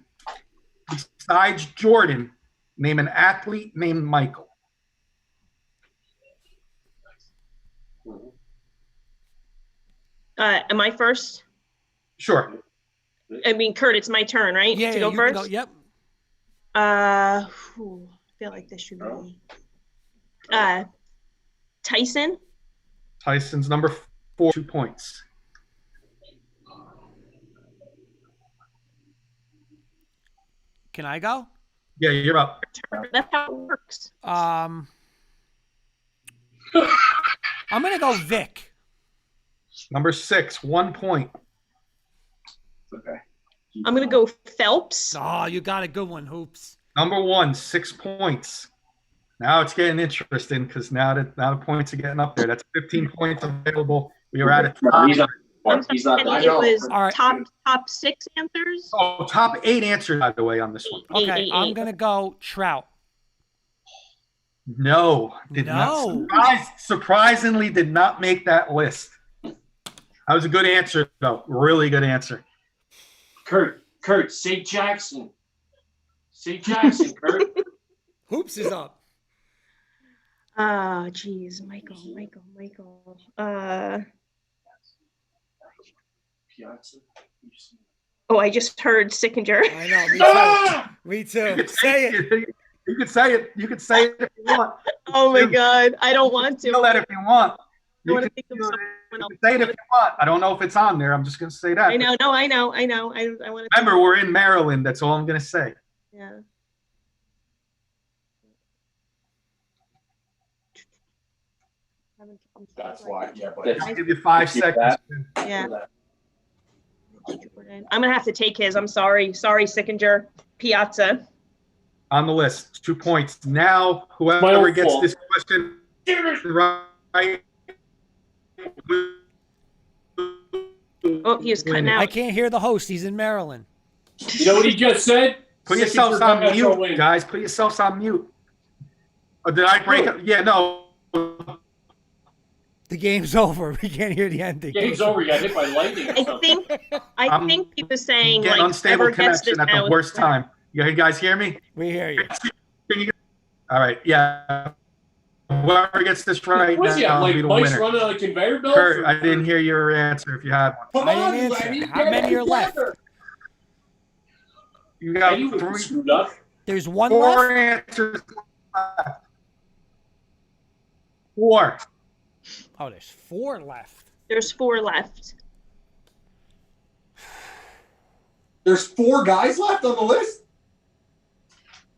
Speaker 4: besides Jordan, name an athlete named Michael.
Speaker 1: Am I first?
Speaker 4: Sure.
Speaker 1: I mean, Kurt, it's my turn, right?
Speaker 3: Yeah,
Speaker 1: to go
Speaker 3: you
Speaker 1: first?
Speaker 3: can go, yep.
Speaker 1: I feel like this should be Tyson.
Speaker 4: Tyson's number 4, 2 points.
Speaker 3: Can I go?
Speaker 4: Yeah, you're up.
Speaker 1: That's how it works.
Speaker 3: I'm gonna go Vic.
Speaker 4: Number 6, 1 point.
Speaker 8: Okay.
Speaker 1: I'm going to go Phelps.
Speaker 3: Oh, you got a good one, Hoops.
Speaker 4: Number 1, 6 points. Now it's getting interesting because now the points are getting up there. That's 15 points available. We are at a top.
Speaker 1: It was
Speaker 3: right.
Speaker 1: top 6 answers.
Speaker 4: Oh, top 8 answers, by the way, on this one.
Speaker 3: Okay, I'm going to go Trout.
Speaker 4: No. Surprisingly did not make that list. That was a good answer, though. Really good answer.
Speaker 9: Kurt, say Jackson. Say Jackson, Kurt.
Speaker 3: Hoops is up.
Speaker 1: Geez, Michael. I just heard Sickinger.
Speaker 3: I know, me too. Say it.
Speaker 4: You could say it. You could say it if you want.
Speaker 1: Oh my God, I don't want to.
Speaker 4: Tell that if you want.
Speaker 1: I want to think of someone else.
Speaker 4: Say it if you want. I don't know if it's on there. I'm just going to say that.
Speaker 1: I know. I want to.
Speaker 4: Remember, we're in Maryland. That's all I'm going to say.
Speaker 1: Yeah.
Speaker 5: That's why. Yeah, but
Speaker 4: I'll give you 5 seconds.
Speaker 1: Yeah. I'm gonna have to take his. I'm sorry, Sickinger. Piazza.
Speaker 4: On the list, 2 points. Now, whoever gets this question right.
Speaker 1: Oh, he was cutting out.
Speaker 3: I can't hear the host. He's in Maryland.
Speaker 9: You know what he just said?
Speaker 4: Put yourselves on mute, guys. Put yourselves on mute. Or did I break up? Yeah, no.
Speaker 3: The game's over. We can't hear the ending.
Speaker 9: Game's over. You got hit by lightning.
Speaker 1: I think he was saying
Speaker 4: getting unstable connection at the worst time. You guys hear me?
Speaker 3: We hear you.
Speaker 4: All right. Yeah. Whoever gets this right now will be the winner.
Speaker 9: Running on a conveyor belt?
Speaker 4: Kurt, I didn't hear your answer if you had one.
Speaker 9: Come on,
Speaker 3: Lenny. How many are left?
Speaker 4: You got 3.
Speaker 3: There's 1
Speaker 4: 4
Speaker 3: left?
Speaker 4: answers left. 4.
Speaker 3: Oh, there's 4 left.
Speaker 1: There's 4 left.
Speaker 5: There's 4 guys left on the list?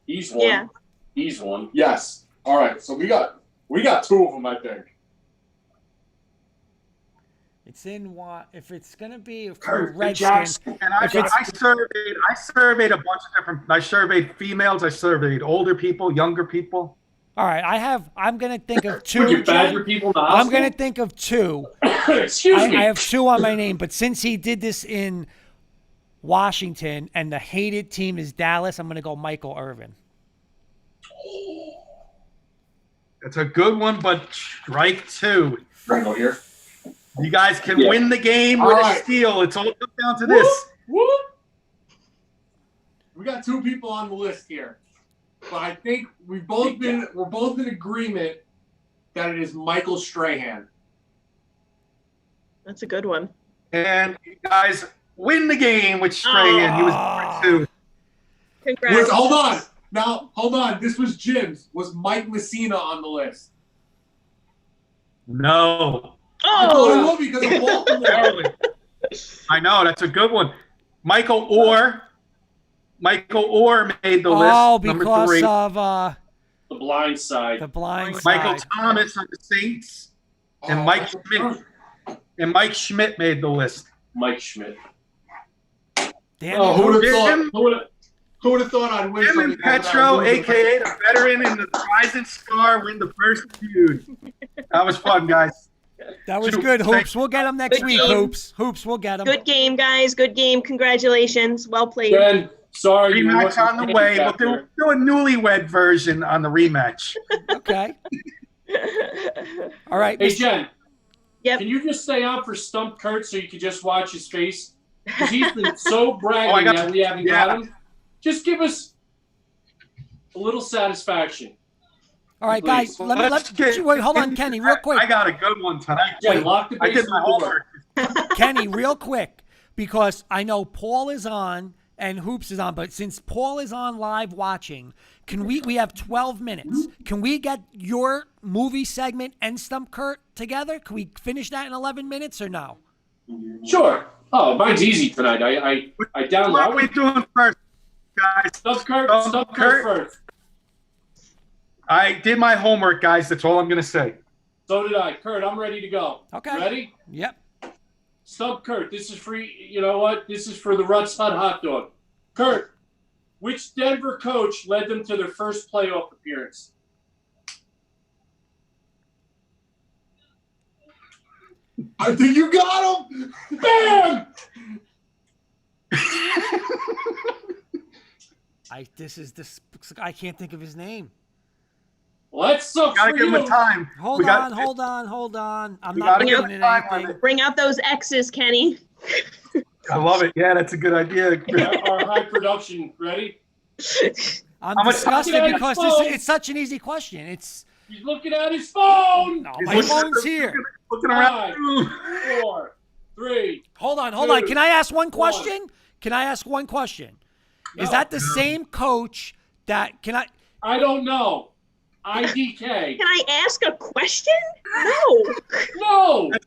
Speaker 9: He's one.
Speaker 1: Yeah.
Speaker 9: He's one.
Speaker 5: Yes. All right. So we got 2 of them, I think.
Speaker 3: It's in what? If it's gonna be
Speaker 9: Kurt,
Speaker 3: Redskins,
Speaker 4: and I surveyed a bunch of different. I surveyed females. I surveyed older people, younger people.
Speaker 3: all right. I'm gonna think of 2.
Speaker 9: Would you badger people in the
Speaker 3: I'm
Speaker 9: hospital?
Speaker 3: gonna think of 2.
Speaker 9: Excuse me.
Speaker 3: I have 2 on my name, but since he did this in Washington and the hated team is Dallas, I'm gonna go Michael Irvin.
Speaker 4: It's a good one, but strike 2.
Speaker 5: Right over here.
Speaker 4: You guys can win the game with a steal. It's all come down to
Speaker 9: Whoop,
Speaker 4: this.
Speaker 9: whoop.
Speaker 8: We got 2 people on the list here, but I think we're both in agreement that it is Michael Strahan.
Speaker 1: That's a good one.
Speaker 4: And you guys win the game with Strahan. He was number 2.
Speaker 1: Congrats.
Speaker 8: Hold on. Now, hold on. This was Jim's. Was Mike Messina on the list?
Speaker 4: No.
Speaker 8: I thought it would because of Baltimore.
Speaker 4: I know. That's a good one. Michael Orr made the list.
Speaker 3: Oh,
Speaker 4: number
Speaker 3: because
Speaker 4: 3.
Speaker 3: of
Speaker 9: The blind side.
Speaker 3: the blind
Speaker 4: Michael
Speaker 3: side.
Speaker 4: Thomas on the Saints. And Mike Schmidt. And Mike Schmidt made the list.
Speaker 9: Mike Schmidt.
Speaker 3: Damn
Speaker 8: Oh,
Speaker 3: it.
Speaker 8: who would have thought I'd win
Speaker 4: Jim
Speaker 8: something?
Speaker 4: and Petro, a.k.a. the veteran and the rising star, win the first feud. That was fun, guys.
Speaker 3: That was good, Hoops. We'll get him next
Speaker 1: Good
Speaker 3: week,
Speaker 1: game.
Speaker 3: Hoops. Hoops, we'll get him.
Speaker 1: Good game, guys. Good game. Congratulations. Well played.
Speaker 9: Ben, sorry.
Speaker 4: Rematch on the way. We'll do a newlywed version on the rematch.
Speaker 3: Okay. All right.
Speaker 9: Hey, Jen.
Speaker 1: Yep.
Speaker 9: Can you just stay on for Stump Kurt so you can just watch his face? Because he's been so bragging
Speaker 4: I got-
Speaker 9: that we haven't got him. Just give us a little satisfaction.
Speaker 3: All right, guys. Wait, hold on, Kenny, real quick.
Speaker 4: I got a good one tonight.
Speaker 9: Yeah, lock the
Speaker 4: I did
Speaker 9: basement
Speaker 4: my
Speaker 9: door.
Speaker 4: homework.
Speaker 3: Kenny, real quick, because I know Paul is on and Hoops is on, but since Paul is on live watching, can we have 12 minutes. Can we get your movie segment and Stump Kurt together? Can we finish that in 11 minutes or no?
Speaker 9: Sure. Oh, mine's easy tonight. I
Speaker 4: What
Speaker 9: downloaded.
Speaker 4: are we doing first, guys?
Speaker 9: Stump Kurt
Speaker 4: Stump Kurt.
Speaker 9: first.
Speaker 4: I did my homework, guys. That's all I'm going to say.
Speaker 9: So did I. Kurt, I'm ready to go.
Speaker 3: Okay.
Speaker 9: Ready?
Speaker 3: Yep.
Speaker 9: Stump Kurt, this is free. You know what? This is for the Ruts hot dog. Kurt, which Denver coach led them to their first playoff appearance?
Speaker 8: I think you got him.
Speaker 9: Bam!
Speaker 3: I can't think of his name.
Speaker 9: Well, that sucks
Speaker 4: Gotta
Speaker 9: for
Speaker 4: give him
Speaker 9: you.
Speaker 4: a time.
Speaker 3: Hold on. I'm not
Speaker 4: gotta give
Speaker 3: looking
Speaker 4: him
Speaker 3: at
Speaker 4: time
Speaker 3: anything.
Speaker 1: Bring out those X's, Kenny.
Speaker 4: I love it. Yeah, that's a good idea.
Speaker 9: Our high production. Ready?
Speaker 3: I'm
Speaker 4: How much-
Speaker 3: disgusted
Speaker 9: Look at
Speaker 3: because
Speaker 9: his phone.
Speaker 3: it's such an easy question. He's
Speaker 9: He's looking at his phone.
Speaker 3: no,
Speaker 4: He's
Speaker 3: my
Speaker 4: looking-
Speaker 3: phone's here.
Speaker 4: Looking
Speaker 9: 5,
Speaker 4: around.
Speaker 9: 4, 3.
Speaker 3: Hold on.
Speaker 9: Two,
Speaker 3: Can I ask one
Speaker 9: one.
Speaker 3: question? Is
Speaker 9: No.
Speaker 3: that the same coach that
Speaker 9: I don't know. IDK.
Speaker 1: Can I ask a question? No.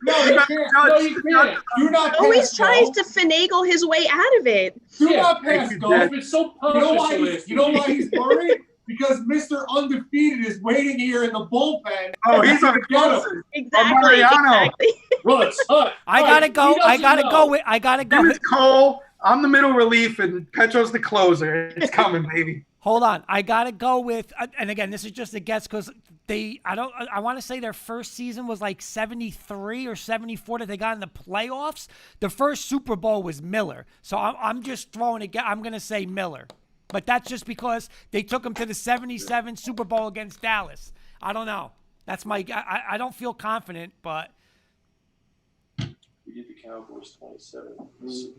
Speaker 9: No, you can't. No, you can't.
Speaker 8: Do not
Speaker 1: Always
Speaker 8: pass
Speaker 1: tries
Speaker 8: go.
Speaker 1: to finagle his way out of it.
Speaker 8: Do
Speaker 9: Yeah,
Speaker 8: not
Speaker 4: thank
Speaker 8: pass
Speaker 4: you,
Speaker 8: go.
Speaker 4: Dad.
Speaker 9: It's so
Speaker 8: You know why?
Speaker 9: pompous.
Speaker 8: You know why he's worried? Because Mr. Undefeated is waiting here in the bullpen.
Speaker 4: Oh, he's on the
Speaker 8: Get him.
Speaker 4: closer.
Speaker 1: Exactly.
Speaker 4: Mariano.
Speaker 1: Exactly.
Speaker 9: Ruts, hut.
Speaker 3: I
Speaker 9: All
Speaker 3: gotta
Speaker 9: right,
Speaker 3: go.
Speaker 9: he
Speaker 3: I
Speaker 9: doesn't
Speaker 3: gotta
Speaker 9: know.
Speaker 3: go with. I gotta go.
Speaker 4: Him is Cole. I'm the middle relief, and Petro's the closer. It's coming, baby.
Speaker 3: Hold on. I gotta go with. And again, this is just a guess because I want to say their first season was like 73 or 74 that they got in the playoffs. The first Super Bowl was Miller, so I'm just throwing it. I'm gonna say Miller. But that's just because they took him to the 77 Super Bowl against Dallas. I don't know. That's my. I don't feel confident, but
Speaker 9: We did the Cowboys 27.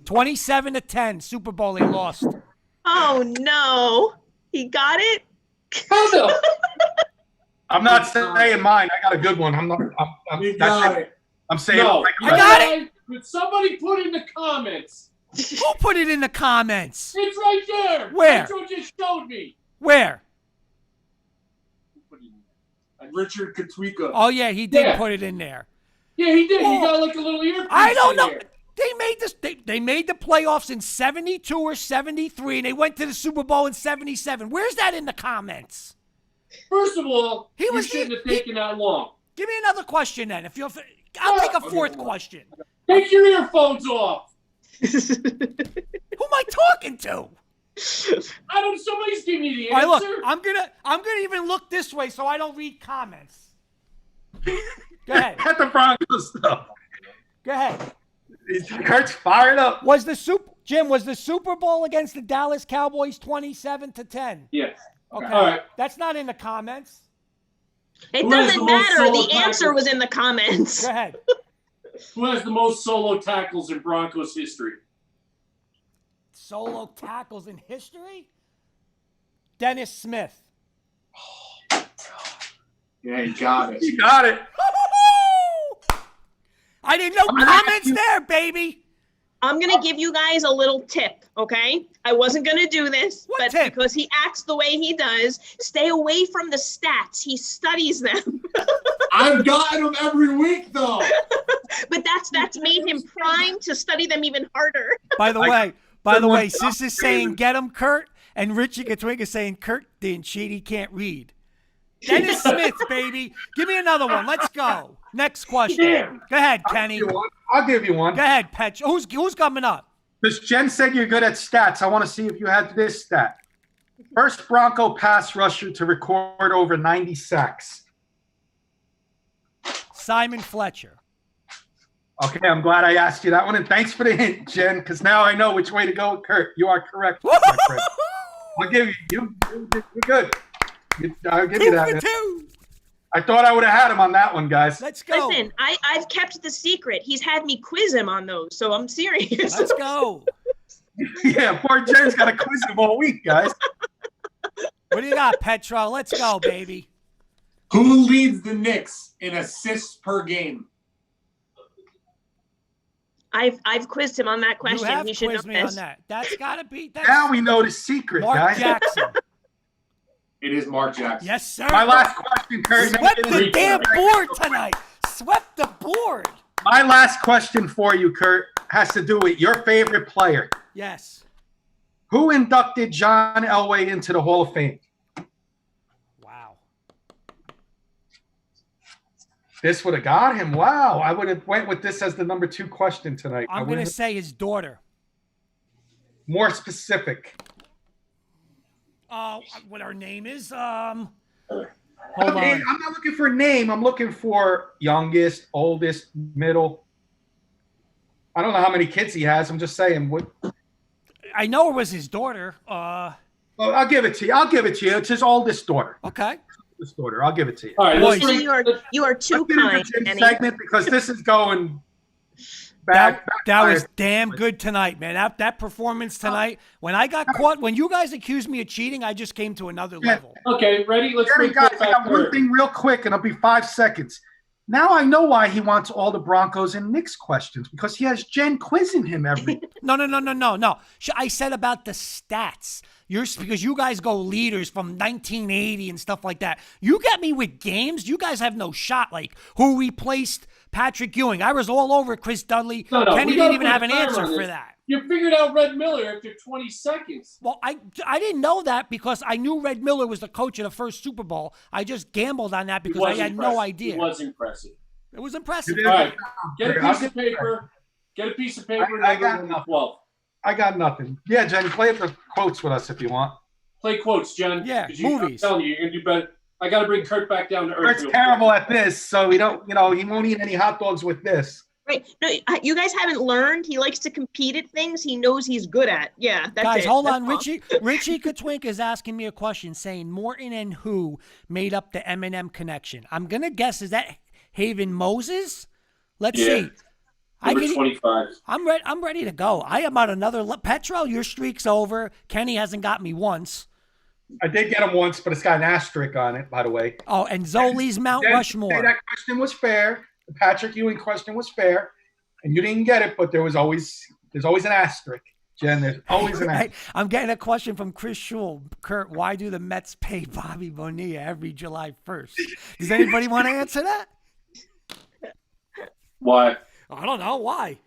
Speaker 3: 27-10 Super Bowl they lost.
Speaker 1: Oh no. He got it?
Speaker 9: How the?
Speaker 4: I'm not saying mine. I got a good one. I'm not.
Speaker 8: You
Speaker 4: that's
Speaker 8: got
Speaker 4: it.
Speaker 8: it.
Speaker 4: I'm saying.
Speaker 9: No.
Speaker 3: I got it.
Speaker 9: Could somebody put in the comments?
Speaker 3: Who put it in the comments?
Speaker 9: It's right there.
Speaker 3: Where?
Speaker 9: Petro just showed me.
Speaker 3: Where?
Speaker 8: And Richard Katwika.
Speaker 3: Oh yeah, he did
Speaker 9: Yeah.
Speaker 3: put it in there.
Speaker 9: Yeah, he did. He
Speaker 3: Well,
Speaker 9: got like a little earpiece.
Speaker 3: I don't
Speaker 9: in
Speaker 3: know.
Speaker 9: there.
Speaker 3: They made this. They made the playoffs in 72 or 73, and they went to the Super Bowl in 77. Where's that in the comments?
Speaker 9: First of all,
Speaker 3: He
Speaker 9: you
Speaker 3: was-
Speaker 9: shouldn't have
Speaker 3: he-
Speaker 9: taken that long.
Speaker 3: Give me another question then. I'll take a fourth question.
Speaker 9: Take your earphones off.
Speaker 3: Who am I talking to?
Speaker 9: I don't. Somebody's giving you the
Speaker 3: All right,
Speaker 9: answer.
Speaker 3: look. I'm gonna even look this way so I don't read comments. Go ahead.
Speaker 4: At the Broncos stuff.
Speaker 3: Go ahead.
Speaker 4: Kurt's fired up.
Speaker 3: Was the Super Bowl against the Dallas Cowboys 27-10?
Speaker 9: Yes.
Speaker 3: Okay.
Speaker 9: All right.
Speaker 3: That's not in the comments.
Speaker 1: It
Speaker 9: Who has
Speaker 1: doesn't
Speaker 9: the most
Speaker 1: matter.
Speaker 9: solo
Speaker 1: The answer
Speaker 9: tackles?
Speaker 1: was in the comments.
Speaker 3: Go ahead.
Speaker 9: Who has the most solo tackles in Broncos history?
Speaker 3: Solo tackles in history? Dennis Smith.
Speaker 8: Yeah, he got it.
Speaker 4: You got it.
Speaker 3: I didn't know comments there, baby.
Speaker 1: I'm going to give you guys a little tip, okay? I wasn't going to do this,
Speaker 3: What
Speaker 1: but
Speaker 3: tip?
Speaker 1: because he acts the way he does, stay away from the stats. He studies them.
Speaker 8: I've gotten him every week, though.
Speaker 1: But that's made him primed to study them even harder.
Speaker 3: By the
Speaker 4: Good
Speaker 3: way,
Speaker 4: one.
Speaker 3: Sis is saying get him, Kurt, and Richie Katwig is saying Kurt didn't cheat. He can't read. Dennis Smith, baby. Give me another one. Let's go. Next question. Go ahead, Kenny.
Speaker 4: I'll give you one.
Speaker 3: Go ahead, Petch. Who's coming up?
Speaker 4: Because Jen said you're good at stats. I want to see if you had this stat. First Bronco pass rusher to record over 90 sacks.
Speaker 3: Simon Fletcher.
Speaker 4: Okay, I'm glad I asked you that one, and thanks for the hint, Jen, because now I know which way to go with Kurt. You are correct, my friend. I'll give you're good. I'll give you
Speaker 3: Two
Speaker 4: that.
Speaker 3: for
Speaker 4: man.
Speaker 3: two.
Speaker 4: I thought I would have had him on that one, guys.
Speaker 3: Let's go.
Speaker 1: Listen, I've kept the secret. He's had me quiz him on those, so I'm serious.
Speaker 3: Let's go.
Speaker 4: Yeah, poor Jen's got to quiz him all week, guys.
Speaker 3: What do you got, Petro? Let's go, baby.
Speaker 8: Who leads the Knicks in assists per game?
Speaker 1: I've quizzed him on that question.
Speaker 3: You have
Speaker 1: He should know
Speaker 3: quizzed me on
Speaker 1: this.
Speaker 3: that. That's got to be. That's
Speaker 4: Now we know the secret,
Speaker 3: Mark
Speaker 4: guys.
Speaker 3: Jackson.
Speaker 8: It is Mark Jackson.
Speaker 3: Yes, sir.
Speaker 4: My last question, Kurt.
Speaker 3: Swept the damn board tonight. Swept the board.
Speaker 4: My last question for you, Kurt, has to do with your favorite player.
Speaker 3: Yes.
Speaker 4: Who inducted John Elway into the Hall of Fame?
Speaker 3: Wow.
Speaker 4: This would have got him. Wow. I would have went with this as the number 2 question tonight.
Speaker 3: I'm going to say his daughter.
Speaker 4: More specific.
Speaker 3: What her name is? Hold on.
Speaker 4: I'm not looking for a name. I'm looking for youngest, oldest, middle. I don't know how many kids he has. I'm just saying.
Speaker 3: I know it was his daughter.
Speaker 4: Well, I'll give it to you. It's his oldest daughter.
Speaker 3: Okay.
Speaker 4: Oldest daughter. I'll give it to you.
Speaker 9: All right,
Speaker 12: You are too kind. Kenny.
Speaker 4: Segment because this is going
Speaker 3: That was damn good tonight, man. That performance tonight. When I got caught, when you guys accused me of cheating, I just came to another level.
Speaker 9: Okay, ready? Let's
Speaker 4: Jeremy,
Speaker 9: bring
Speaker 4: guys,
Speaker 9: Kurt
Speaker 4: I
Speaker 9: back
Speaker 4: got one
Speaker 9: third.
Speaker 4: thing real quick, and it'll be 5 seconds. Now I know why he wants all the Broncos and Knicks questions, because he has Jen quizzing him every.
Speaker 3: No. I said about the stats. Because you guys go leaders from 1980 and stuff like that. You get me with games, you guys have no shot. Like who replaced Patrick Ewing? I was all over Chris Dudley.
Speaker 9: No,
Speaker 3: Kenny
Speaker 9: we gotta
Speaker 3: didn't even
Speaker 9: put
Speaker 3: have
Speaker 9: a
Speaker 3: an
Speaker 9: timer
Speaker 3: answer
Speaker 9: on
Speaker 3: for
Speaker 9: this.
Speaker 3: that.
Speaker 9: You figured out Red Miller after 20 seconds.
Speaker 3: Well, I didn't know that because I knew Red Miller was the coach of the first Super Bowl. I just gambled on that because I had no idea.
Speaker 9: It was impressive.
Speaker 3: It was impressive.
Speaker 9: All right, get a piece of paper. Get a piece of paper.
Speaker 4: I got
Speaker 9: number
Speaker 4: nothing.
Speaker 9: 12.
Speaker 4: I got nothing. Yeah, Jen, play the quotes with us if you want.
Speaker 9: Play quotes, Jen.
Speaker 3: Yeah,
Speaker 9: 'Cause
Speaker 3: movies.
Speaker 9: I'm telling you, you're gonna do better. I got to bring Kurt back down to earth.
Speaker 4: Kurt's
Speaker 9: real
Speaker 4: terrible
Speaker 9: quick.
Speaker 4: at this, so he won't eat any hot dogs with this.
Speaker 12: Right. No, you guys haven't learned. He likes to compete at things he knows he's good at. Yeah, that's
Speaker 3: Guys,
Speaker 12: it.
Speaker 3: hold
Speaker 12: That's
Speaker 3: on.
Speaker 12: all.
Speaker 3: Richie Katwink is asking me a question saying Morton and who made up the Eminem connection. I'm going to guess, is that Haven Moses? Let's see.
Speaker 9: Number 25.
Speaker 3: I'm ready to go. I am on another. Petro, your streak's over. Kenny hasn't got me once.
Speaker 4: I did get him once, but it's got an asterisk on it, by the way.
Speaker 3: Oh, and Zoli's Mount
Speaker 4: Jen,
Speaker 3: Rushmore.
Speaker 4: say that question was fair. The Patrick Ewing question was fair, and you didn't get it, but there's always an asterisk. Jen, there's always an asterisk.
Speaker 3: I'm getting a question from Chris Schul. Kurt, why do the Mets pay Bobby Bonilla every July 1st? Does anybody want to answer that?
Speaker 9: Why?
Speaker 3: I don't know. Why?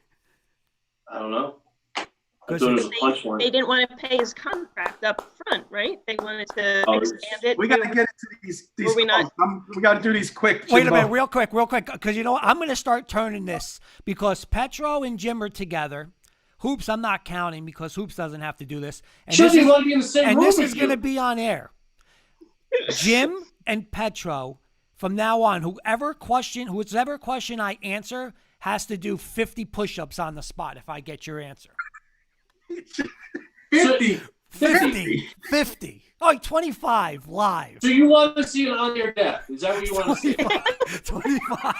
Speaker 9: I don't know. I
Speaker 3: Because
Speaker 9: thought it was a punchline.
Speaker 12: They didn't want to pay his contract up front, right? They wanted to expand it.
Speaker 4: We got to get into these
Speaker 12: Were we not-
Speaker 4: we got to do these quick.
Speaker 3: Wait a
Speaker 4: Jimbo.
Speaker 3: minute, real quick, because you know what? I'm going to start turning this because Petro and Jim are together. Hoops, I'm not counting because Hoops doesn't have to do this. And
Speaker 9: Should
Speaker 3: this
Speaker 9: he
Speaker 3: is,
Speaker 9: want to be in the same
Speaker 3: and
Speaker 9: room
Speaker 3: this
Speaker 9: with
Speaker 3: is
Speaker 9: you?
Speaker 3: going to be on air. Jim and Petro, from now on, whoever question I answer has to do 50 push-ups on the spot if I get your answer.
Speaker 4: 50.
Speaker 3: 50. Oh, 25 live.
Speaker 9: So you want to see an on-air death? Is that what you want to see?
Speaker 3: 25.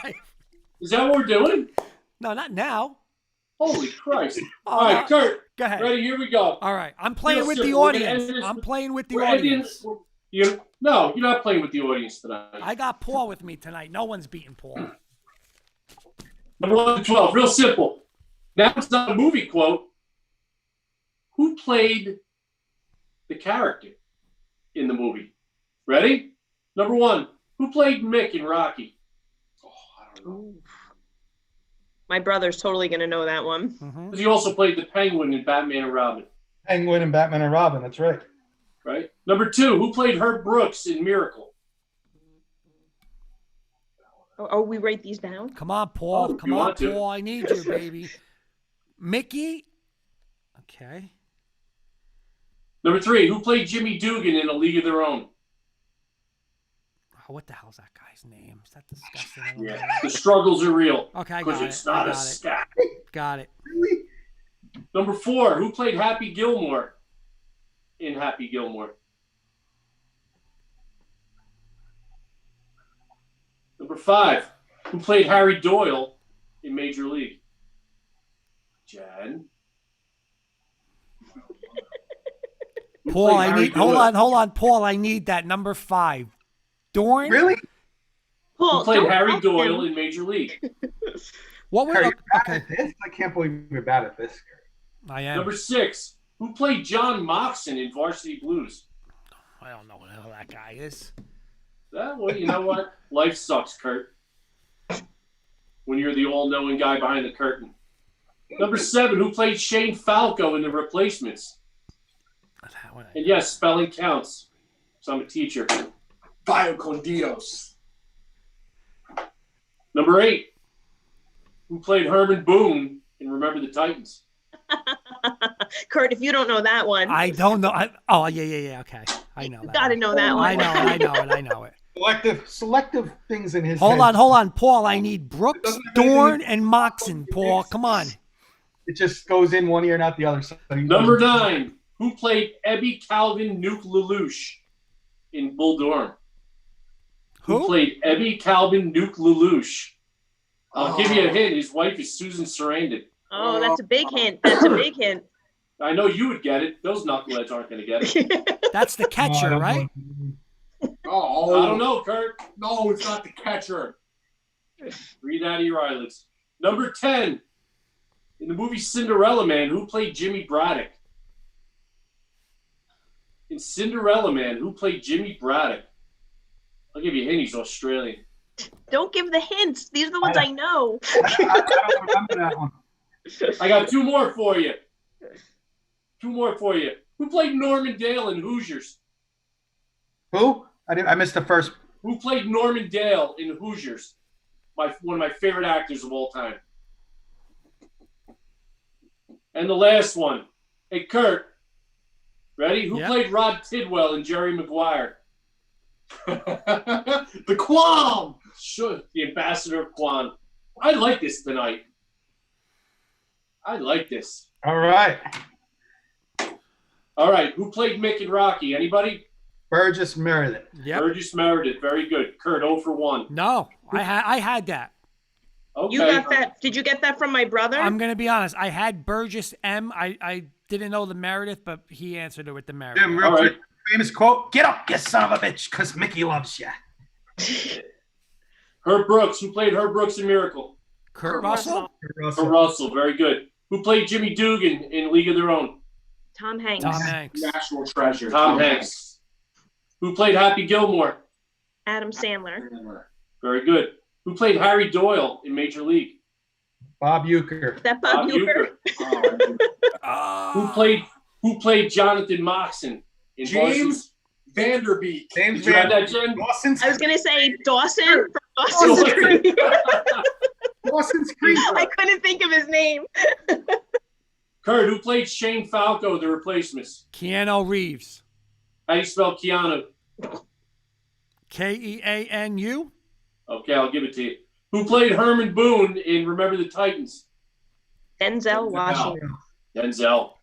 Speaker 9: Is that what we're doing?
Speaker 3: No, not now.
Speaker 9: Holy Christ. All right, Kurt.
Speaker 3: Go ahead.
Speaker 9: Ready? Here we go.
Speaker 3: All right. I'm playing with the
Speaker 9: We're gonna
Speaker 3: audience.
Speaker 9: end this-
Speaker 3: I'm playing with the
Speaker 9: we're ending-
Speaker 3: audience.
Speaker 9: No, you're not playing with the audience tonight.
Speaker 3: I got Paul with me tonight. No one's beating Paul.
Speaker 9: Number 1 to 12. Real simple. Now it's not a movie quote. Who played the character in the movie? Ready? Number 1. Who played Mick in Rocky? Oh, I don't know.
Speaker 12: My brother's totally going to know that one.
Speaker 3: Mm-hmm.
Speaker 9: He also played the Penguin in Batman and Robin.
Speaker 4: Penguin and Batman and Robin. That's right.
Speaker 9: Right? Number 2. Who played Herb Brooks in Miracle?
Speaker 12: Oh, we write these down?
Speaker 3: Come on, Paul.
Speaker 9: Oh,
Speaker 3: Come
Speaker 9: you
Speaker 3: on,
Speaker 9: want to.
Speaker 3: Paul. I need you, baby. Mickey. Okay.
Speaker 9: Number 3. Who played Jimmy Dugan in A League of Their Own?
Speaker 3: Oh, what the hell's that guy's name? Is that disgusting?
Speaker 9: Yeah. The struggles are real.
Speaker 3: Okay, I
Speaker 9: Because
Speaker 3: got
Speaker 9: it's
Speaker 3: it. I
Speaker 9: not a
Speaker 3: got it.
Speaker 9: scat.
Speaker 3: Got it.
Speaker 9: Number 4. Who played Happy Gilmore in Happy Gilmore? Number 5. Who played Harry Doyle in Major League? Jen. Who
Speaker 3: Paul,
Speaker 9: played
Speaker 3: I
Speaker 9: Harry
Speaker 3: need. Hold
Speaker 9: Doyle?
Speaker 3: on. Paul, I need that number 5. Dorn.
Speaker 4: Really?
Speaker 12: Paul,
Speaker 9: Who played
Speaker 12: don't
Speaker 9: Harry
Speaker 12: help
Speaker 9: Doyle
Speaker 12: him.
Speaker 9: in Major League?
Speaker 3: What were?
Speaker 4: Harry, you're bad
Speaker 3: Okay,
Speaker 4: at this? I can't believe you're bad at this.
Speaker 3: I am.
Speaker 9: Number 6. Who played John Moxon in Varsity Blues?
Speaker 3: I don't know what the hell that guy is.
Speaker 9: Well, you know what? Life sucks, Kurt. When you're the all-knowing guy behind the curtain. Number 7. Who played Shane Falco in The Replacements? And yes, spelling counts. So I'm a teacher.
Speaker 7: Vaya con Dios.
Speaker 9: Number 8. Who played Herman Boone in Remember the Titans?
Speaker 12: Kurt, if you don't know that one,
Speaker 3: I don't know. Yeah. Okay, I know.
Speaker 12: You gotta know that one.
Speaker 3: I know it.
Speaker 4: Selective things in his
Speaker 3: Hold
Speaker 4: head.
Speaker 3: on, Paul. I need Brooks, Dorn, and Moxon. Paul, come on.
Speaker 4: It just goes in one ear and out the other. So
Speaker 9: Number 9. Who played Ebby Calvin Nuke Lelouch in Bull Durham? Who played Ebby Calvin Nuke Lelouch? I'll give you a hint. His wife is Susan Sarandon.
Speaker 12: Oh, that's a big hint. That's a big hint.
Speaker 9: I know you would get it. Those knuckleheads aren't going to get it.
Speaker 3: That's the catcher, right?
Speaker 8: Oh,
Speaker 9: I don't know, Kurt.
Speaker 8: No, it's not the catcher.
Speaker 9: Read out of your eyelids. Number 10. In the movie Cinderella Man, who played Jimmy Braddock? In Cinderella Man, who played Jimmy Braddock? I'll give you a hint. He's Australian.
Speaker 12: Don't give the hints. These are the ones I know.
Speaker 4: I don't remember that one.
Speaker 9: I got 2 more for you. 2 more for you. Who played Norman Dale in Hoosiers?
Speaker 4: Who? I missed the first.
Speaker 9: Who played Norman Dale in Hoosiers? One of my favorite actors of all time. And the last one. Hey, Kurt. Ready? Who played Rod Tidwell in Jerry Maguire?
Speaker 8: The Quam.
Speaker 9: Sure, the ambassador of Quan. I like this tonight. I like this.
Speaker 4: All right.
Speaker 9: All right. Who played Mick and Rocky? Anybody?
Speaker 4: Burgess Meredith.
Speaker 3: Yep.
Speaker 9: Burgess Meredith. Very good. Kurt, 0 for 1.
Speaker 3: No, I had that.
Speaker 9: Okay.
Speaker 12: You got that? Did you get that from my brother?
Speaker 3: I'm gonna be honest. I had Burgess M. I didn't know the Meredith, but he answered it with the Meredith.
Speaker 4: Jim, real quick, famous quote: "Get up, you son of a bitch, because Mickey loves you."
Speaker 9: Herb Brooks. Who played Herb Brooks in Miracle?
Speaker 3: Kurt Russell.
Speaker 9: Kurt Russell. Very good. Who played Jimmy Dugan in League of Their Own?
Speaker 12: Tom Hanks.
Speaker 3: Tom Hanks.
Speaker 8: National treasure.
Speaker 9: Tom Hanks. Who played Happy Gilmore?
Speaker 12: Adam Sandler.
Speaker 9: Very good. Who played Harry Doyle in Major League?
Speaker 4: Bob Uecker.
Speaker 12: Is that Bob Uecker?
Speaker 9: Who played Jonathan Moxon in
Speaker 8: James Vanderbeek.
Speaker 4: James
Speaker 9: Did you have that, Jen?
Speaker 4: Dawson's
Speaker 12: I was gonna say Dawson from Dawson's Creek.
Speaker 4: Dawson's Creek.
Speaker 12: I couldn't think of his name.
Speaker 9: Kurt, who played Shane Falco, the replacements?
Speaker 3: Keanu Reeves.
Speaker 9: How do you spell Keanu?
Speaker 3: Keanu.
Speaker 9: Okay, I'll give it to you. Who played Herman Boone in Remember the Titans?
Speaker 12: Denzel Washington.
Speaker 9: Denzel.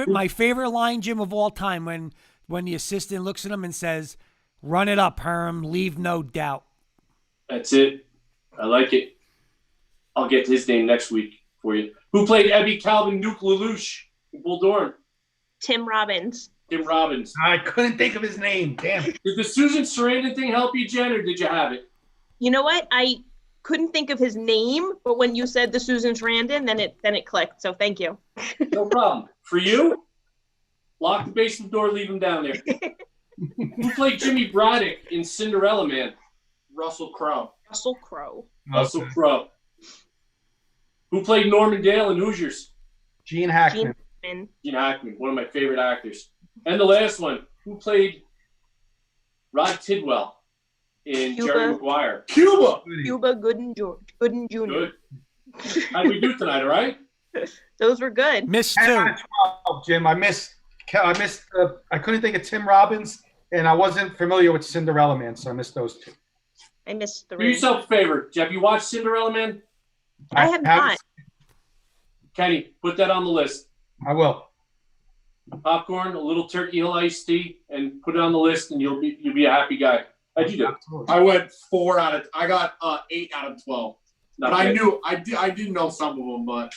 Speaker 3: My favorite line, Jim, of all time, when the assistant looks at him and says, "Run it up, Herm, leave no doubt."
Speaker 9: That's it. I like it. I'll get his name next week for you. Who played Ebby Calvin Nuke Lelouch in Bull Durham?
Speaker 12: Tim Robbins.
Speaker 9: Tim Robbins.
Speaker 4: I couldn't think of his name. Damn it.
Speaker 9: Did the Susan Sarandon thing help you, Jen, or did you have it?
Speaker 12: You know what? I couldn't think of his name, but when you said the Susan Sarandon, then it clicked. So thank you.
Speaker 9: No problem. For you, lock the basement door, leave him down there. Who played Jimmy Braddock in Cinderella Man?
Speaker 8: Russell Crowe.
Speaker 12: Russell Crowe.
Speaker 9: Russell Crowe. Who played Norman Dale in Hoosiers?
Speaker 4: Gene Hackman.
Speaker 9: Gene Hackman, one of my favorite actors. And the last one, who played Rod Tidwell in
Speaker 12: Cuba.
Speaker 9: Jerry Maguire?
Speaker 8: Cuba
Speaker 12: Gooden Jr.
Speaker 9: Good. How did we do tonight, all right?
Speaker 12: Those were good.
Speaker 3: Missed
Speaker 4: 10
Speaker 3: two.
Speaker 4: out of 12, Jim. I missed. I couldn't think of Tim Robbins, and I wasn't familiar with Cinderella Man, so I missed those 2.
Speaker 12: I missed
Speaker 9: Do
Speaker 12: 3.
Speaker 9: yourself a favor. Have you watched Cinderella Man?
Speaker 12: I have not.
Speaker 9: Kenny, put that on the list.
Speaker 4: I will.
Speaker 9: Popcorn, a little Turkey Hill iced tea, and put it on the list, and you'll be a happy guy. How'd you do?
Speaker 8: I went 4 out of. I got 8 out of 12.
Speaker 9: Not
Speaker 8: But
Speaker 9: bad.
Speaker 8: I knew I did know some of them, but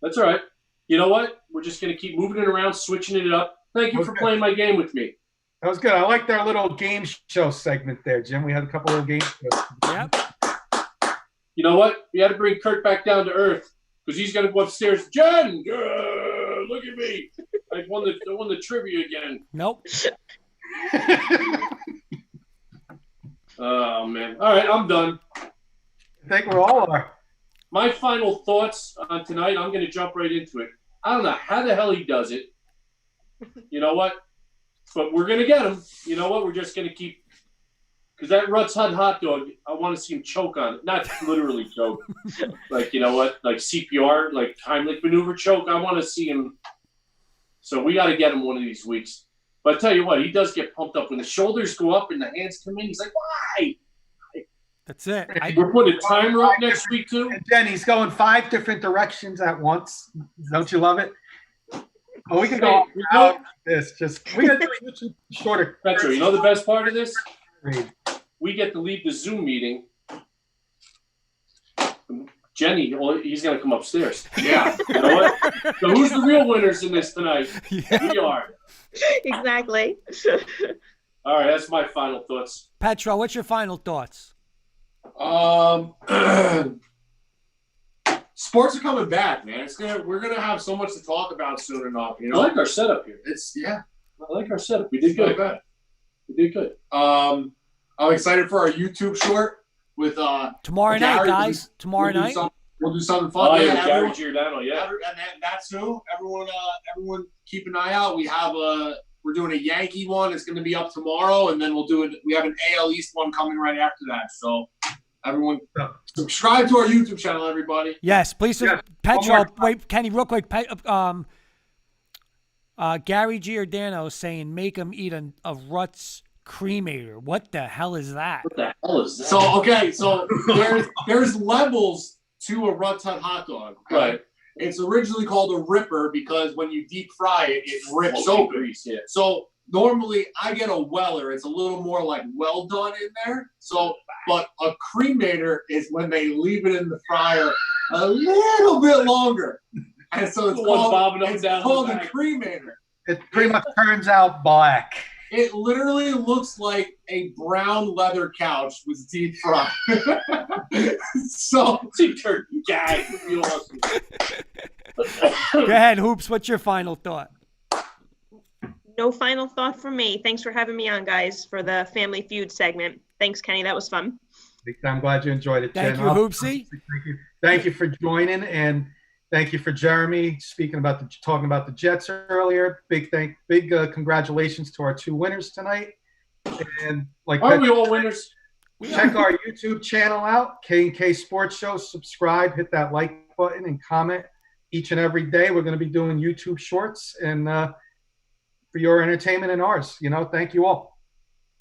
Speaker 9: That's all right. You know what? We're just going to keep moving it around, switching it up. Thank you for
Speaker 4: Okay.
Speaker 9: playing my game with me.
Speaker 4: That was good. I liked our little game show segment there, Jim. We had a couple of games.
Speaker 3: Yep.
Speaker 9: You know what? We had to bring Kurt back down to earth because he's going to go upstairs. Jen, look at me. I won the trivia again.
Speaker 3: Nope.
Speaker 9: Oh, man. All right, I'm done.
Speaker 4: I think we all are.
Speaker 9: My final thoughts on tonight, I'm going to jump right into it. I don't know how the hell he does it. You know what? But we're going to get him. You know what? We're just going to keep Because that Ruts hot dog, I want to see him choke on it. Not literally choke. Like, you know what? Like CPR, like Heimlich maneuver choke. I want to see him. So we got to get him one of these weeks. But I tell you what, he does get pumped up. When the shoulders go up and the hands come in, he's like, why?
Speaker 3: That's it.
Speaker 9: We're putting a timer up next week, too.
Speaker 4: And then he's going 5 different directions at once. Don't you love it? Oh, we can go out this. We got to do a YouTube shorter.
Speaker 9: Petro, you know the best part of this? We get to leave the Zoom meeting. Jenny, he's going to come upstairs. Yeah. You know what? So who's the real winners in this tonight? Yeah. We are.
Speaker 12: Exactly.
Speaker 9: All right, that's my final thoughts.
Speaker 3: Petro, what's your final thoughts?
Speaker 8: Sports are coming back, man. We're gonna have so much to talk about soon enough. You know,
Speaker 9: I like our setup here.
Speaker 8: I
Speaker 9: like our setup. We did good. We did good.
Speaker 8: I'm excited for our YouTube short with
Speaker 3: tomorrow night, guys. Tomorrow night.
Speaker 8: We'll do something fun.
Speaker 9: Oh, yeah, Gary Giordano, yeah.
Speaker 8: And that's who. Everyone keep an eye out. We're doing a Yankee one. It's going to be up tomorrow, and then we have an AL East one coming right after that. So everyone subscribe to our YouTube channel, everybody.
Speaker 3: Yes, please. Yeah. Petro, wait, Kenny, real quick. Gary Giordano saying make him eat a Ruts cremator. What the hell is that?
Speaker 9: What the hell is that?
Speaker 8: So there's levels to a Ruts hot dog. Okay?
Speaker 9: Right.
Speaker 8: It's originally called a ripper because when you deep fry it, it rips open.
Speaker 9: Grease, yeah.
Speaker 8: So normally I get a Weller. It's a little more like well done in there. So, but a cremator is when they leave it in the fryer a little bit longer. And so it's called a cremator.
Speaker 4: It pretty much turns out black.
Speaker 8: It literally looks like a brown leather couch with deep fried. So,
Speaker 3: go ahead, Hoops. What's your final thought?
Speaker 12: No final thought from me. Thanks for having me on, guys, for the Family Feud segment. Thanks, Kenny. That was fun.
Speaker 4: I'm glad you enjoyed it, Jen.
Speaker 3: Thank you, Hoopsy.
Speaker 4: Thank you for joining, and thank you for Jeremy talking about the Jets earlier. Big congratulations to our 2 winners tonight. And
Speaker 9: are we all winners?
Speaker 4: Check our YouTube channel out, K&K Sports Show. Subscribe, hit that like button, and comment each and every day. We're going to be doing YouTube shorts, and for your entertainment and ours. Thank you all.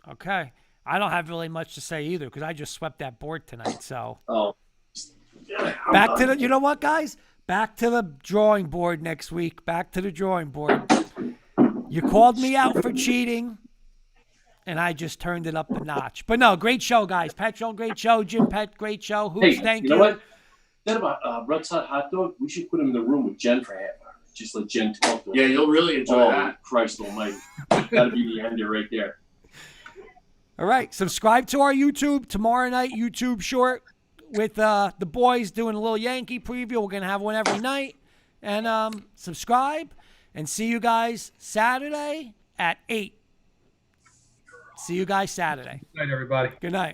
Speaker 3: Okay. I don't have really much to say either because I just swept that board tonight. So back to the. You know what, guys? Back to the drawing board next week. Back to the drawing board. You called me out for cheating, and I just turned it up a notch. But no, great show, guys. Petro, great show. Jim Pet, great show. Hoops, thank you.
Speaker 9: You know what? That about Ruts hot dog, we should put him in the room with Jen for half hour. Just let Jen talk to him.
Speaker 8: Yeah, you'll really enjoy that.
Speaker 9: Christ almighty. That'll be the ender right there.
Speaker 3: All right. Subscribe to our YouTube. Tomorrow night, YouTube short with the boys doing a little Yankee preview. We're going to have one every night. And subscribe. And see you guys Saturday at 8. See you guys Saturday.
Speaker 4: Good night, everybody.
Speaker 3: Good night.